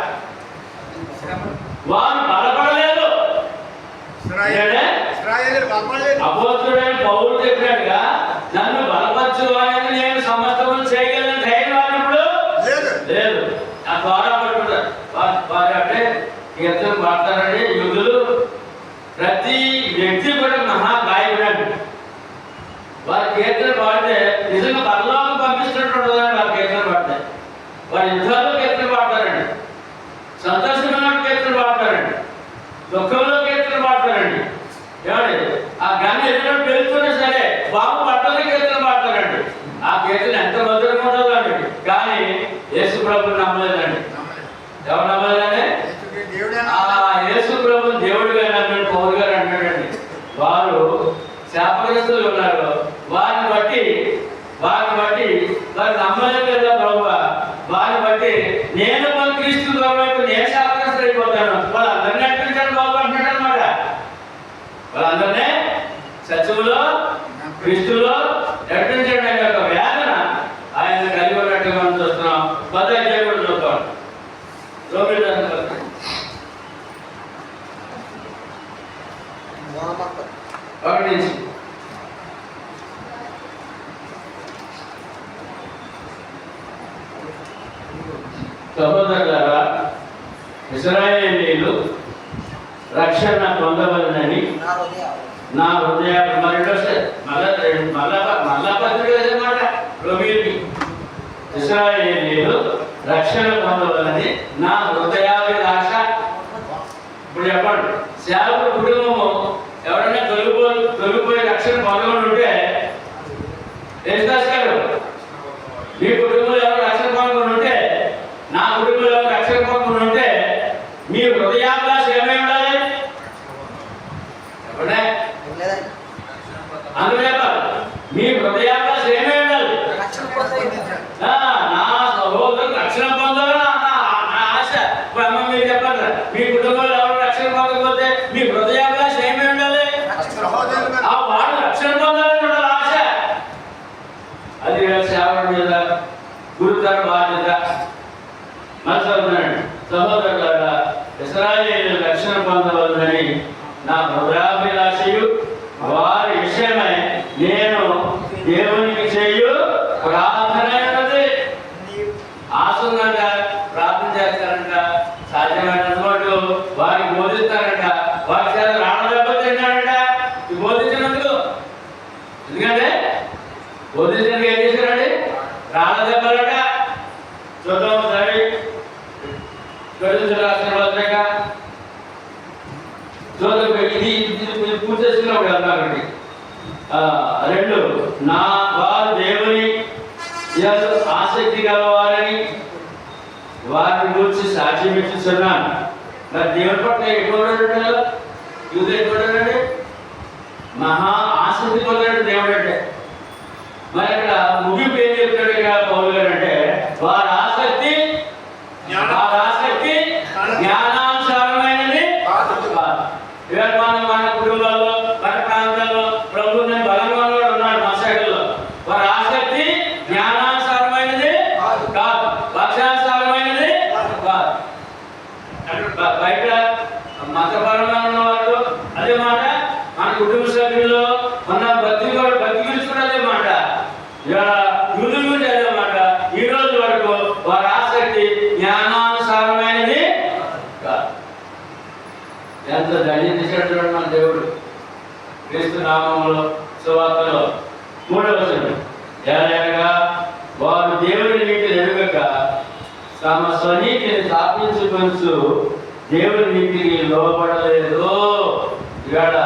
వారు బలపడలేదు. అపోస్తుడైన పౌలు చెప్పినట్టుగా నన్ను బలపరచు అనేది నేను సమస్తము చేయగలను ధైర్యం వాడిప్పుడు లేదు. ఆ ద్వారా పడుకుంటారు వారు అంటే కీర్తన పాడతారండి యుద్ధులు. ప్రతి వ్యక్తి కూడా మహాగాయకుడు. వారి కీర్తన పాడితే నిజంగా పరలోకం పంపిస్తున్నట్టు ఉంటుందండి. వారి కీర్తన పాడితే వారి యుద్ధాల్లో కీర్తన పాడతారండి, సంతోషంలో కీర్తన పాడతారండి, దుఃఖంలో కీర్తన పాడతారండి. ఏమండి ఆ గన్ను ఎదురు పెరుగుతున్నా సరే బాబు పట్టణ కీర్తన పాడతారండి. ఆ కీర్తన ఎంత మధురంగా ఉంటుందండి. కానీ యేసు ప్రభుని నమ్మలేదండి. ఎవరు నమ్మలేదండి? యేసు ప్రభుని దేవుడిగా నమ్మిన పౌరు గారు అంటాడండి. వారు శాపగ్రస్తులు ఉన్నారు. వారిని బట్టి వారు నమ్మలేదు కదా ప్రభు. వారిని బట్టి నేను క్రీస్తు వైపు నేను శాపగ్రస్తులు అయిపోతాను. వాళ్ళందరినీ అర్పించాడు బాబు అంటున్నాడు అనమాట. వాళ్ళందరినీ సత్యములో క్రీస్తులో నడిపించడం అనే ఒక వేదన ఆయన కలిగి ఉన్నట్టుగా మనం చూస్తున్నాం. 10 కూడా చూద్దాం. నుంచి సహోదరులారా, ఇశ్రాయేలీయులు రక్షణ పొందవలనని నా హృదయ మళ్ళా పత్రిక అన్నమాట. ఇశ్రాయేలీయులు రక్షణ పొందవలని నా హృదయాభిలాష. ఇప్పుడు చెప్పండి, సేవకుడు కుటుంబము ఎవరైనా తొలిగిపోయి రక్షణ పొందకుండా ఉంటే గారు మీ కుటుంబంలో ఎవరు రక్షణ పొందకుండా ఉంటే, నా కుటుంబంలో ఎవరు రక్షణ పొందకుండా ఉంటే మీ హృదయాభిలాష ఏమై ఉండాలి? చెప్పండి, అందులో చెప్పాలి. మీ హృదయాభిలాష ఏమై ఉండాలి? నా సహోదరుడు రక్షణ పొందాలని నా ఆశ. ఇప్పుడు అమ్మ మీరు చెప్పండి, మీ కుటుంబంలో ఎవరు రక్షణ పొందకపోతే మీ హృదయాభిలాష ఏమై ఉండాలి? ఆ వాడు రక్షణ పొందాలని ఉండాలి ఆశ. అది సేవకుడి మీద గురుతర బాధ్యత. మనసున్నాడు సహోదరులారా, ఇశ్రాయేలు రక్షణ పొందవలనని నా హృదయాభిలాషయు వారి విషయమై నేను దేవునికి చేయు ప్రార్థన ఉన్నది. ఆసనంట ప్రార్థన చేస్తారంట, సాధ్యమైనంత మటుకు వారికి బోధిస్తారంట. వారి చేత రావడం తిన్నారంట బోధించినందుకు. ఎందుకంటే బోధించడానికి ఏం చేశారండి? రాళ్ళ దెబ్బలట. చూద్దాం సరే, రాసిన పత్రిక చూద్దాం. ఇది పూర్తి చేసుకున్నప్పుడు వెళ్తానండి. 2 నా వారు దేవుని ఆసక్తి గలవారని వారిని గురించి సాక్ష్యం ఇస్తున్నాను. మరి దేవుని పట్ల ఎక్కువ యూజ్ ఎక్కువ మహా ఆసక్తి పొందాడు దేవుడు అంటే. మరి అక్కడ ముగింపు ఏం చెప్తాడు ఇక్కడ పౌలు గారు అంటే, వారి ఆసక్తి జ్ఞానానుసారమైనది. ఇవాళ మన కుటుంబాల్లో మన ప్రాంతాల్లో ప్రభుత్వం బలంగా ఉన్నాడు మా సైడ్లో. వారి ఆసక్తి జ్ఞానానుసారమైనది కాదు, లక్ష్యానుసారమైనది కాదు. బయట మతపరంగా ఉన్న వాళ్ళు అదే మాట, మన కుటుంబ సభ్యుల్లో మన భక్తి గురించి కూడా అదే మాట, యూదు గురించి అదే మాట. ఈ రోజు వరకు వారి ఆసక్తి జ్ఞానానుసారమైనది కాదు. ఎంత ధైర్యం చేసేటటువంటి మన దేవుడు. క్రీస్తు నామములో సువార్తలో 3వ వచనం, ఎలాగనగా వారు దేవుని నీతిని ఎరుగక తమ స్వనీతిని స్థాపించుకొనుచు దేవుని నీతికి లోబడలేదు. ఇవాళ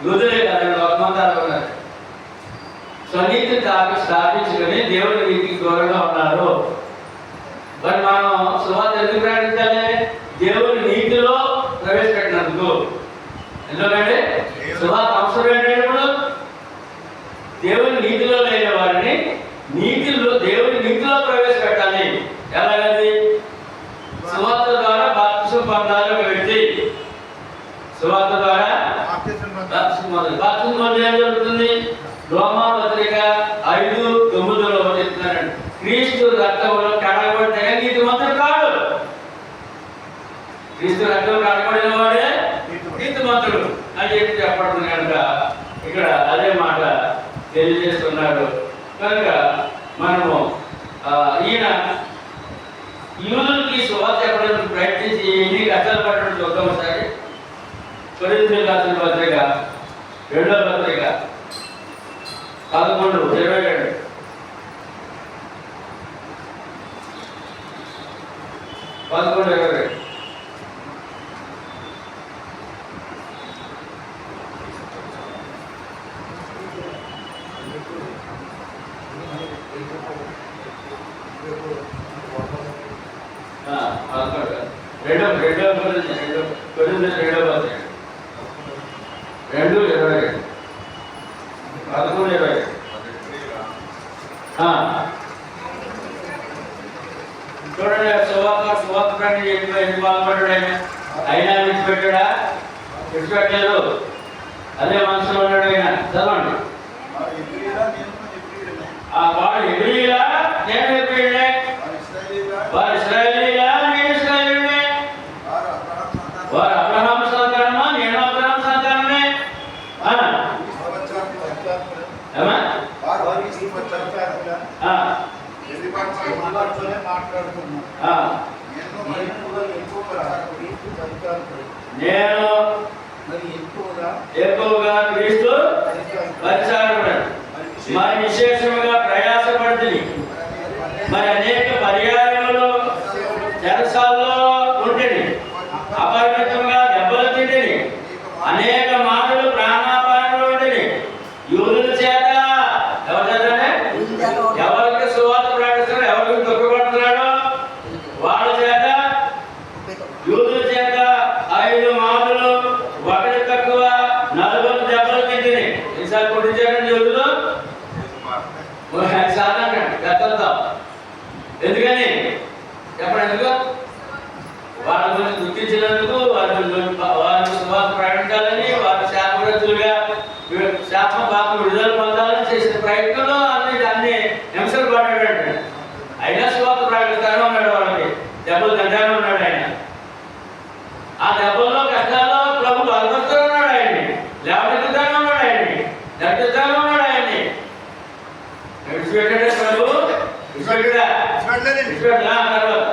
యూదులే కదండి, లోకమంతాలు ఉన్నారు. స్వనీతిని స్థాపించుకొని దేవుని నీతికి దూరంగా ఉన్నారు. మరి మనం సువార్త ఎందుకు ప్రకటించాలి? దేవుని నీతిలో ప్రవేశపెట్టినందుకు. ఎందుకంటే సువార్త అవసరం ఏంటంటే ఇప్పుడు దేవుని నీతిలో లేని వారిని దేవుని నీతిలో ప్రవేశపెట్టాలి. ఎలాగది? సువార్త ద్వారా బాప్తిసం పొందాలి ఒక వ్యక్తి. సువార్త ద్వారా బాప్తిసం పొంది ఏం జరుగుతుంది? రోమా పత్రిక 5:9 చెప్తున్నారండి, క్రీస్తు రక్తంలో కడగబడితే నీతిమంతుడు కాడు. క్రీస్తు రక్తంలో కడగబడిన వాడే నీతిమంతుడు అని చెప్పబడుతుంది కనుక ఇక్కడ అదే మాట తెలియజేస్తున్నారు. కనుక మనము ఈయన యూదులకి సువార్త చెప్పడానికి ప్రయత్నించి ఎన్ని కష్టాలు పడడం చూద్దాం. ఒకసారి కొరింథీయులకు రాసిన పత్రిక 2వ పత్రిక 11:22. చూడండి, సువార్త ప్రకటన ఎందుకు బాగుపడ్డాడు ఆయన? అయినా విడిచిపెట్టాడా? విడిచిపెట్టలేదు. అదే మనసులో ఉన్నాడు ఆయన. చదవండి. వాడు హెబ్రీయులా, నేను హెబ్రీయుడే. వారు ఇశ్రాయేలీయులా, నేను ఇశ్రాయేలీయుడే. వారు అబ్రహాము సంతానమా, నేను అబ్రహాము సంతానమే. నేను ఎక్కువగా క్రీస్తు పరిచారకుడు, మరి విశేషముగా ప్రయాసపడుతుంది. మరి అనేక పర్యాయములు చెరసాల్లో ఉంటుంది, అపరిమితంగా దెబ్బలు తింటుంది, అనేక మాటలు ప్రాణాపాయంలో ఉంటుంది. యూదుల చేత ఎవరికి సువార్త ప్రకటిస్తున్నాడు, ఎవరికి దుఃఖపడుతున్నాడో వాళ్ళ చేత, యూదుల చేత 5 మాటలు, ఒకటి తక్కువ 4 దెబ్బలు తింటుంది. ఈసారి కొట్టించాడండి యూదులు సాధారణ గతంతో. ఎందుకని చెప్పండి? ఎందుకు? వాళ్ళ గురించి గుర్తించినందుకు, వారి సువార్త ప్రకటించాలని, వారి శాపగ్రస్తులుగా శాప పాప విడుదల పొందాలని చేసిన ప్రయత్నంలో అన్ని హింసలు పడ్డాడంటే. అయినా సువార్త ప్రకటిస్తాను ఉన్నాడు. వాళ్ళకి దెబ్బలు తింటానే ఉన్నాడు ఆయన. ఆ దెబ్బల్లో కష్టాల్లో ప్రభు బలపరుస్తూ ఉన్నాడు ఆయన్ని, లేవనెత్తుతానే ఉన్నాడు ఆయన్ని, నడిపిస్తానే ఉన్నాడు ఆయన్ని. విడిచిపెట్టాడే ప్రభు? విడిచిపెట్టడా? విడిచిపెట్టా. తర్వాత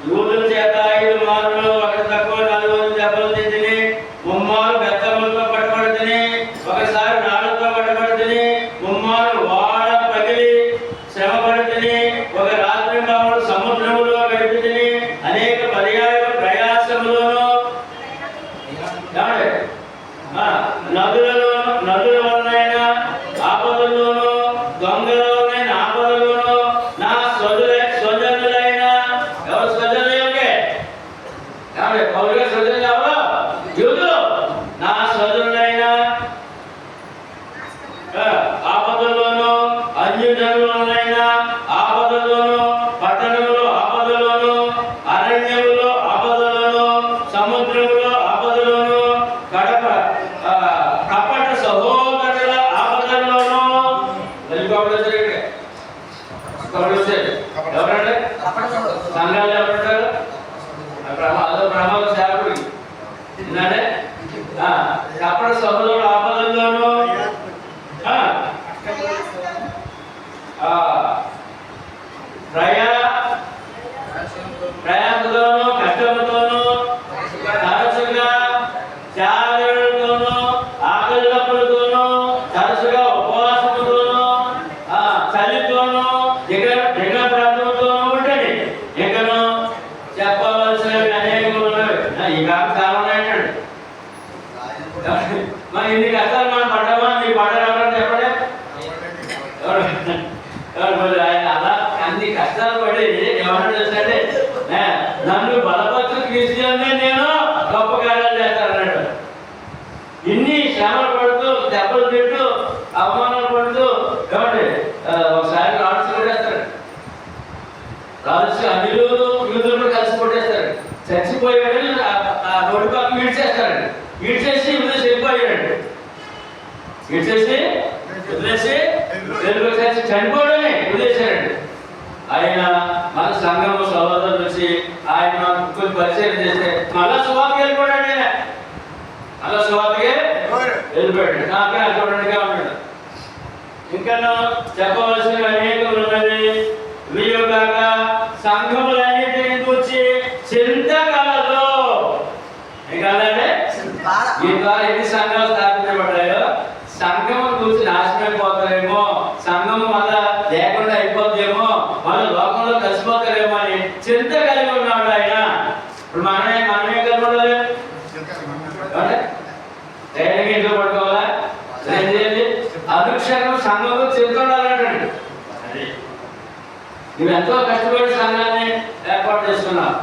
యూదుల చేత 5 మార్లు, ఒకటి తక్కువ 4 దెబ్బలు తింటుంది, 3 మార్లు బెత్తములతో పట్టబడుతుంది, ఒకసారి రాళ్లతో పట్టబడుతుంది, 3 మార్లు వాడ పగిలి శ్రమ పడుతుంది, ఒక రాత్రి మామూలు సముద్రములో గడుపుతుంది, అనేక పర్యాయ ప్రయాసములను నదుల వలనైనా ఆపదల్లోనూ, దొంగల వలన ఆపదల్లోనూ, నా స్వజనులైన ఎవరు స్వజనులే? పౌరుగా స్వజనులు ఎవరు? యూదులు. నా స్వజనులైన ఆపదల్లోనూ, అన్యజనులైనా ఆపదల్లోనూ, పట్టణంలో ఆపదలోను, అరణ్యములో ఆపదలోను, సముద్రములో ఆపదలోను, కపట సహోదరుల ఆపదల్లోనూ. ఎవరంటే సంఘాలు ఎవరుంటారు? ప్రమాద శాఖలు విన్నాడే. కపట సహోదరుల ఆపదల్లోనూ, ప్రయాసతోనూ, కష్టముతోనూ, తరచుగా జాగరణతోనూ, ఆకలిదప్పులతోనూ, తరచుగా ఉపవాసముతోనూ, చలితోనూ, దిగ ప్రాంతంతోనూ ఉంటుంది. ఇంకను చెప్పవలసినవి అనేకలు ఉన్నవి. ఈ కాలం చాలా ఉన్నాయండి. మరి ఇన్ని కష్టాలు మనం పడ్డామా? మీరు పడ్డారు ఎవరంటే చెప్పండి. ఏమన్నా తెలుసంటే నన్ను బలపరచు క్రీస్తునే నేను గొప్ప కార్యాలు చేస్తానన్నాడు. ఇన్ని శ్రమలు పడుతూ దెబ్బలు తింటూ అవమానాలు పడుతూ ఏమండి ఒకసారి రాడ్స్ కొట్టేస్తాడు. రాడ్స్ అన్నిలు యూదులు కలిసి కొట్టేస్తాడు. చచ్చిపోయాడు ఆ రోడ్డు పక్కన ఈడ్చేస్తాడు. ఈడ్చేసి వదిలేసి వెళ్ళిపోయాడు. ఈడ్చేసి వదిలేసి వెళ్ళిపోయి చనిపోవడమే వదిలేశాడు. ఆయన మన సంఘము సహోదరులు వచ్చి ఆయన కొన్ని పరిచయం చేస్తే మళ్ళా సువార్తకి వెళ్ళిపోయాడు. ఆయన మళ్ళా సువార్తకి వెళ్ళిపోయాడు. నాకే చూడండిగా ఉన్నాడు. ఇంకా చెప్పవలసిన అనేకలు ఉన్నది. వీలుగాక సంఘములన్నిటిని గురించి చింత కలదు. కాదంటే ఈ ద్వారా ఎన్ని సంఘాలు స్థాపించబడ్డాయో సంఘము గురించి నాశనమైపోతారేమో, సంఘము మళ్ళా లేకుండా అయిపోతుందేమో, మళ్ళీ లోకంలో కలిసిపోతారేమో అని చింత కలిగి ఉన్నాడు ఆయన. ఇప్పుడు మనమే కలిగి ఉండాలి. ధైర్యంగా ఇంట్లో పడుకోవాలా? అనుక్షణం సంఘంలో చింత ఉండాలంటండి. నువ్వు ఎంతో కష్టపడి సంఘాన్ని ఏర్పాటు చేసుకున్నావు.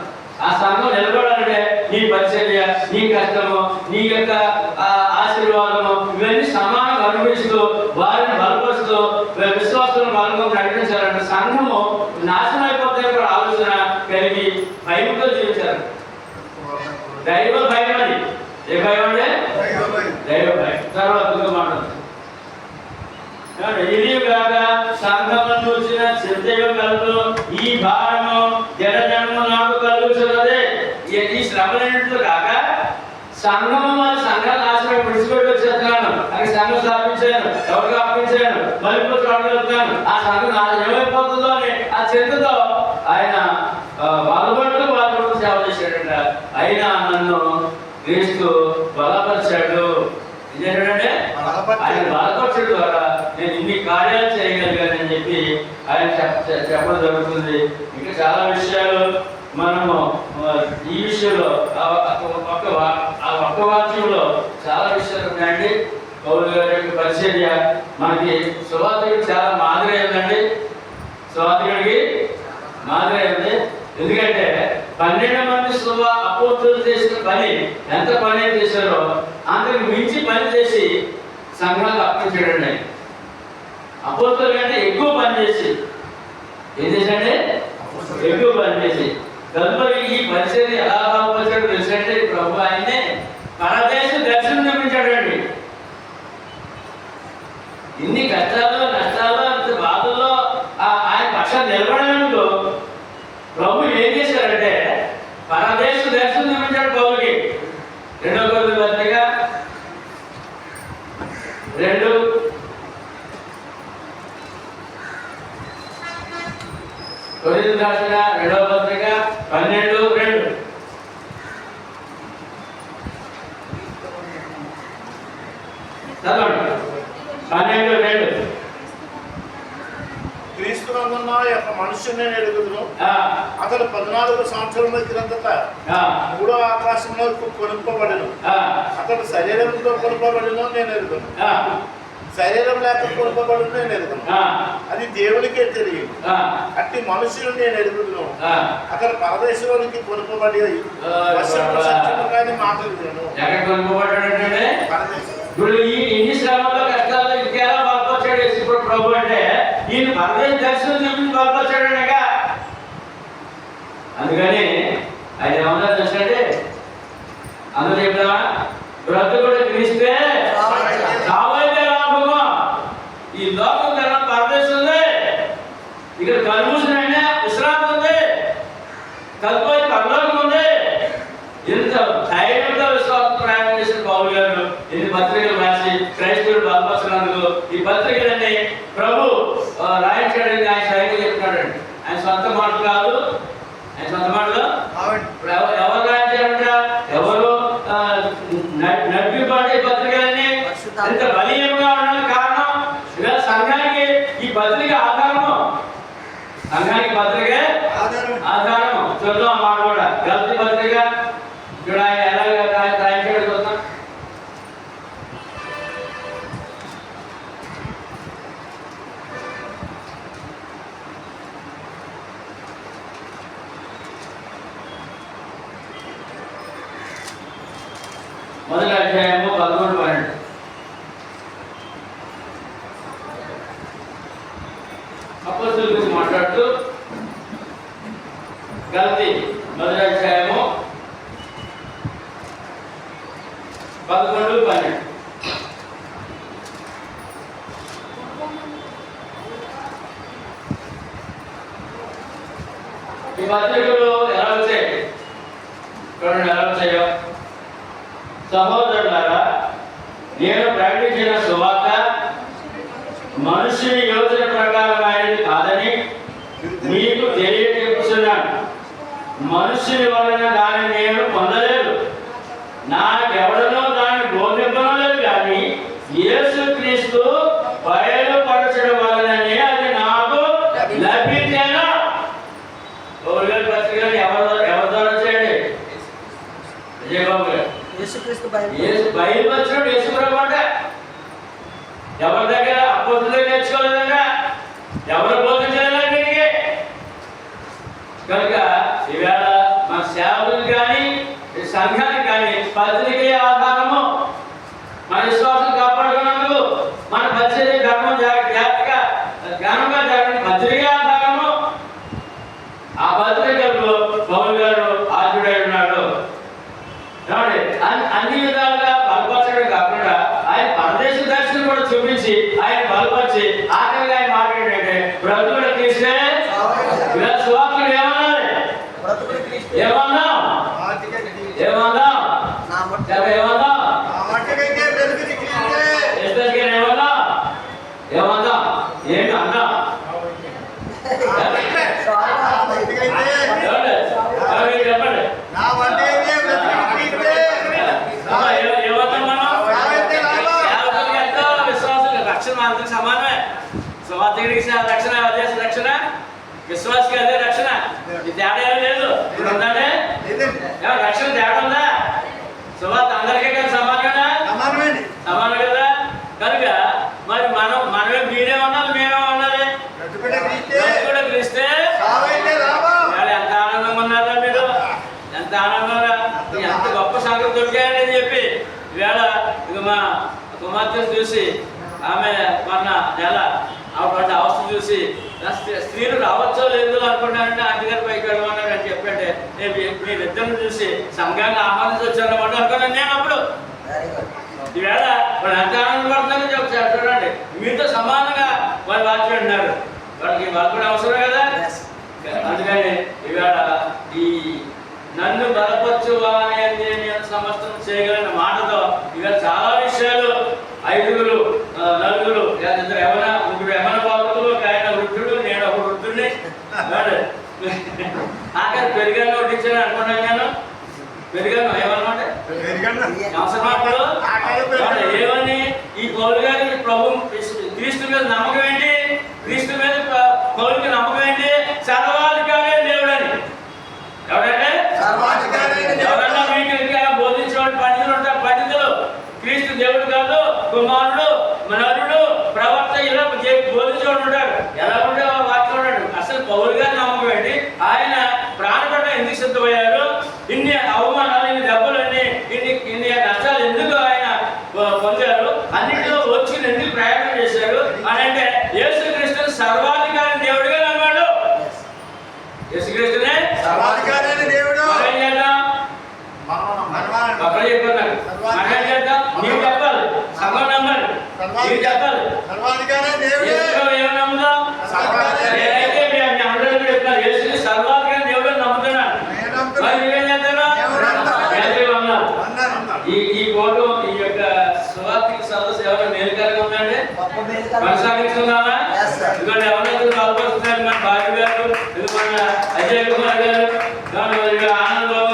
ఆ సంఘం నిలబడాలంటే నీ పరిచర్య, నీ కష్టము, నీ యొక్క ఆశీర్వాదము ఇవన్నీ సమానంగా అనుభవిస్తూ వారిని బలపరుస్తూ విశ్వాసాలను బలంగా నడిపించాలంటే సంఘము నాశనం అయిపోతాయని కూడా ఆలోచన కలిగి భయంతో జీవించారు. దైవ భయం అది. ఏ భయం అంటే దైవ భయం. తర్వాత మాట్లాడుతుంది. ఇది కాక సంఘమును చూసిన చింతయు కలదు. ఈ భారము జనజన్మ నాకు కలుగుతున్నదే. ఈ శ్రమలన్నింటిలో కాక సంఘము మరి సంఘాలు నాశనం విడిచిపెట్టి వచ్చేస్తున్నాను. అది సంఘం స్థాపించాను, ఎవరికి అప్పించాను, మళ్ళీ వెళ్తున్నాను. ఆ సంఘం ఏమైపోతుందో అని ఆ చింతతో ఆయన బాధపడుతూ సేవ చేశాడంట. అయినా నన్ను క్రీస్తు బలపరిచాడు. ఏంటంటే ఆయన బలపరచడం ద్వారా నేను ఇన్ని కార్యాలు చేయగలిగానని చెప్పి ఆయన చెప్పడం జరుగుతుంది. ఇంకా చాలా విషయాలు మనము ఈ విషయంలో ఆ ఒక్క వాక్యంలో చాలా విషయాలు ఉన్నాయండి. పౌలు గారి యొక్క పరిచర్య మనకి సువార్తికుడికి చాలా మాదిరి అయిందండి. సువార్తికుడికి మాదిరి అయింది. ఎందుకంటే 12 మంది అపోస్తులు చేసిన పని ఎంత పని చేశారో అంతకు మించి పని చేసి సంఘాలకు అప్పించాడండి. అపోస్తుల కంటే ఎక్కువ పని చేసి ఏం చేశాడంటే ఎక్కువ పని చేసి తదుపరి ఈ పరిచర్య ఎలా బాగుపరిచాడు తెలుసంటే ప్రభు ఆయన్నే పరదేశ దర్శనం చూపించాడండి. ఇన్ని కష్టాలు నష్టాలు అంత బాధల్లో ఆయన పక్షాన్ని నిలబడేందుకు ప్రభు ఏం చేశారంటే పరదేశ దర్శనం చూపించాడు పౌలుకి. 2 కొరింథీ పత్రిక 2 కొరింథీ రాసిన 2వ పత్రిక 12:2 చదవండి. 12:2 క్రీస్తునందున్న యొక్క మనుష్యుని ఎరుగుదును. అతడు 14 సంవత్సరముల క్రిందట 3వ ఆకాశంలోకి కొనుక్కోబడెను. అతడు శరీరంతో కొనుక్కోబడినో నేను ఎరుగును, శరీరం లేక కొనుక్కోబడినో నేను ఎరుగును. అది దేవునికే తెలియదు. అట్టి మనుషులు నేను ఎరుగుదును. అతడు పరదేశంలోనికి కొనుక్కోబడి కానీ మాట్లాడుతున్నాను. ఇప్పుడు ఈ శ్రమంలో కష్టాల్లో ఇంకేలా బలపరిచాడు ఇప్పుడు ప్రభు అంటే ఈయన పరదేశ దర్శనం చూపించి బలపరిచాడనక. అందుకని ఆయన ఏమన్నా తెలుసంటే అందరూ చెప్తావా బ్రతుకుడు క్రీస్తే చావైతే లాభము. ఈ లోకం కన్నా పరదేశం ఉంది, ఇక్కడ కన్మూషన్ అయినా విశ్రాంతి ఉంది, తదుపరి పరలోకం ఉంది. ఎంత ధైర్యంగా విశ్వాసం ప్రయాణం చేసిన పౌలు గారు ఎన్ని పత్రికలు రాసి క్రైస్తవులు బలపరిచినందుకు ఈ పత్రికలన్నీ ప్రభు రాయించాడని ఆయన స్వయంగా చెప్తున్నాడండి. ఆయన సొంత మాటలు కాదు, ఆయన సొంత మాటలు ఎవరు రాయించారంట? ఎవరు నడిపిపడే పత్రికలన్నీ ఎంత బలీయంగా ఉండడానికి కారణం ఇలా సంఘానికి ఈ పత్రిక ఆధారము. సంఘానికి పత్రిక ఆధారము. చూద్దాం మాట కూడా గల్తీ పత్రిక ఇక్కడ ఆయన ఎలా రాయించాడు చూద్దాం. మొదటి అధ్యాయము 11-12. అపోస్తలుల గురించి మాట్లాడుతూ గలతీ మొదటి అధ్యాయము 11-12. ఈ పత్రికలు ఎలా వచ్చాయి చూడండి, ఎలా వచ్చాయో. సహోదరులారా, నేను ప్రకటించిన సువార్త మనుషుని యోచన ప్రకారం అయినది కాదని మీకు తెలియజేస్తున్నాను. మనుషుని వలన దాన్ని నేను పొందలేదు, నాకెవడనో దాన్ని బోధింపడం లేదు, కానీ యేసుక్రీస్తు బయలుపరచడం వలననే అది నాకు లభించాను. పత్రికలు ఎవరి ద్వారా చేయండి? విజయబాబు గారు. బయలుపరచడం యేసుప్రభు అంటే ఎవరి దగ్గర అపోస్తులు నేర్చుకోలేదంగా, ఎవరు బోధించలేదా దీనికి? కనుక ఈవేళ మన సేవకులు కానీ సంఘానికి కానీ పత్రికే ఆధారము. మన విశ్వాసం కాపాడుకున్నందుకు మన పరిచర్య ధర్మం జాగ్రత్తగా జ్ఞానంగా జరగని పత్రికే ఆధారము. ఆ పత్రికల్లో పౌలు గారు ఆర్జుడై ఉన్నాడు. అన్ని విధాలుగా బలపరచడం కాకుండా ఆయన పరదేశ దర్శనం కూడా చూపించి ఆయన బలపరిచి ఆఖరిగా ఆయన మాట్లాడంటే బ్రతుకుడు క్రీస్తే. సువార్తలు ఏమన్నారు? ఏమన్నాం? ఏమన్నాం? ఏమన్నాం? ఏమన్నాం? ఏంటి అన్నా? చెప్పండి. సమానమే. సువార్తికుడికి రక్షణ, అదే రక్షణ, విశ్వాసకి అదే రక్షణ. ఈ తేడా ఏం లేదు. ఉందంటే రక్షణ తేడా ఉందా? సువార్త అందరికీ కదా సమానమేనా? సమానం కదా. కనుక మరి మనమే మీరే ఉండాలి, మేమే ఉండాలి. కూడా పిలిస్తే ఎంత ఆనందంగా ఉన్నారా మీరు? ఎంత ఆనందంగా, ఎంత గొప్ప సంగతి దొరికాయని చెప్పి ఈవేళ ఇక మా కుమార్తెను చూసి ఆమె మొన్న నెల ఆవిడ అవస్థ చూసి స్త్రీలు రావచ్చో లేదో అనుకుంటానంటే ఆంటీగారు పైకి వెళ్ళమన్నాడు అని చెప్పంటే మీరిద్దరిని చూసి సంఘాన్ని ఆహ్వానించి వచ్చారన్నమాట అనుకున్నాను నేను. అప్పుడు ఈవేళ వాళ్ళు ఎంత ఆనందపడుతున్నారని చెప్తారు చూడండి. మీతో సమానంగా వాళ్ళు వాచి అంటున్నారు. వాళ్ళకి వాళ్ళు కూడా అవసరం కదా. అందుకని ఈవేళ ఈ నన్ను బలపరచు అనేది నేను సమస్తం చేయగలిగిన మాటతో ఇవాళ చాలా విషయాలు 5 నలుగురు ముగ్గురు యవన బాబులు, ఒక ఆయన వృద్ధుడు, నేను ఒక వృద్ధుడిని. ఆఖరి పెరిగాను వడ్డించాను అనుకున్నాను నేను. పెరిగాను ఏమన్నమాట అవసరమాటలు ఏమని ఈ పౌలు గారి ప్రభు క్రీస్తు మీద నమ్మకం ఏంటి? క్రీస్తు మీద పౌలుకి నమ్మకం ఏంటి? సర్వాధికారి దేవుడు అని. ఎవరంటే ఎవరన్నా మీకు ఇంకా బోధించేవాడు పండితులు ఉంటారు. పండితులు క్రీస్తు దేవుడు కాదు, కుమారుడు, నరుడు, ప్రవక్త, ఇలా బోధించేవాడు ఉంటాడు. ఎలా ఉంటే వాక్యం ఉన్నాడు. అసలు పౌలు గారి నమ్మకం ఏంటి? ఆయన ప్రాణపడడం ఎందుకు సిద్ధమయ్యారు? ఇన్ని అవమానాలు, ఇన్ని దెబ్బలు, ఇన్ని నష్టాలు ఎందుకు ఆయన పొందారు? అన్నింటిలో వచ్చి ఎందుకు ప్రయాణం చేశారు అని అంటే యేసుక్రీస్తుని సర్వాధికారి దేవుడిగా నమ్మాడు. యేసుక్రీస్తునే సర్వాధికారి దేవుడు. ఏం చేద్దాం? అక్కడ చెప్పుకున్నారు. మనం చేద్దాం. నీవు చెప్పాలి, సంఘం నమ్మాలి, నీవు చెప్పాలి. ఏమని నమ్ముదాం? నేనైతే మీ అందరూ చెప్తాను, యేసుని సర్వాధికారి దేవుడు నమ్ముతున్నాను. మరి నువ్వేం చేస్తారా? ఈ ఫోటో, ఈ యొక్క సువార్తిక సదస్సు ఎవరైనా మేలుకరంగా ఉందండి? కొనసాగించుకుందామా? ఎందుకంటే ఎవరైతే బాగుపడుతున్నారు మన బాబు గారు, మన అజయ్ కుమార్ గారు, ఆనంద్ బాబు,